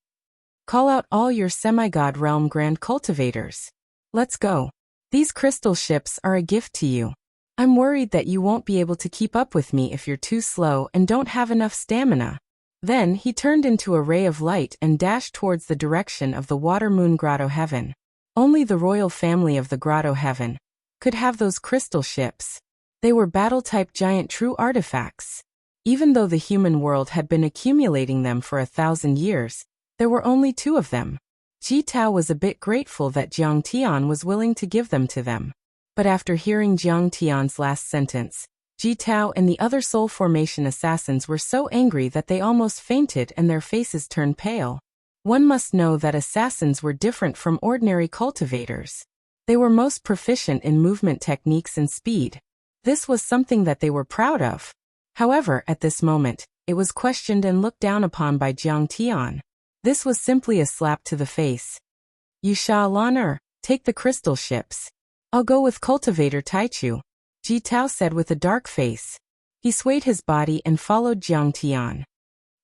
Call out all your semi-god realm grand cultivators. Let's go." These crystal ships are a gift to you. I'm worried that you won't be able to keep up with me if you're too slow and don't have enough stamina. Then he turned into a ray of light and dashed towards the direction of the water-moon grotto heaven. Only the royal family of the grotto heaven could have those crystal ships. They were battle-type giant true artifacts. Even though the human world had been accumulating them for 1,000 years, there were only 2 of them. Ji Tao was a bit grateful that Jiang Tian was willing to give them to them. But after hearing Jiang Tian's last sentence, Ji Tao and the other soul formation assassins were so angry that they almost fainted and their faces turned pale. One must know that assassins were different from ordinary cultivators. They were most proficient in movement techniques and speed. This was something that they were proud of. However, at this moment, it was questioned and looked down upon by Jiang Tian. This was simply a slap to the face. You shall honor, take the crystal ships. I'll go with Cultivator Taichu, Ji Tao said with a dark face. He swayed his body and followed Jiang Tian.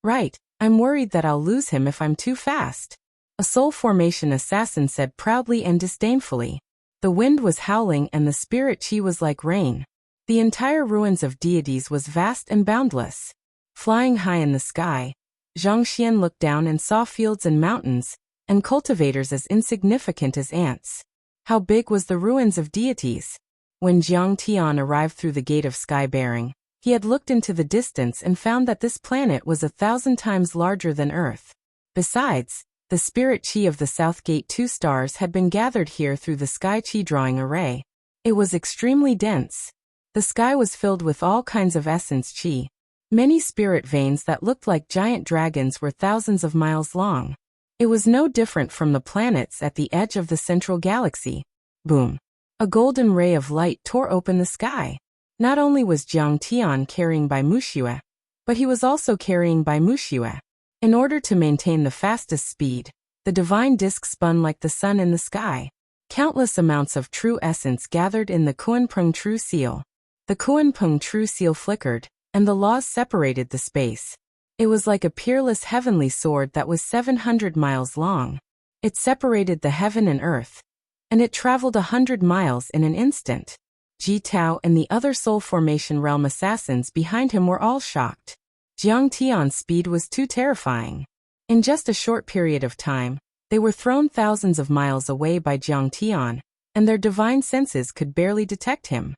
Right, I'm worried that I'll lose him if I'm too fast, a soul formation assassin said proudly and disdainfully. The wind was howling and the spirit chi was like rain. The entire ruins of deities was vast and boundless. Flying high in the sky, Zhang Xian looked down and saw fields and mountains, and cultivators as insignificant as ants. How big was the ruins of deities? When Jiang Tian arrived through the gate of sky-bearing, he had looked into the distance and found that this planet was 1,000 times larger than Earth. Besides, the spirit chi of the South Gate 2 stars had been gathered here through the sky chi drawing array. It was extremely dense. The sky was filled with all kinds of essence chi. Many spirit veins that looked like giant dragons were thousands of miles long. It was no different from the planets at the edge of the central galaxy. Boom! A golden ray of light tore open the sky. Not only was Jiang Tian carrying Bai Muxue, but he was also carrying Bai Muxue. In order to maintain the fastest speed, the divine disk spun like the sun in the sky. Countless amounts of true essence gathered in the Kuanpeng True Seal. The Kuanpeng True Seal flickered, and the laws separated the space. It was like a peerless heavenly sword that was 700 miles long. It separated the heaven and earth, and it traveled 100 miles in an instant. Ji Tao and the other soul formation realm assassins behind him were all shocked. Jiang Tian's speed was too terrifying. In just a short period of time, they were thrown thousands of miles away by Jiang Tian, and their divine senses could barely detect him.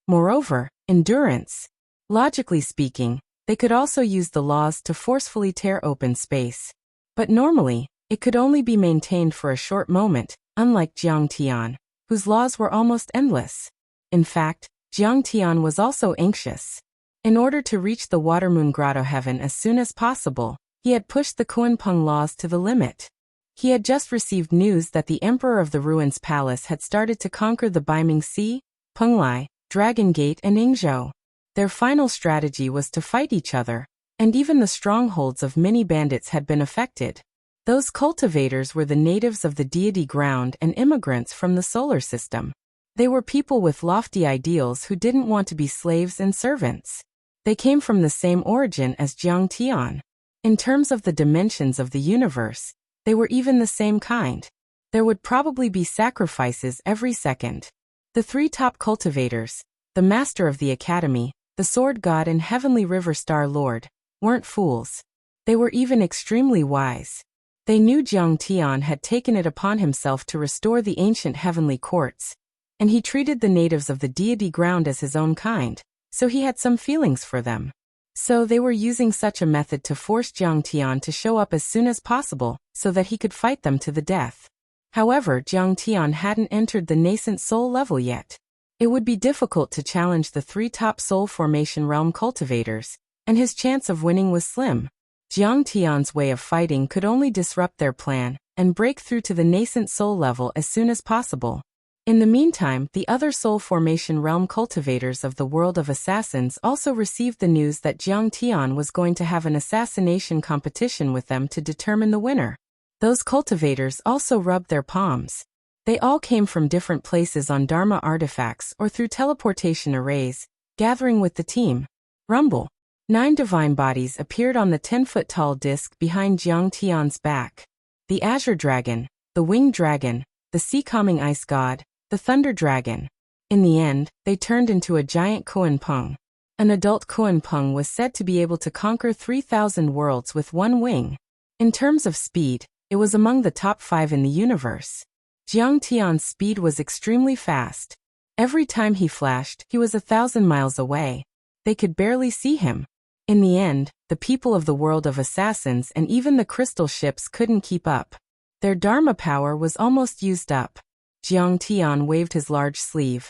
Moreover, endurance. Logically speaking, they could also use the laws to forcefully tear open space. But normally, it could only be maintained for a short moment, unlike Jiang Tian, whose laws were almost endless. In fact, Jiang Tian was also anxious. In order to reach the Watermoon Grotto heaven as soon as possible, he had pushed the Kuanpeng laws to the limit. He had just received news that the Emperor of the Ruins Palace had started to conquer the Baiming Sea, Penglai, Dragon Gate and Yingzhou. Their final strategy was to fight each other, and even the strongholds of many bandits had been affected. Those cultivators were the natives of the deity ground and immigrants from the solar system. They were people with lofty ideals who didn't want to be slaves and servants. They came from the same origin as Jiang Tian. In terms of the dimensions of the universe, they were even the same kind. There would probably be sacrifices every second. The 3 top cultivators, the master of the academy, the sword god and heavenly river star lord, weren't fools. They were even extremely wise. They knew Jiang Tian had taken it upon himself to restore the ancient heavenly courts, and he treated the natives of the deity ground as his own kind, so he had some feelings for them. So they were using such a method to force Jiang Tian to show up as soon as possible, so that he could fight them to the death. However, Jiang Tian hadn't entered the nascent soul level yet. It would be difficult to challenge the 3 top soul formation realm cultivators, and his chance of winning was slim. Jiang Tian's way of fighting could only disrupt their plan, and break through to the nascent soul level as soon as possible. In the meantime, the other soul formation realm cultivators of the world of assassins also received the news that Jiang Tian was going to have an assassination competition with them to determine the winner. Those cultivators also rubbed their palms. They all came from different places on Dharma artifacts or through teleportation arrays, gathering with the team. Rumble. 9 divine bodies appeared on the 10-foot-tall disc behind Jiang Tian's back. The Azure Dragon, the Winged Dragon, the Sea-Calming Ice God, the Thunder Dragon. In the end, they turned into a giant Kuan-Pung. An adult Kuan-Pung was said to be able to conquer 3,000 worlds with one wing. In terms of speed, it was among the top 5 in the universe. Jiang Tian's speed was extremely fast. Every time he flashed, he was 1,000 miles away. They could barely see him. In the end, the people of the world of assassins and even the crystal ships couldn't keep up. Their Dharma power was almost used up. Jiang Tian waved his large sleeve.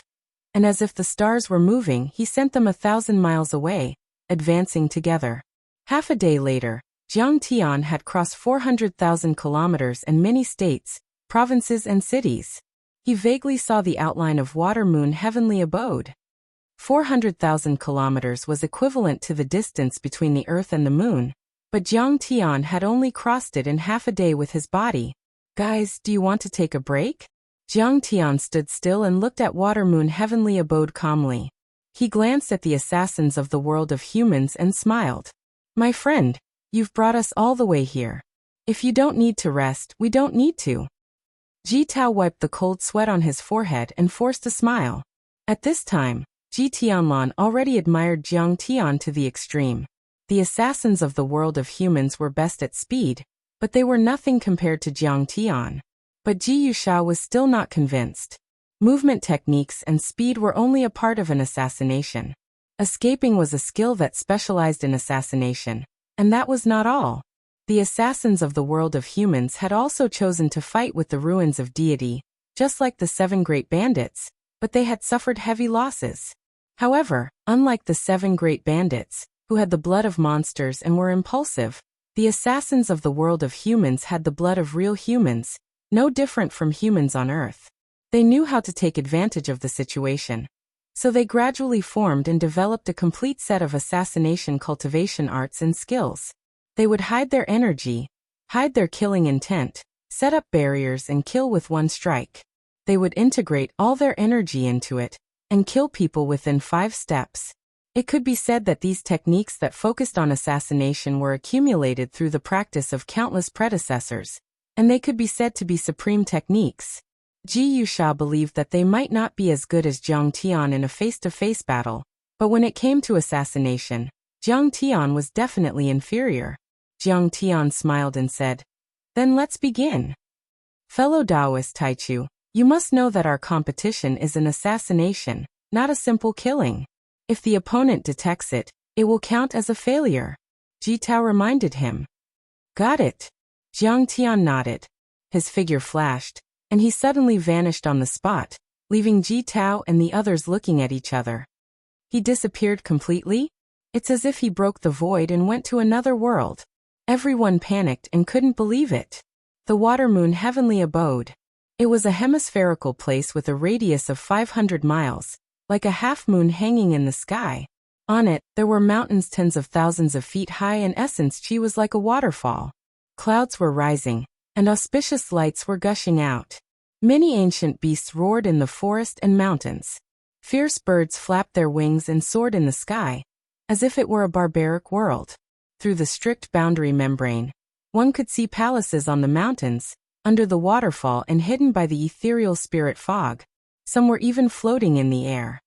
And as if the stars were moving, he sent them 1,000 miles away, advancing together. Half a day later, Jiang Tian had crossed 400,000 kilometers and many states, provinces and cities. He vaguely saw the outline of Water-Moon heavenly abode. 400,000 kilometers was equivalent to the distance between the Earth and the Moon, but Jiang Tian had only crossed it in half a day with his body. Guys, do you want to take a break? Jiang Tian stood still and looked at Water-Moon heavenly abode calmly. He glanced at the assassins of the world of humans and smiled. My friend, you've brought us all the way here. If you don't need to rest, we don't need to. Ji Tao wiped the cold sweat on his forehead and forced a smile. At this time, Ji Tianlan already admired Jiang Tian to the extreme. The assassins of the world of humans were best at speed, but they were nothing compared to Jiang Tian. But Ji Yuxia was still not convinced. Movement techniques and speed were only a part of an assassination. Escaping was a skill that specialized in assassination, and that was not all. The assassins of the world of humans had also chosen to fight with the ruins of deity, just like the 7 great bandits, but they had suffered heavy losses. However, unlike the 7 great bandits, who had the blood of monsters and were impulsive, the assassins of the world of humans had the blood of real humans, no different from humans on Earth. They knew how to take advantage of the situation. So they gradually formed and developed a complete set of assassination cultivation arts and skills. They would hide their energy, hide their killing intent, set up barriers and kill with one strike. They would integrate all their energy into it, and kill people within 5 steps. It could be said that these techniques that focused on assassination were accumulated through the practice of countless predecessors, and they could be said to be supreme techniques. Ji Yuxia believed that they might not be as good as Jiang Tian in a face-to-face battle, but when it came to assassination, Jiang Tian was definitely inferior. Jiang Tian smiled and said, "Then let's begin. Fellow Taoist Taichu, you must know that our competition is an assassination, not a simple killing. If the opponent detects it, it will count as a failure." Ji Tao reminded him. Got it. Jiang Tian nodded. His figure flashed, and he suddenly vanished on the spot, leaving Ji Tao and the others looking at each other. He disappeared completely? It's as if he broke the void and went to another world. Everyone panicked and couldn't believe it. The Water-Moon heavenly abode. It was a hemispherical place with a radius of 500 miles, like a half-moon hanging in the sky. On it, there were mountains tens of thousands of feet high. In essence, Qi was like a waterfall. Clouds were rising, and auspicious lights were gushing out. Many ancient beasts roared in the forest and mountains. Fierce birds flapped their wings and soared in the sky, as if it were a barbaric world. Through the strict boundary membrane, one could see palaces on the mountains, under the waterfall and hidden by the ethereal spirit fog. Some were even floating in the air.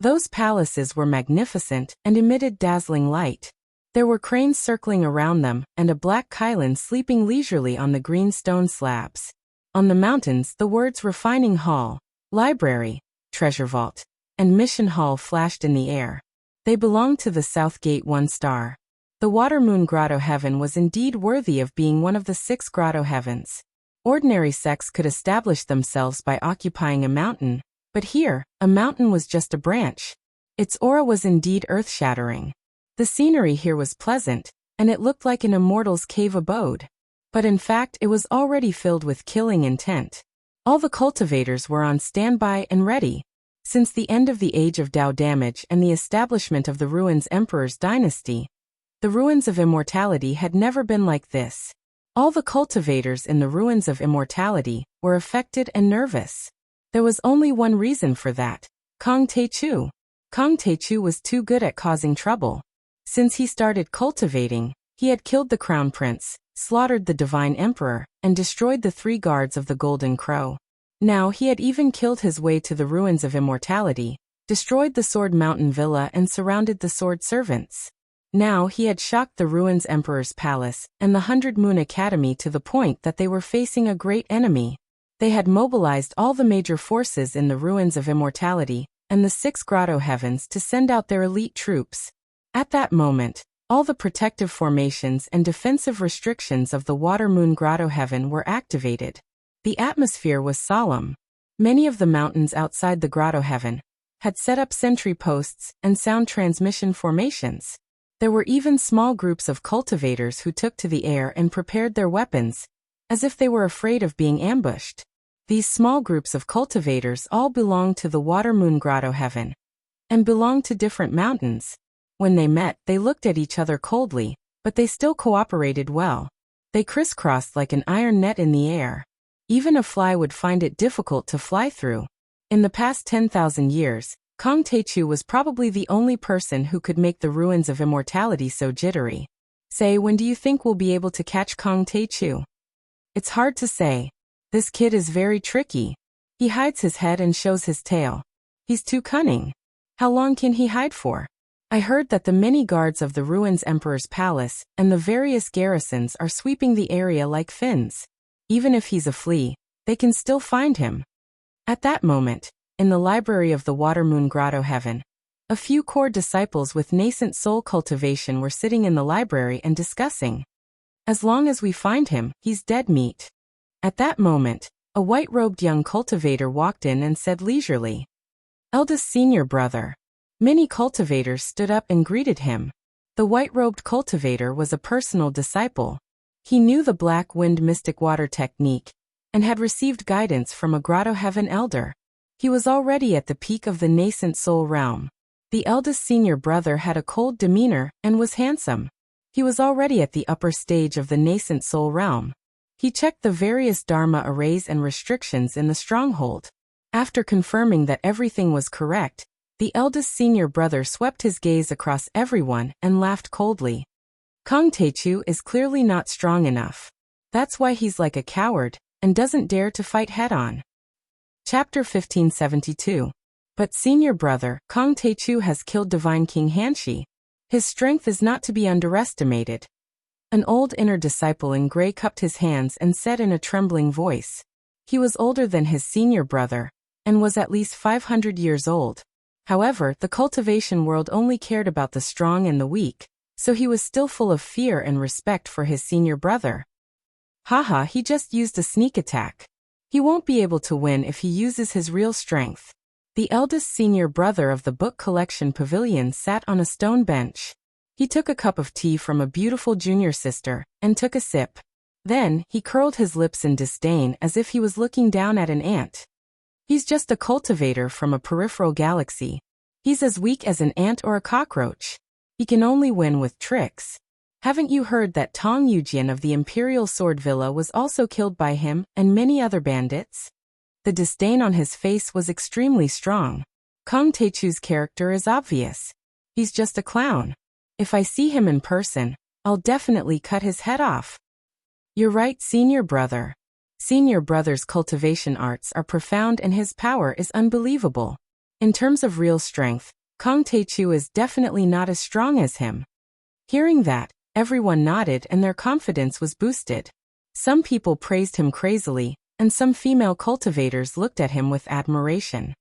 Those palaces were magnificent and emitted dazzling light. There were cranes circling around them and a black Kylan sleeping leisurely on the green stone slabs. On the mountains, the words Refining Hall, Library, Treasure Vault, and Mission Hall flashed in the air. They belonged to the South Gate 1 star. The Water-Moon Grotto Heaven was indeed worthy of being one of the 6 grotto heavens. Ordinary sects could establish themselves by occupying a mountain, but here, a mountain was just a branch. Its aura was indeed earth-shattering. The scenery here was pleasant, and it looked like an immortal's cave abode. But in fact, it was already filled with killing intent. All the cultivators were on standby and ready. Since the end of the Age of Tao Damage and the establishment of the Ruins Emperor's dynasty, the Ruins of Immortality had never been like this. All the cultivators in the Ruins of Immortality were affected and nervous. There was only one reason for that: Kong Taichu. Kong Taichu was too good at causing trouble. Since he started cultivating, he had killed the Crown Prince, slaughtered the Divine Emperor, and destroyed the 3 guards of the Golden Crow. Now he had even killed his way to the ruins of immortality, destroyed the Sword Mountain Villa and surrounded the sword servants. Now he had shocked the ruins Emperor's Palace and the 100 Moon Academy to the point that they were facing a great enemy. They had mobilized all the major forces in the ruins of immortality and the 6 Grotto Heavens to send out their elite troops. At that moment, all the protective formations and defensive restrictions of the Water Moon Grotto Heaven were activated. The atmosphere was solemn. Many of the mountains outside the Grotto Heaven had set up sentry posts and sound transmission formations. There were even small groups of cultivators who took to the air and prepared their weapons, as if they were afraid of being ambushed. These small groups of cultivators all belonged to the Water Moon Grotto Heaven and belonged to different mountains. When they met, they looked at each other coldly, but they still cooperated well. They crisscrossed like an iron net in the air. Even a fly would find it difficult to fly through. In the past 10,000 years, Kong Teichu was probably the only person who could make the ruins of immortality so jittery. Say, when do you think we'll be able to catch Kong Teichu? It's hard to say. This kid is very tricky. He hides his head and shows his tail. He's too cunning. How long can he hide for? I heard that the many guards of the ruins Emperor's Palace and the various garrisons are sweeping the area like fins. Even if he's a flea, they can still find him. At that moment, in the library of the Water Moon Grotto Heaven, a few core disciples with nascent soul cultivation were sitting in the library and discussing. As long as we find him, he's dead meat. At that moment, a white-robed young cultivator walked in and said leisurely, "Eldest senior brother." Many cultivators stood up and greeted him. The white-robed cultivator was a personal disciple. He knew the Black Wind Mystic Water technique and had received guidance from a Grotto Heaven elder. He was already at the peak of the nascent soul realm. The eldest senior brother had a cold demeanor and was handsome. He was already at the upper stage of the nascent soul realm. He checked the various dharma arrays and restrictions in the stronghold. After confirming that everything was correct, the eldest senior brother swept his gaze across everyone and laughed coldly. Kong Teichu is clearly not strong enough. That's why he's like a coward and doesn't dare to fight head-on. Chapter 1572. But senior brother, Kong Teichu has killed Divine King Hanshi. His strength is not to be underestimated. An old inner disciple in gray cupped his hands and said in a trembling voice. He was older than his senior brother, and was at least 500 years old. However, the cultivation world only cared about the strong and the weak, so he was still full of fear and respect for his senior brother. Haha, he just used a sneak attack. He won't be able to win if he uses his real strength. The eldest senior brother of the book collection pavilion sat on a stone bench. He took a cup of tea from a beautiful junior sister and took a sip. Then, he curled his lips in disdain as if he was looking down at an ant. He's just a cultivator from a peripheral galaxy. He's as weak as an ant or a cockroach. He can only win with tricks. Haven't you heard that Tong Yujian of the Imperial Sword Villa was also killed by him and many other bandits? The disdain on his face was extremely strong. Kong Teichu's character is obvious. He's just a clown. If I see him in person, I'll definitely cut his head off. You're right, senior brother. Senior brother's cultivation arts are profound and his power is unbelievable. In terms of real strength, Kong Teichu is definitely not as strong as him. Hearing that, everyone nodded and their confidence was boosted. Some people praised him crazily, and some female cultivators looked at him with admiration.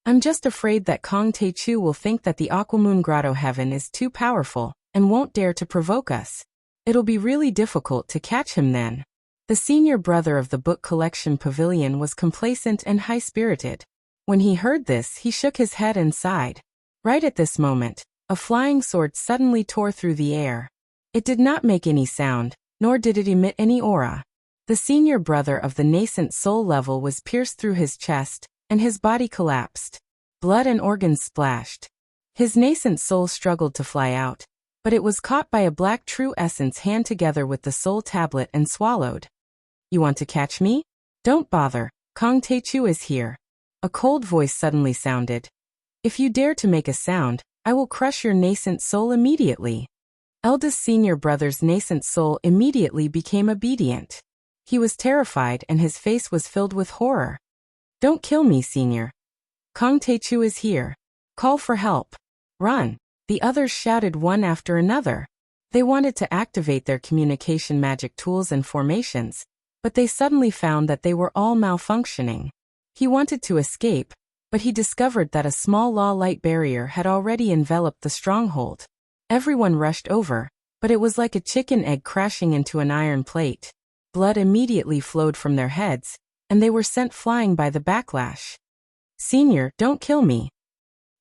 I'm just afraid that Kong Teichu will think that the Aquamoon Grotto Heaven is too powerful, and won't dare to provoke us. It'll be really difficult to catch him then. The senior brother of the book collection pavilion was complacent and high-spirited. When he heard this, he shook his head and sighed. Right at this moment, a flying sword suddenly tore through the air. It did not make any sound, nor did it emit any aura. The senior brother of the nascent soul level was pierced through his chest, and his body collapsed. Blood and organs splashed. His nascent soul struggled to fly out, but it was caught by a black true essence hand together with the soul tablet and swallowed. You want to catch me? Don't bother, Kong Teichu is here. A cold voice suddenly sounded. If you dare to make a sound, I will crush your nascent soul immediately. Eldest senior brother's nascent soul immediately became obedient. He was terrified and his face was filled with horror. Don't kill me, Senior. Kong Taechu is here. Call for help. Run. The others shouted one after another. They wanted to activate their communication magic tools and formations, but they suddenly found that they were all malfunctioning. He wanted to escape, but he discovered that a small law-light barrier had already enveloped the stronghold. Everyone rushed over, but it was like a chicken egg crashing into an iron plate. Blood immediately flowed from their heads, and they were sent flying by the backlash. Senior, don't kill me.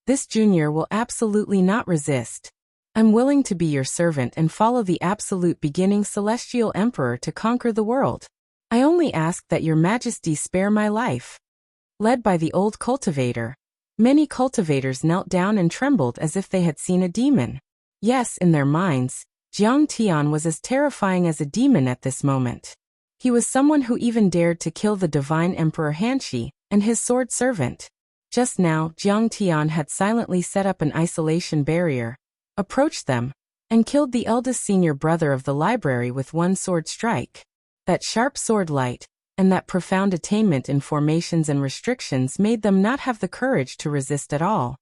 This junior will absolutely not resist. I'm willing to be your servant and follow the absolute beginning celestial emperor to conquer the world. I only ask that your majesty spare my life. Led by the old cultivator, many cultivators knelt down and trembled as if they had seen a demon. Yes, in their minds, Jiang Tian was as terrifying as a demon at this moment. He was someone who even dared to kill the divine Emperor Hanshi and his sword servant. Just now, Jiang Tian had silently set up an isolation barrier, approached them, and killed the eldest senior brother of the library with one sword strike. That sharp sword light, and that profound attainment in formations and restrictions made them not have the courage to resist at all.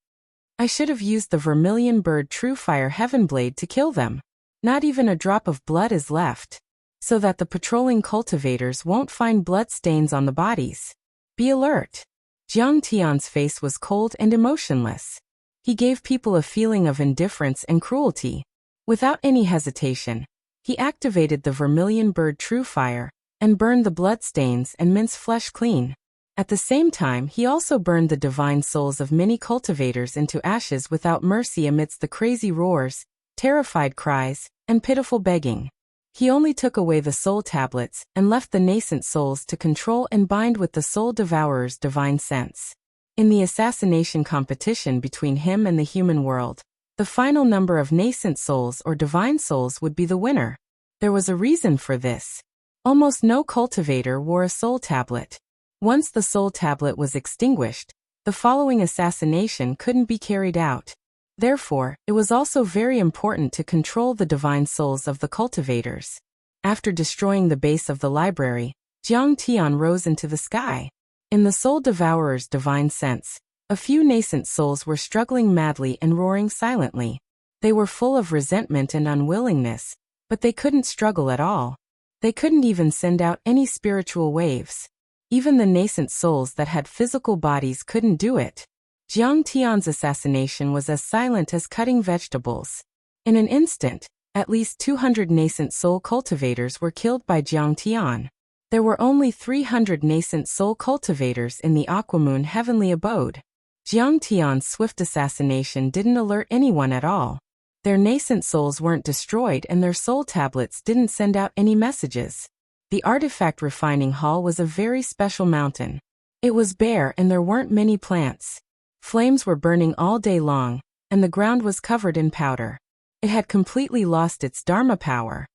I should have used the vermilion bird true fire heaven blade to kill them. Not even a drop of blood is left, so that the patrolling cultivators won't find blood stains on the bodies. Be alert. Jiang Tian's face was cold and emotionless. He gave people a feeling of indifference and cruelty. Without any hesitation, he activated the vermilion bird true fire, and burned the blood stains and minced flesh clean. At the same time, he also burned the divine souls of many cultivators into ashes without mercy amidst the crazy roars, terrified cries, and pitiful begging. He only took away the soul tablets and left the nascent souls to control and bind with the soul devourer's divine sense. In the assassination competition between him and the human world, the final number of nascent souls or divine souls would be the winner. There was a reason for this. Almost no cultivator wore a soul tablet. Once the soul tablet was extinguished, the following assassination couldn't be carried out. Therefore, it was also very important to control the divine souls of the cultivators. After destroying the base of the library, Jiang Tian rose into the sky. In the soul devourer's divine sense, a few nascent souls were struggling madly and roaring silently. They were full of resentment and unwillingness, but they couldn't struggle at all. They couldn't even send out any spiritual waves. Even the nascent souls that had physical bodies couldn't do it. Jiang Tian's assassination was as silent as cutting vegetables. In an instant, at least 200 nascent soul cultivators were killed by Jiang Tian. There were only 300 nascent soul cultivators in the Aquamoon heavenly abode. Jiang Tian's swift assassination didn't alert anyone at all. Their nascent souls weren't destroyed and their soul tablets didn't send out any messages. The artifact refining hall was a very special mountain. It was bare and there weren't many plants. Flames were burning all day long, and the ground was covered in powder. It had completely lost its Dharma power.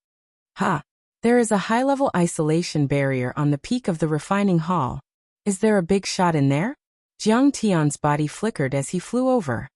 There is a high-level isolation barrier on the peak of the refining hall. Is there a big shot in there? Jiang Tian's body flickered as he flew over.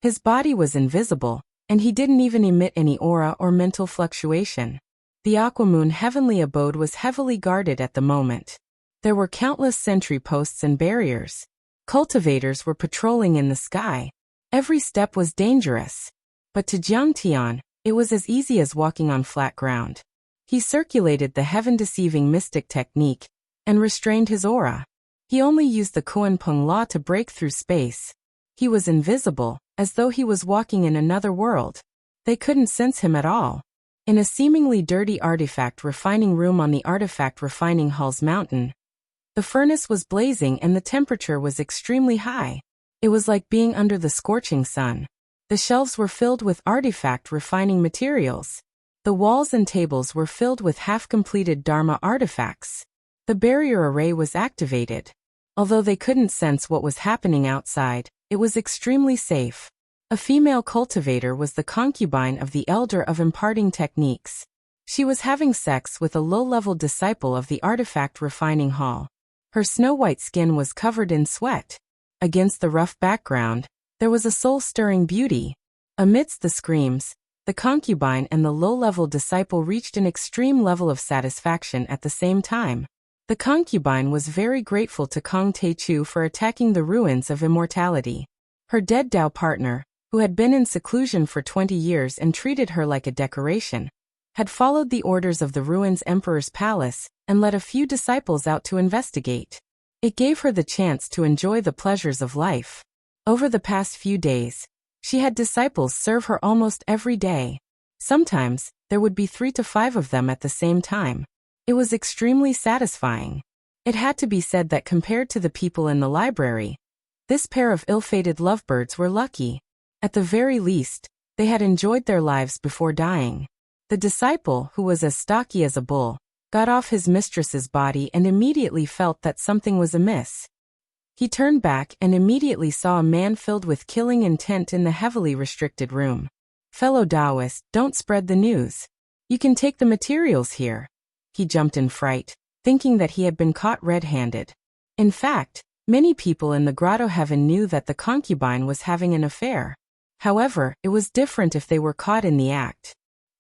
His body was invisible, and he didn't even emit any aura or mental fluctuation. The Aquamoon heavenly abode was heavily guarded at the moment. There were countless sentry posts and barriers. Cultivators were patrolling in the sky. Every step was dangerous. But to Jiang Tian, it was as easy as walking on flat ground. He circulated the heaven-deceiving mystic technique and restrained his aura. He only used the Kuan-Peng law to break through space. He was invisible, as though he was walking in another world. They couldn't sense him at all. In a seemingly dirty artifact refining room on the artifact refining hall's mountain, the furnace was blazing and the temperature was extremely high. It was like being under the scorching sun. The shelves were filled with artifact refining materials. The walls and tables were filled with half-completed Dharma artifacts. The barrier array was activated. Although they couldn't sense what was happening outside, it was extremely safe. A female cultivator was the concubine of the Elder of Imparting Techniques. She was having sex with a low-level disciple of the artifact refining hall. Her snow-white skin was covered in sweat. Against the rough background, there was a soul-stirring beauty. Amidst the screams, the concubine and the low-level disciple reached an extreme level of satisfaction at the same time. The concubine was very grateful to Kong Taechu for attacking the ruins of immortality. Her dead Dao partner, who had been in seclusion for 20 years and treated her like a decoration, had followed the orders of the ruins' emperor's palace and led a few disciples out to investigate. It gave her the chance to enjoy the pleasures of life. Over the past few days, she had disciples serve her almost every day. Sometimes, there would be 3 to 5 of them at the same time. It was extremely satisfying. It had to be said that compared to the people in the library, this pair of ill-fated lovebirds were lucky. At the very least, they had enjoyed their lives before dying. The disciple, who was as stocky as a bull, got off his mistress's body and immediately felt that something was amiss. He turned back and immediately saw a man filled with killing intent in the heavily restricted room. "Fellow Taoist, don't spread the news. You can take the materials here." He jumped in fright, thinking that he had been caught red-handed. In fact, many people in the grotto heaven knew that the concubine was having an affair. However, it was different if they were caught in the act.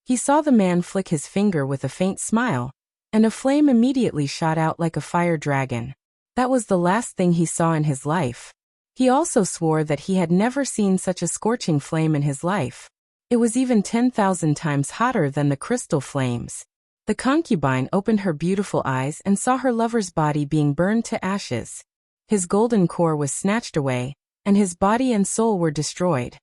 He saw the man flick his finger with a faint smile, and a flame immediately shot out like a fire dragon. That was the last thing he saw in his life. He also swore that he had never seen such a scorching flame in his life. It was even 10,000 times hotter than the crystal flames. The concubine opened her beautiful eyes and saw her lover's body being burned to ashes. His golden core was snatched away, and his body and soul were destroyed.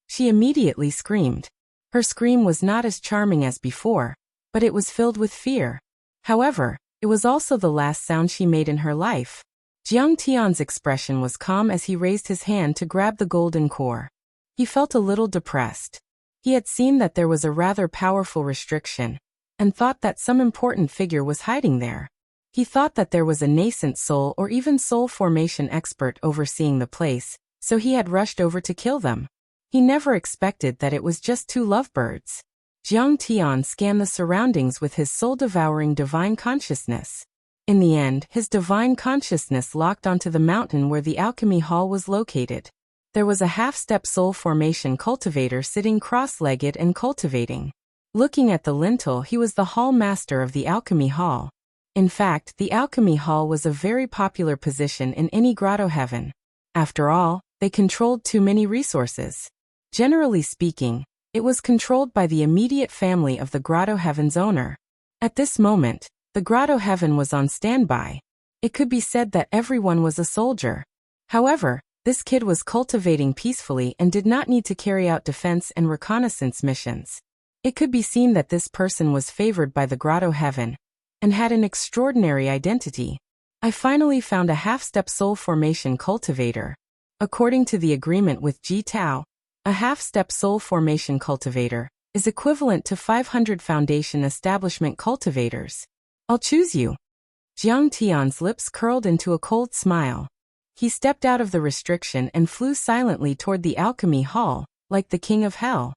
She immediately screamed. Her scream was not as charming as before, but it was filled with fear. However, it was also the last sound she made in her life. Jiang Tian's expression was calm as he raised his hand to grab the golden core. He felt a little depressed. He had seen that there was a rather powerful restriction, and thought that some important figure was hiding there. He thought that there was a nascent soul or even soul formation expert overseeing the place, so he had rushed over to kill them. He never expected that it was just 2 lovebirds. Jiang Tian scanned the surroundings with his soul-devouring divine consciousness. In the end, his divine consciousness locked onto the mountain where the alchemy hall was located. There was a half-step soul formation cultivator sitting cross-legged and cultivating. Looking at the lintel, he was the hall master of the alchemy hall. In fact, the alchemy hall was a very popular position in any grotto heaven. After all, they controlled too many resources. Generally speaking, it was controlled by the immediate family of the grotto heaven's owner. At this moment, the grotto heaven was on standby. It could be said that everyone was a soldier. However, this kid was cultivating peacefully and did not need to carry out defense and reconnaissance missions. It could be seen that this person was favored by the grotto heaven, and had an extraordinary identity. I finally found a half-step soul formation cultivator. According to the agreement with Ji Tao, a half-step soul formation cultivator is equivalent to 500 foundation establishment cultivators. I'll choose you. Jiang Tian's lips curled into a cold smile. He stepped out of the restriction and flew silently toward the alchemy hall, like the king of hell.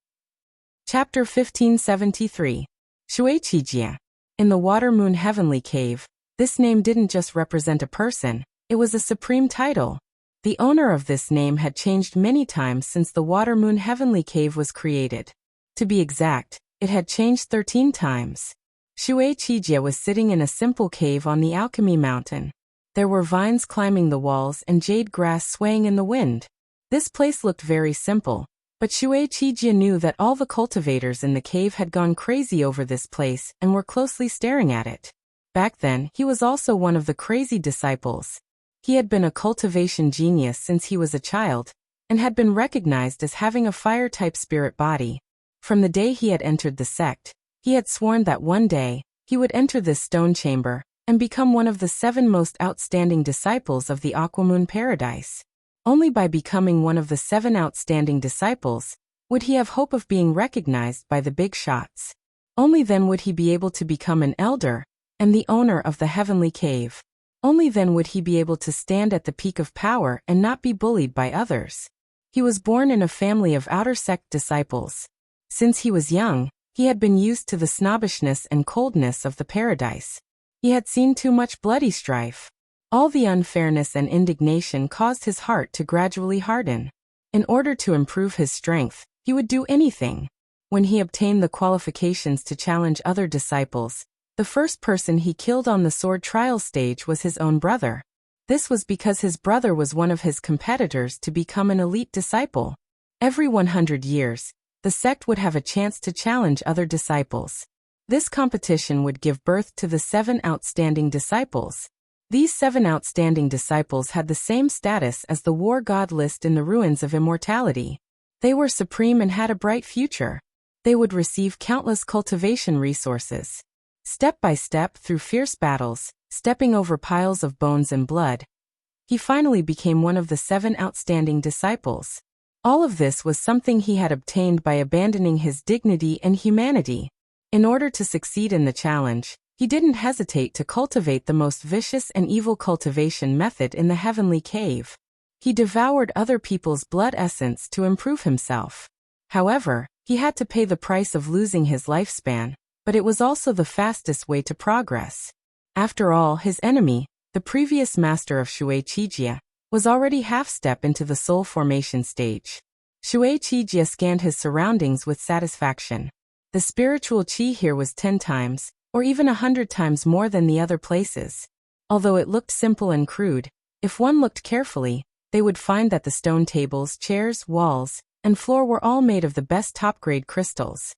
Chapter 1573. Shuiqijia. In the Water Moon Heavenly Cave, this name didn't just represent a person, it was a supreme title. The owner of this name had changed many times since the Water Moon Heavenly Cave was created. To be exact, it had changed 13 times. Shuiqijia was sitting in a simple cave on the Alchemy Mountain. There were vines climbing the walls and jade grass swaying in the wind. This place looked very simple, but Shuiqijia knew that all the cultivators in the cave had gone crazy over this place and were closely staring at it. Back then, he was also one of the crazy disciples. He had been a cultivation genius since he was a child, and had been recognized as having a fire-type spirit body. From the day he had entered the sect, he had sworn that one day, he would enter this stone chamber, and become one of the 7 most outstanding disciples of the Aquamoon Paradise. Only by becoming one of the 7 outstanding disciples would he have hope of being recognized by the big shots. Only then would he be able to become an elder and the owner of the Heavenly Cave. Only then would he be able to stand at the peak of power and not be bullied by others. He was born in a family of outer sect disciples. Since he was young, he had been used to the snobbishness and coldness of the paradise. He had seen too much bloody strife. All the unfairness and indignation caused his heart to gradually harden. In order to improve his strength, he would do anything. When he obtained the qualifications to challenge other disciples, The first person he killed on the sword trial stage was his own brother. This was because his brother was one of his competitors to become an elite disciple. Every 100 years, the sect would have a chance to challenge other disciples. This competition would give birth to the 7 outstanding disciples. These 7 outstanding disciples had the same status as the war god list in the ruins of immortality. They were supreme and had a bright future. They would receive countless cultivation resources. Step by step through fierce battles, stepping over piles of bones and blood, he finally became one of the 7 outstanding disciples. All of this was something he had obtained by abandoning his dignity and humanity. In order to succeed in the challenge, he didn't hesitate to cultivate the most vicious and evil cultivation method in the heavenly cave. He devoured other people's blood essence to improve himself. However, he had to pay the price of losing his lifespan, but it was also the fastest way to progress. After all, his enemy, the previous master of Shui Qijie, was already half-step into the soul formation stage. Shui Qijie scanned his surroundings with satisfaction. The spiritual qi here was 10 times, or even 100 times more than the other places. Although it looked simple and crude, if one looked carefully, they would find that the stone tables, chairs, walls, and floor were all made of the best top-grade crystals.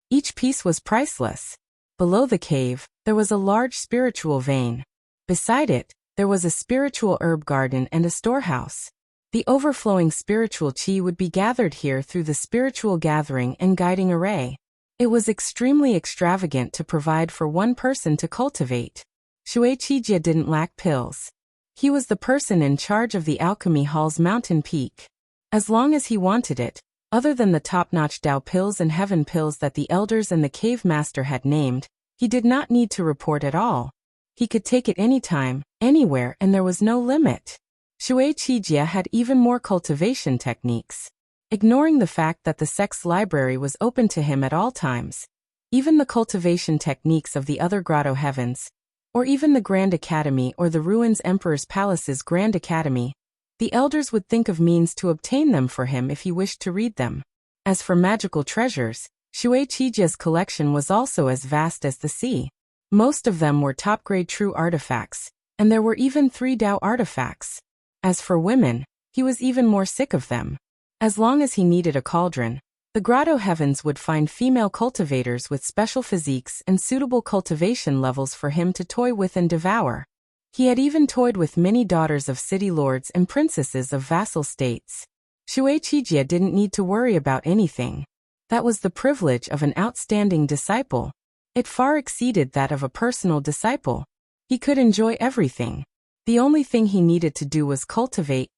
Each piece was priceless. Below the cave, there was a large spiritual vein. Beside it, there was a spiritual herb garden and a storehouse. The overflowing spiritual qi would be gathered here through the spiritual gathering and guiding array. It was extremely extravagant to provide for one person to cultivate. Shui Qijie didn't lack pills. He was the person in charge of the alchemy hall's mountain peak. As long as he wanted it, other than the top-notch Dao pills and heaven pills that the elders and the cave master had named, he did not need to report at all. He could take it anytime, anywhere, and there was no limit. Shui Qijie had even more cultivation techniques. Ignoring the fact that the sect's library was open to him at all times, even the cultivation techniques of the other grotto heavens, or even the Grand Academy or the Ruins Emperor's Palace's Grand Academy, the elders would think of means to obtain them for him if he wished to read them. As for magical treasures, Shui Qijie's collection was also as vast as the sea. Most of them were top-grade true artifacts, and there were even 3 Dao artifacts. As for women, he was even more sick of them. As long as he needed a cauldron, the grotto heavens would find female cultivators with special physiques and suitable cultivation levels for him to toy with and devour. He had even toyed with many daughters of city lords and princesses of vassal states. Shui Qijie didn't need to worry about anything. That was the privilege of an outstanding disciple. It far exceeded that of a personal disciple. He could enjoy everything. The only thing he needed to do was cultivate,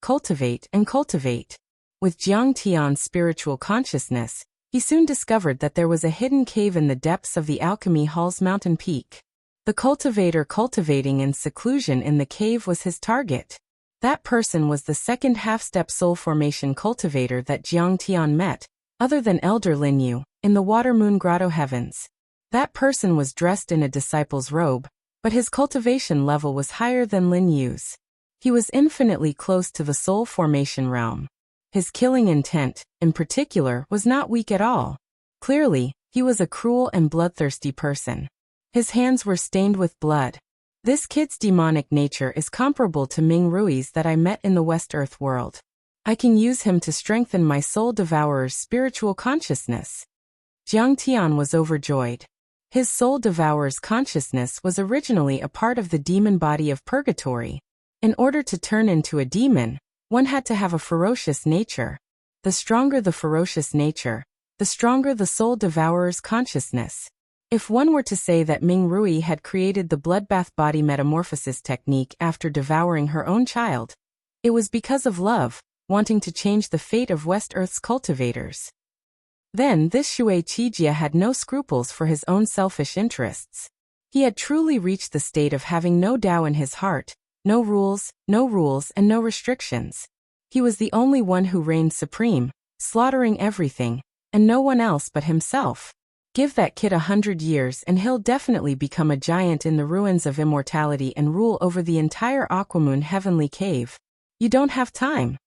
and cultivate. With Jiang Tian's spiritual consciousness, he soon discovered that there was a hidden cave in the depths of the alchemy hall's mountain peak. The cultivator cultivating in seclusion in the cave was his target. That person was the second half-step soul formation cultivator that Jiang Tian met, other than Elder Lin Yu, in the Water Moon Grotto Heavens. That person was dressed in a disciple's robe, but his cultivation level was higher than Lin Yu's. He was infinitely close to the soul formation realm. His killing intent, in particular, was not weak at all. Clearly, he was a cruel and bloodthirsty person. His hands were stained with blood. This kid's demonic nature is comparable to Ming Rui's that I met in the West Earth world. I can use him to strengthen my soul devourer's spiritual consciousness. Jiang Tian was overjoyed. His soul devourer's consciousness was originally a part of the demon body of purgatory. In order to turn into a demon, one had to have a ferocious nature. The stronger the ferocious nature, the stronger the soul devourer's consciousness. If one were to say that Ming Rui had created the bloodbath body metamorphosis technique after devouring her own child, it was because of love, wanting to change the fate of West Earth's cultivators. Then this Shui Qijie had no scruples for his own selfish interests. He had truly reached the state of having no Tao in his heart, no rules, and no restrictions. He was the only one who reigned supreme, slaughtering everything, and no one else but himself. Give that kid 100 years and he'll definitely become a giant in the ruins of immortality and rule over the entire Aquamoon heavenly cave. You don't have time.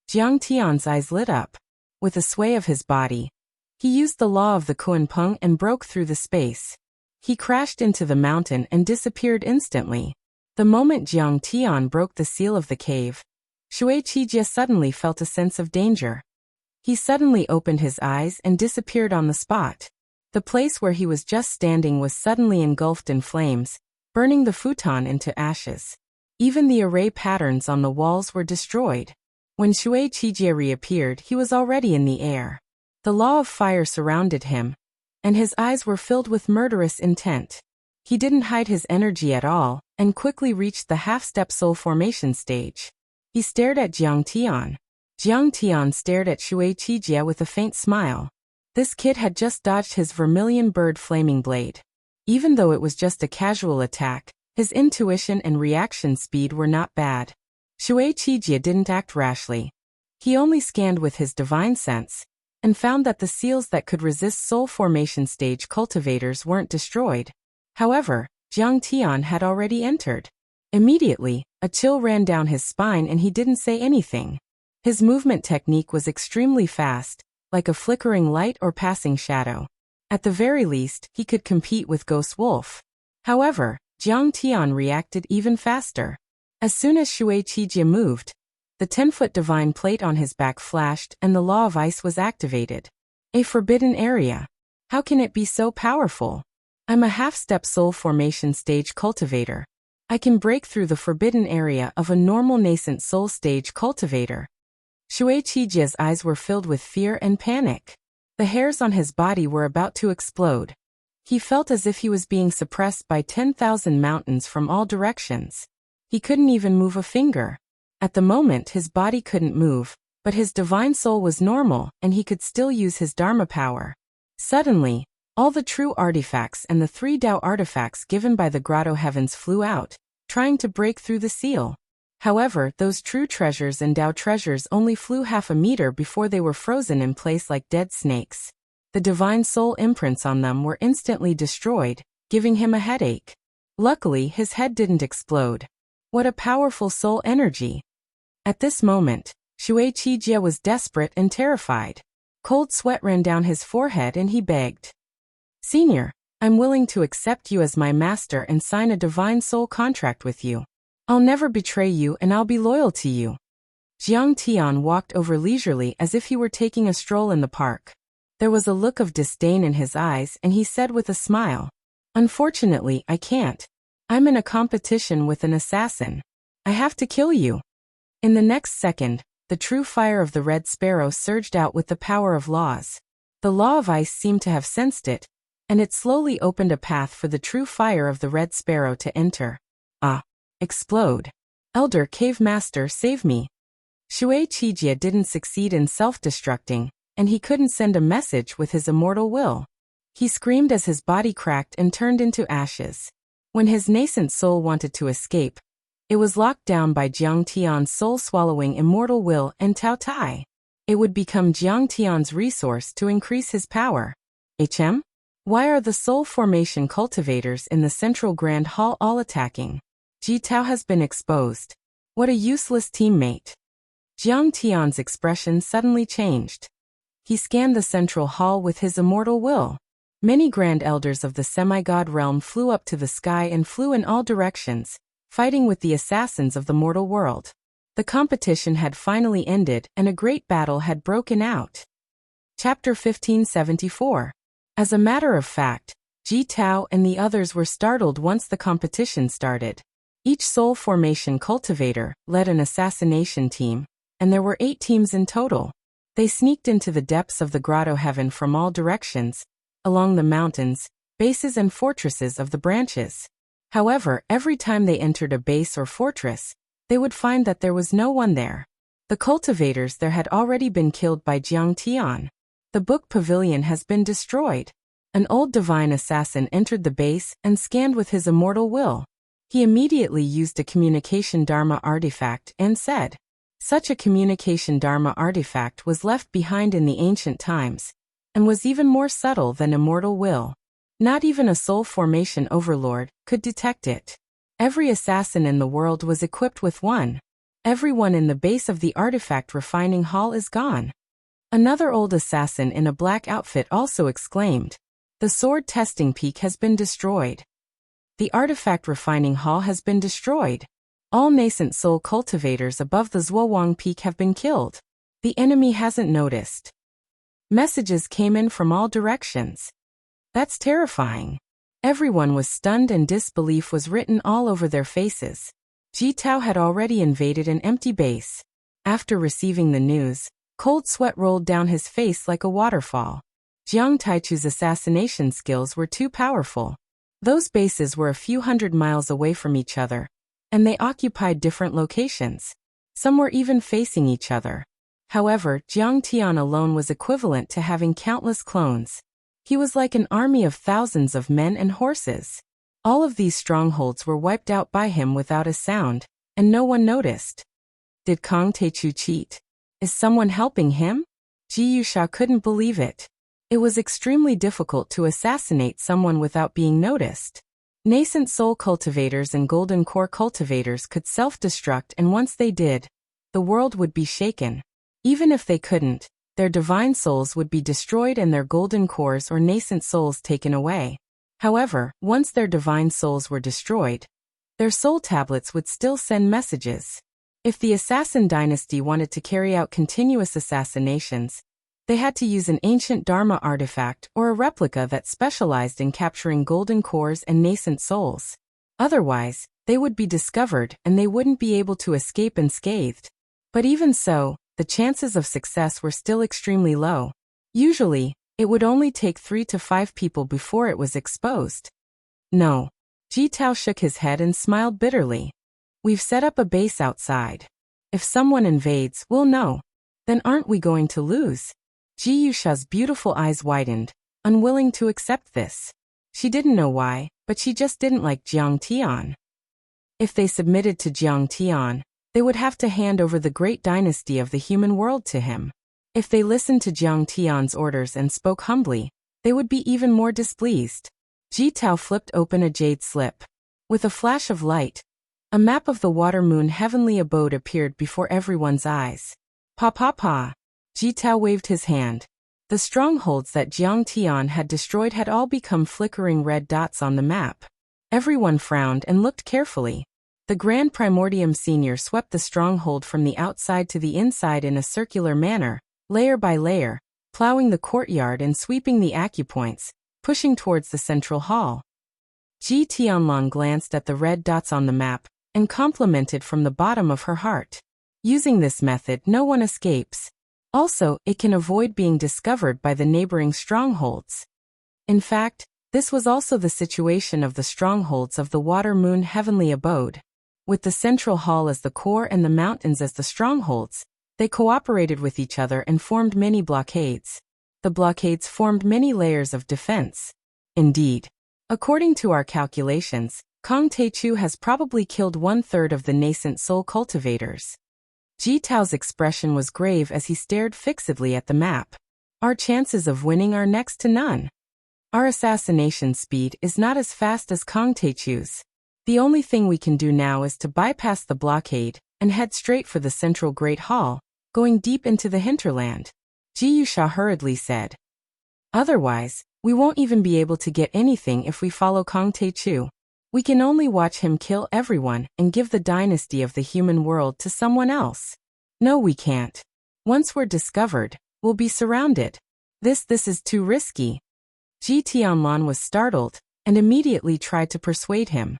Jiang Tian's eyes lit up. With a sway of his body, he used the law of the Kunpeng and broke through the space. He crashed into the mountain and disappeared instantly. The moment Jiang Tian broke the seal of the cave, Shui Qijie suddenly felt a sense of danger. He suddenly opened his eyes and disappeared on the spot. The place where he was just standing was suddenly engulfed in flames, burning the futon into ashes. Even the array patterns on the walls were destroyed. When Shui Qijie reappeared, he was already in the air. The law of fire surrounded him, and his eyes were filled with murderous intent. He didn't hide his energy at all, and quickly reached the half-step soul formation stage. He stared at Jiang Tian. Jiang Tian stared at Shui Qijie with a faint smile. This kid had just dodged his vermilion bird flaming blade. Even though it was just a casual attack, his intuition and reaction speed were not bad. Shui Qijie didn't act rashly. He only scanned with his divine sense, and found that the seals that could resist soul formation stage cultivators weren't destroyed. However, Jiang Tian had already entered. Immediately, a chill ran down his spine and he didn't say anything. His movement technique was extremely fast, like a flickering light or passing shadow. At the very least, he could compete with Ghost Wolf. However, Jiang Tian reacted even faster. As soon as Shui Qijie moved, the 10-foot divine plate on his back flashed and the law of ice was activated. A forbidden area. How can it be so powerful? I'm a half-step soul formation stage cultivator. I can break through the forbidden area of a normal nascent soul stage cultivator. Shui Qijie's eyes were filled with fear and panic. The hairs on his body were about to explode. He felt as if he was being suppressed by 10,000 mountains from all directions. He couldn't even move a finger. At the moment his body couldn't move, but his divine soul was normal and he could still use his Dharma power. Suddenly, all the true artifacts and the 3 Dao artifacts given by the grotto heavens flew out, trying to break through the seal. However, those true treasures and Dao treasures only flew half a meter before they were frozen in place like dead snakes. The divine soul imprints on them were instantly destroyed, giving him a headache. Luckily, his head didn't explode. What a powerful soul energy! At this moment, Shui Qijie was desperate and terrified. Cold sweat ran down his forehead and he begged. Senior, I'm willing to accept you as my master and sign a divine soul contract with you. I'll never betray you and I'll be loyal to you. Jiang Tian walked over leisurely as if he were taking a stroll in the park. There was a look of disdain in his eyes and he said with a smile, Unfortunately, I can't. I'm in a competition with an assassin. I have to kill you. In the next second, the true fire of the Red Sparrow surged out with the power of laws. The law of ice seemed to have sensed it, and it slowly opened a path for the true fire of the Red Sparrow to enter. Explode. Elder Cave Master, save me. Shui Qijie didn't succeed in self-destructing, and he couldn't send a message with his immortal will. He screamed as his body cracked and turned into ashes. When his nascent soul wanted to escape, it was locked down by Jiang Tian's soul-swallowing immortal will and Tao Tai. It would become Jiang Tian's resource to increase his power. Why are the soul formation cultivators in the central grand hall all attacking? Ji Tao has been exposed. What a useless teammate. Jiang Tian's expression suddenly changed. He scanned the central hall with his immortal will. Many grand elders of the semi-god realm flew up to the sky and flew in all directions, fighting with the assassins of the mortal world. The competition had finally ended and a great battle had broken out. Chapter 1574. As a matter of fact, Ji Tao and the others were startled once the competition started. Each soul formation cultivator led an assassination team, and there were 8 teams in total. They sneaked into the depths of the grotto heaven from all directions, along the mountains, bases and fortresses of the branches. However, every time they entered a base or fortress, they would find that there was no one there. The cultivators there had already been killed by Jiang Tian. The book pavilion has been destroyed. An old divine assassin entered the base and scanned with his immortal will. He immediately used a communication Dharma artifact and said, Such a communication Dharma artifact was left behind in the ancient times, and was even more subtle than immortal will. Not even a soul formation overlord could detect it. Every assassin in the world was equipped with one. Everyone in the base of the artifact refining hall is gone. Another old assassin in a black outfit also exclaimed, The sword testing peak has been destroyed. The artifact refining hall has been destroyed. All nascent soul cultivators above the Zhuowang peak have been killed. The enemy hasn't noticed. Messages came in from all directions. That's terrifying. Everyone was stunned and disbelief was written all over their faces. Ji Tao had already invaded an empty base. After receiving the news, cold sweat rolled down his face like a waterfall. Jiang Taichu's assassination skills were too powerful. Those bases were a few hundred miles away from each other, and they occupied different locations. Some were even facing each other. However, Jiang Tian alone was equivalent to having countless clones. He was like an army of thousands of men and horses. All of these strongholds were wiped out by him without a sound, and no one noticed. Did Kang Taichu cheat? Is someone helping him? Ji Yusha couldn't believe it. It was extremely difficult to assassinate someone without being noticed. Nascent soul cultivators and golden core cultivators could self-destruct, and once they did, the world would be shaken. Even if they couldn't, their divine souls would be destroyed and their golden cores or nascent souls taken away. However, once their divine souls were destroyed, their soul tablets would still send messages. If the assassin dynasty wanted to carry out continuous assassinations, they had to use an ancient Dharma artifact or a replica that specialized in capturing golden cores and nascent souls. Otherwise, they would be discovered and they wouldn't be able to escape unscathed. But even so, the chances of success were still extremely low. Usually, it would only take 3 to 5 people before it was exposed. No. Ji Tao shook his head and smiled bitterly. We've set up a base outside. If someone invades, we'll know. Then aren't we going to lose? Ji Yusha's beautiful eyes widened, unwilling to accept this. She didn't know why, but she just didn't like Jiang Tian. If they submitted to Jiang Tian, they would have to hand over the great dynasty of the human world to him. If they listened to Jiang Tian's orders and spoke humbly, they would be even more displeased. Ji Tao flipped open a jade slip. With a flash of light, a map of the water moon heavenly abode appeared before everyone's eyes. Pa pa pa. Ji Tao waved his hand. The strongholds that Jiang Tian had destroyed had all become flickering red dots on the map. Everyone frowned and looked carefully. The Grand Primordium Senior swept the stronghold from the outside to the inside in a circular manner, layer by layer, plowing the courtyard and sweeping the acupoints, pushing towards the central hall. Ji Tianlong glanced at the red dots on the map and complimented from the bottom of her heart. Using this method, no one escapes. Also, it can avoid being discovered by the neighboring strongholds. In fact, this was also the situation of the strongholds of the water moon heavenly abode. With the central hall as the core and the mountains as the strongholds, they cooperated with each other and formed many blockades. The blockades formed many layers of defense. Indeed, according to our calculations, Kang Taichu has probably killed 1/3 of the nascent soul cultivators. Ji Tao's expression was grave as he stared fixedly at the map. Our chances of winning are next to none. Our assassination speed is not as fast as Kang Taichu's. The only thing we can do now is to bypass the blockade and head straight for the central Great Hall, going deep into the hinterland. Ji Yusha hurriedly said. Otherwise, we won't even be able to get anything if we follow Kang Taichu. We can only watch him kill everyone and give the dynasty of the human world to someone else. No, we can't. Once we're discovered, we'll be surrounded. This is too risky. Ji Tianlan was startled and immediately tried to persuade him.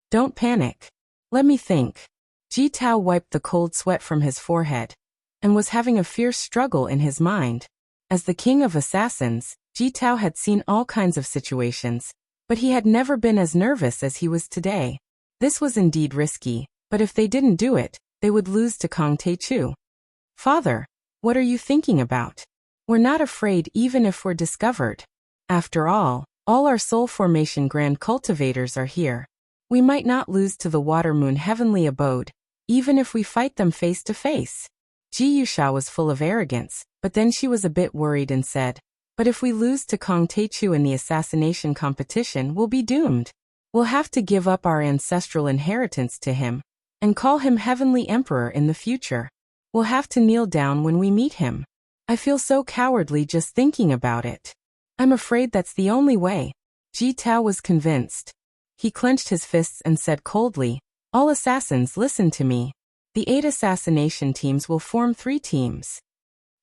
Don't panic. Let me think. Ji Tao wiped the cold sweat from his forehead and was having a fierce struggle in his mind. As the king of assassins, Ji Tao had seen all kinds of situations, but he had never been as nervous as he was today. This was indeed risky, but if they didn't do it, they would lose to Kang Taichu. Father, what are you thinking about? We're not afraid even if we're discovered. After all our soul formation grand cultivators are here. We might not lose to the water moon heavenly abode, even if we fight them face to face. Ji Yusha was full of arrogance, but then she was a bit worried and said, but if we lose to Kang Taichu in the assassination competition, we'll be doomed. We'll have to give up our ancestral inheritance to him and call him Heavenly Emperor in the future. We'll have to kneel down when we meet him. I feel so cowardly just thinking about it. I'm afraid that's the only way. Ji Tao was convinced. He clenched his fists and said coldly, all assassins, listen to me. The 8 assassination teams will form 3 teams.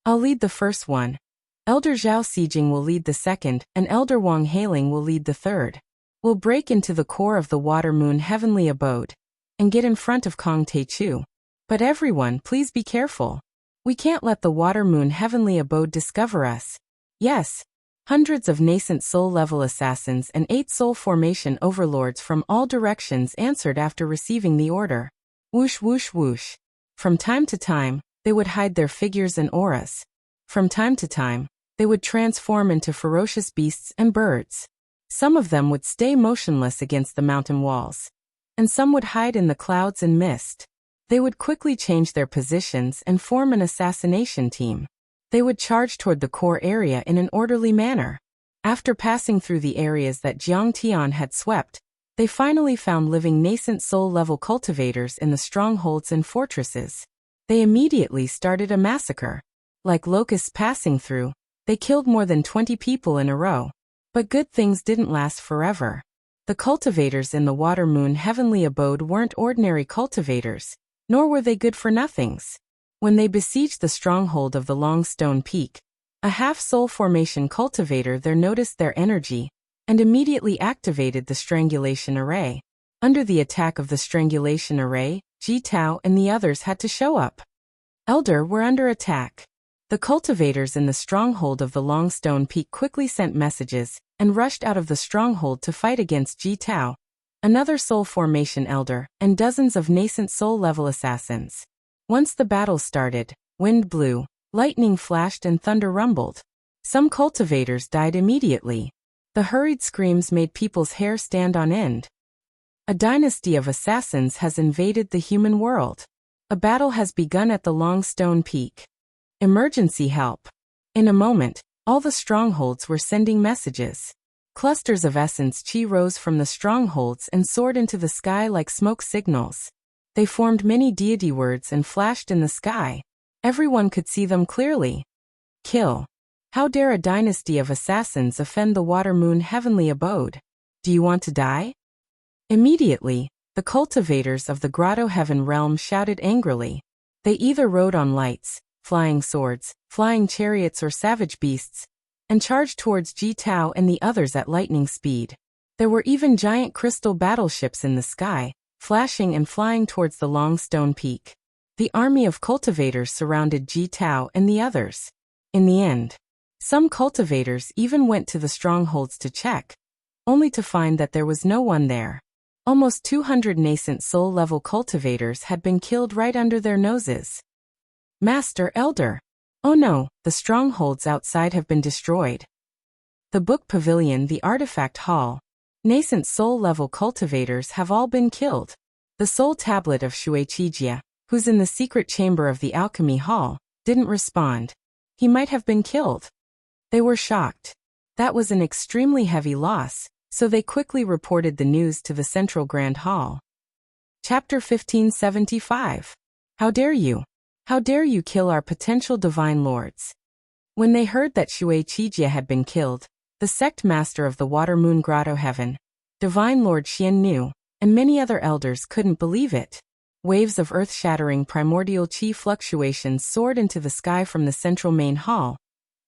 I'll lead the first one. Elder Zhao Sijing will lead the second, and Elder Wang Hailing will lead the third. We'll break into the core of the Water Moon Heavenly Abode and get in front of Kong Teichu. But everyone, please be careful. We can't let the Water Moon Heavenly Abode discover us. Yes. Hundreds of nascent soul-level assassins and 8 soul formation overlords from all directions answered after receiving the order. Whoosh whoosh whoosh. From time to time, they would hide their figures and auras. From time to time, they would transform into ferocious beasts and birds. Some of them would stay motionless against the mountain walls, and some would hide in the clouds and mist. They would quickly change their positions and form an assassination team. They would charge toward the core area in an orderly manner. After passing through the areas that Jiang Tian had swept, they finally found living nascent soul-level cultivators in the strongholds and fortresses. They immediately started a massacre. Like locusts passing through, they killed more than 20 people in a row. But good things didn't last forever. The cultivators in the Water Moon Heavenly Abode weren't ordinary cultivators, nor were they good-for-nothings. When they besieged the stronghold of the Long Stone Peak, a half-soul formation cultivator there noticed their energy and immediately activated the strangulation array. Under the attack of the strangulation array, Ji Tao and the others had to show up. Elder were under attack. The cultivators in the stronghold of the Long Stone Peak quickly sent messages and rushed out of the stronghold to fight against Ji Tao, another soul formation elder, and dozens of nascent soul-level assassins. Once the battle started, wind blew, lightning flashed and thunder rumbled. Some cultivators died immediately. The hurried screams made people's hair stand on end. A dynasty of assassins has invaded the human world. A battle has begun at the Long Stone Peak. Emergency help. In a moment, all the strongholds were sending messages. Clusters of essence chi rose from the strongholds and soared into the sky like smoke signals. They formed many deity words and flashed in the sky. Everyone could see them clearly. Kill. How dare a dynasty of assassins offend the Water Moon Heavenly Abode? Do you want to die? Immediately, the cultivators of the Grotto Heaven realm shouted angrily. They either rode on lights, flying swords, flying chariots or savage beasts, and charged towards Ji Tao and the others at lightning speed. There were even giant crystal battleships in the sky, flashing and flying towards the Long Stone Peak. The army of cultivators surrounded Ji Tao and the others. In the end, some cultivators even went to the strongholds to check, only to find that there was no one there. Almost 200 nascent soul-level cultivators had been killed right under their noses. Master Elder. Oh no, the strongholds outside have been destroyed. The book pavilion, the artifact hall. Nascent soul-level cultivators have all been killed. The soul tablet of Shueqijia, who's in the secret chamber of the alchemy hall, didn't respond. He might have been killed. They were shocked. That was an extremely heavy loss, so they quickly reported the news to the Central Grand Hall. Chapter 1575. How dare you? How dare you kill our potential divine lords? When they heard that Shueqijia had been killed, the sect master of the Water Moon Grotto Heaven, Divine Lord Xian Nu, and many other elders couldn't believe it. Waves of earth-shattering primordial chi fluctuations soared into the sky from the central main hall,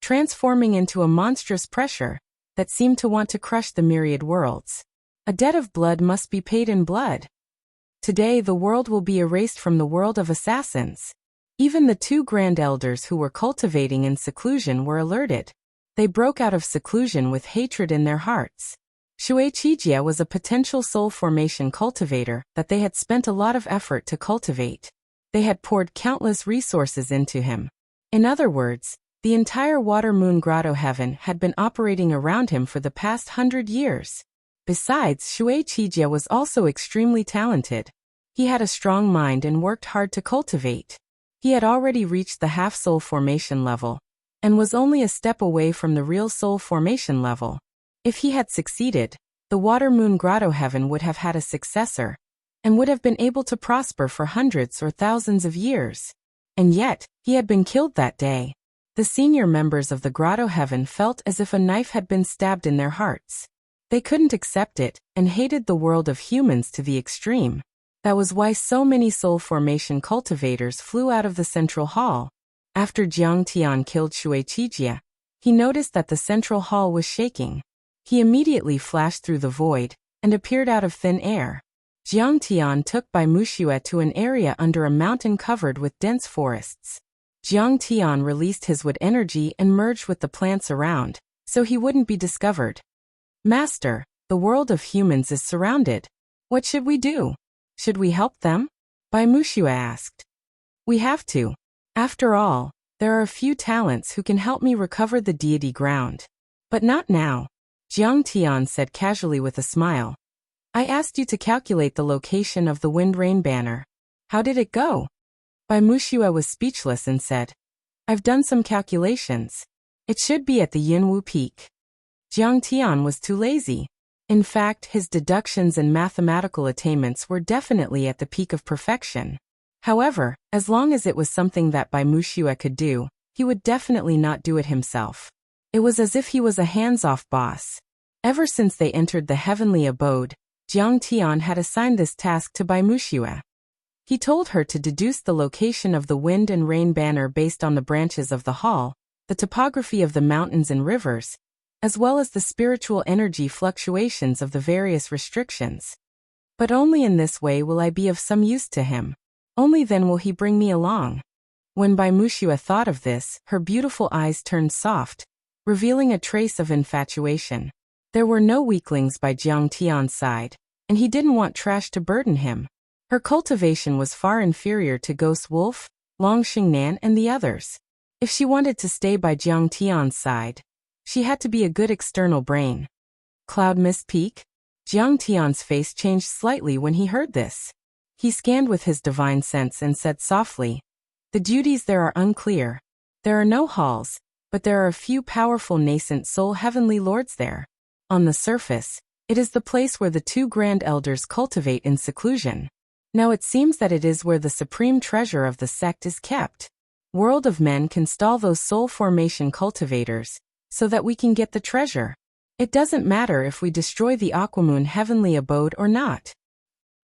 transforming into a monstrous pressure that seemed to want to crush the myriad worlds. A debt of blood must be paid in blood. Today the world will be erased from the world of assassins. Even the 2 grand elders who were cultivating in seclusion were alerted. They broke out of seclusion with hatred in their hearts. Shueqijia was a potential soul formation cultivator that they had spent a lot of effort to cultivate. They had poured countless resources into him. In other words, the entire Water Moon Grotto Heaven had been operating around him for the past 100 years. Besides, Shueqijia was also extremely talented. He had a strong mind and worked hard to cultivate. He had already reached the half-soul formation level, and was only a step away from the real soul formation level. If he had succeeded, the Water Moon Grotto Heaven would have had a successor, and would have been able to prosper for hundreds or thousands of years. And yet, he had been killed that day. The senior members of the Grotto Heaven felt as if a knife had been stabbed in their hearts. They couldn't accept it and hated the world of humans to the extreme. That was why so many soul formation cultivators flew out of the central hall. After Jiang Tian killed Shui Qijie, he noticed that the central hall was shaking. He immediately flashed through the void and appeared out of thin air. Jiang Tian took Bai Wuxia to an area under a mountain covered with dense forests. Jiang Tian released his wood energy and merged with the plants around, so he wouldn't be discovered. Master, the world of humans is surrounded. What should we do? Should we help them? Bai Wuxia asked. We have to. After all, there are a few talents who can help me recover the deity ground. But not now. Jiang Tian said casually with a smile. I asked you to calculate the location of the wind-rain banner. How did it go? Bai Wuxia was speechless and said, I've done some calculations. It should be at the Yinwu Peak. Jiang Tian was too lazy. In fact, his deductions and mathematical attainments were definitely at the peak of perfection. However, as long as it was something that Bai Wuxia could do, he would definitely not do it himself. It was as if he was a hands-off boss. Ever since they entered the heavenly abode, Jiang Tian had assigned this task to Bai Wuxia. He told her to deduce the location of the wind and rain banner based on the branches of the hall, the topography of the mountains and rivers, as well as the spiritual energy fluctuations of the various restrictions. But only in this way will I be of some use to him. Only then will he bring me along. When Bai Wuxia thought of this, her beautiful eyes turned soft, revealing a trace of infatuation. There were no weaklings by Jiang Tian's side, and he didn't want trash to burden him. Her cultivation was far inferior to Ghost Wolf, Long Xingnan and the others. If she wanted to stay by Jiang Tian's side, she had to be a good external brain. Cloud Mist Peak? Jiang Tian's face changed slightly when he heard this. He scanned with his divine sense and said softly, the duties there are unclear. There are no halls, but there are a few powerful nascent soul heavenly lords there. On the surface, it is the place where the two grand elders cultivate in seclusion. Now it seems that it is where the supreme treasure of the sect is kept. World of Men can stall those soul formation cultivators, so that we can get the treasure. It doesn't matter if we destroy the Aquamoon heavenly abode or not.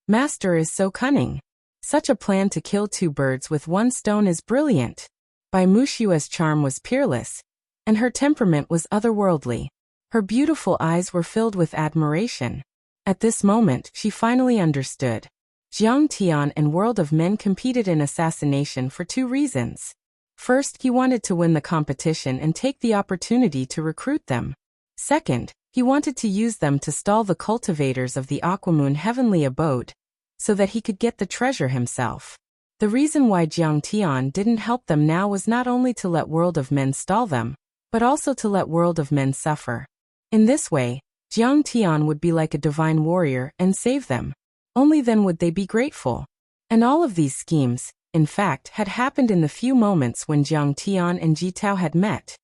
Master is so cunning. Such a plan to kill two birds with one stone is brilliant. Bai Wuxia's charm was peerless, and her temperament was otherworldly. Her beautiful eyes were filled with admiration. At this moment, she finally understood. Jiang Tian and World of Men competed in assassination for two reasons. First, he wanted to win the competition and take the opportunity to recruit them. Second, he wanted to use them to stall the cultivators of the Aquamoon heavenly abode, so that he could get the treasure himself. The reason why Jiang Tian didn't help them now was not only to let World of Men stall them, but also to let World of Men suffer. In this way, Jiang Tian would be like a divine warrior and save them. Only then would they be grateful. And all of these schemes, in fact, had happened in the few moments when Jiang Tian and Jitao had met.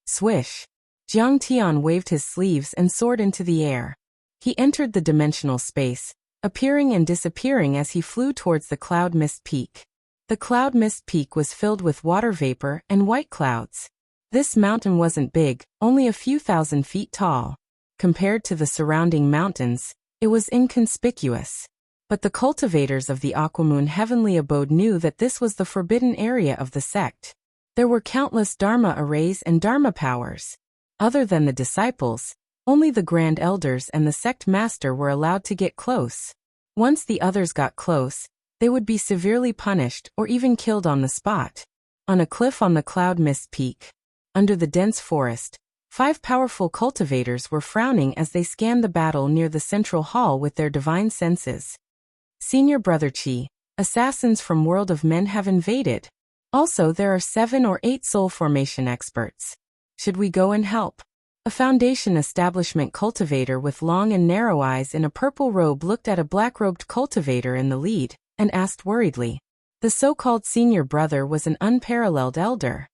Swish! Jiang Tian waved his sleeves and soared into the air. He entered the dimensional space, appearing and disappearing as he flew towards the Cloud Mist Peak. The Cloud Mist Peak was filled with water vapor and white clouds. This mountain wasn't big, only a few thousand feet tall. Compared to the surrounding mountains, it was inconspicuous. But the cultivators of the Aquamoon heavenly abode knew that this was the forbidden area of the sect. There were countless Dharma arrays and Dharma powers. Other than the disciples, only the Grand Elders and the sect master were allowed to get close. Once the others got close, they would be severely punished or even killed on the spot. On a cliff on the Cloud Mist Peak, under the dense forest, 5 powerful cultivators were frowning as they scanned the battle near the central hall with their divine senses. Senior Brother Qi, assassins from World of Men have invaded. Also, there are 7 or 8 soul formation experts. Should we go and help? A Foundation establishment cultivator with long and narrow eyes in a purple robe looked at a black-robed cultivator in the lead, and asked worriedly. The so-called senior brother was an unparalleled elder.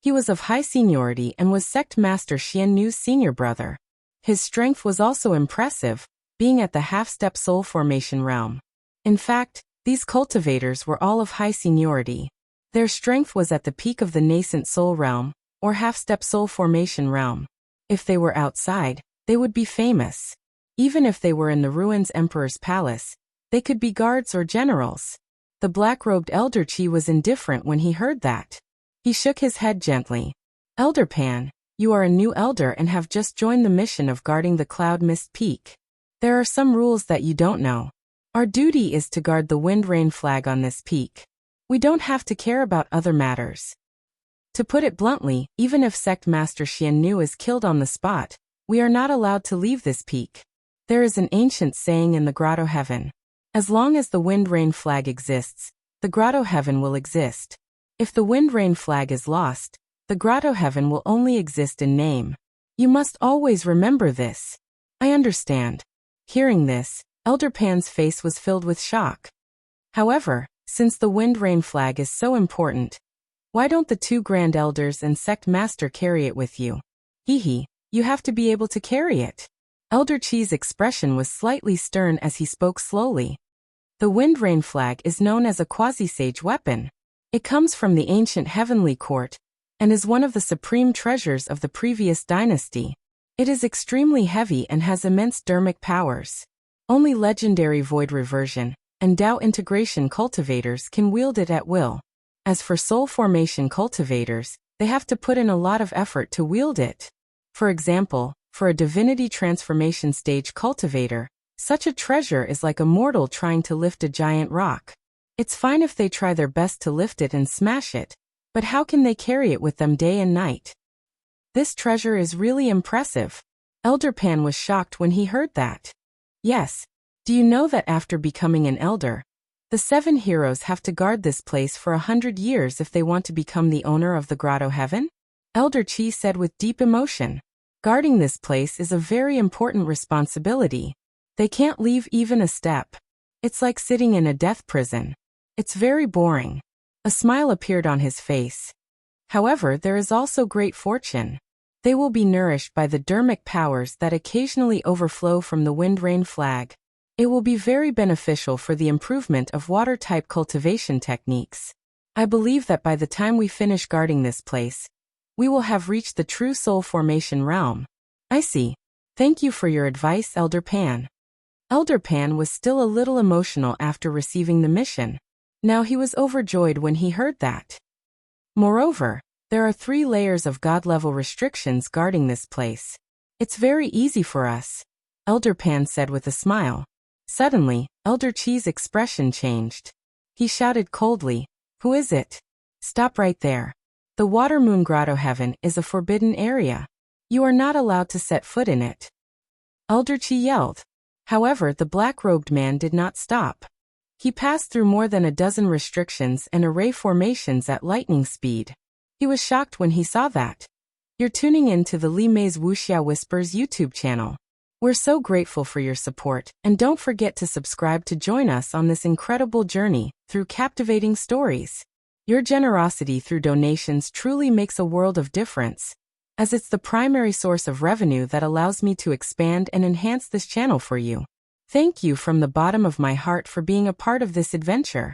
He was of high seniority and was sect master Xian Nu's senior brother. His strength was also impressive, being at the half-step soul formation realm. In fact, these cultivators were all of high seniority. Their strength was at the peak of the nascent soul realm, or half-step soul formation realm. If they were outside, they would be famous. Even if they were in the ruins Emperor's palace, they could be guards or generals. The black-robed Elder Chi was indifferent when he heard that. He shook his head gently. Elder Pan, you are a new elder and have just joined the mission of guarding the Cloud Mist Peak. There are some rules that you don't know. Our duty is to guard the wind rain flag on this peak. We don't have to care about other matters. To put it bluntly, even if Sect Master Xian Nu is killed on the spot, we are not allowed to leave this peak. There is an ancient saying in the Grotto Heaven. As long as the wind rain flag exists, the Grotto Heaven will exist. If the wind rain flag is lost, the Grotto Heaven will only exist in name. You must always remember this. I understand. Hearing this, Elder Pan's face was filled with shock. However, since the wind rain flag is so important, why don't the two Grand Elders and Sect Master carry it with you? Hee, you have to be able to carry it. Elder Chi's expression was slightly stern as he spoke slowly. The wind rain flag is known as a quasi-sage weapon. It comes from the ancient heavenly court, and is one of the supreme treasures of the previous dynasty. It is extremely heavy and has immense dermic powers. Only legendary void reversion and Tao integration cultivators can wield it at will. As for soul formation cultivators, they have to put in a lot of effort to wield it. For example, for a divinity transformation stage cultivator, such a treasure is like a mortal trying to lift a giant rock. It's fine if they try their best to lift it and smash it, but how can they carry it with them day and night? This treasure is really impressive. Elder Pan was shocked when he heard that. Yes. Do you know that after becoming an elder, the 7 heroes have to guard this place for 100 years if they want to become the owner of the Grotto Heaven? Elder Chi said with deep emotion. Guarding this place is a very important responsibility. They can't leave even a step. It's like sitting in a death prison. It's very boring. A smile appeared on his face. However, there is also great fortune. They will be nourished by the dermic powers that occasionally overflow from the wind rain flag. It will be very beneficial for the improvement of water-type cultivation techniques. I believe that by the time we finish guarding this place, we will have reached the true soul formation realm. I see. Thank you for your advice, Elder Pan. Elder Pan was still a little emotional after receiving the mission. Now he was overjoyed when he heard that. Moreover, there are 3 layers of God-level restrictions guarding this place. It's very easy for us, Elder Pan said with a smile. Suddenly, Elder Chi's expression changed. He shouted coldly, "Who is it? Stop right there. The Water Moon Grotto Heaven is a forbidden area. You are not allowed to set foot in it." Elder Chi yelled. However, the black-robed man did not stop. He passed through more than a dozen restrictions and array formations at lightning speed. He was shocked when he saw that. You're tuning in to the Li Mei's Wuxia Whispers YouTube channel. We're so grateful for your support, and don't forget to subscribe to join us on this incredible journey through captivating stories. Your generosity through donations truly makes a world of difference, as it's the primary source of revenue that allows me to expand and enhance this channel for you. Thank you from the bottom of my heart for being a part of this adventure.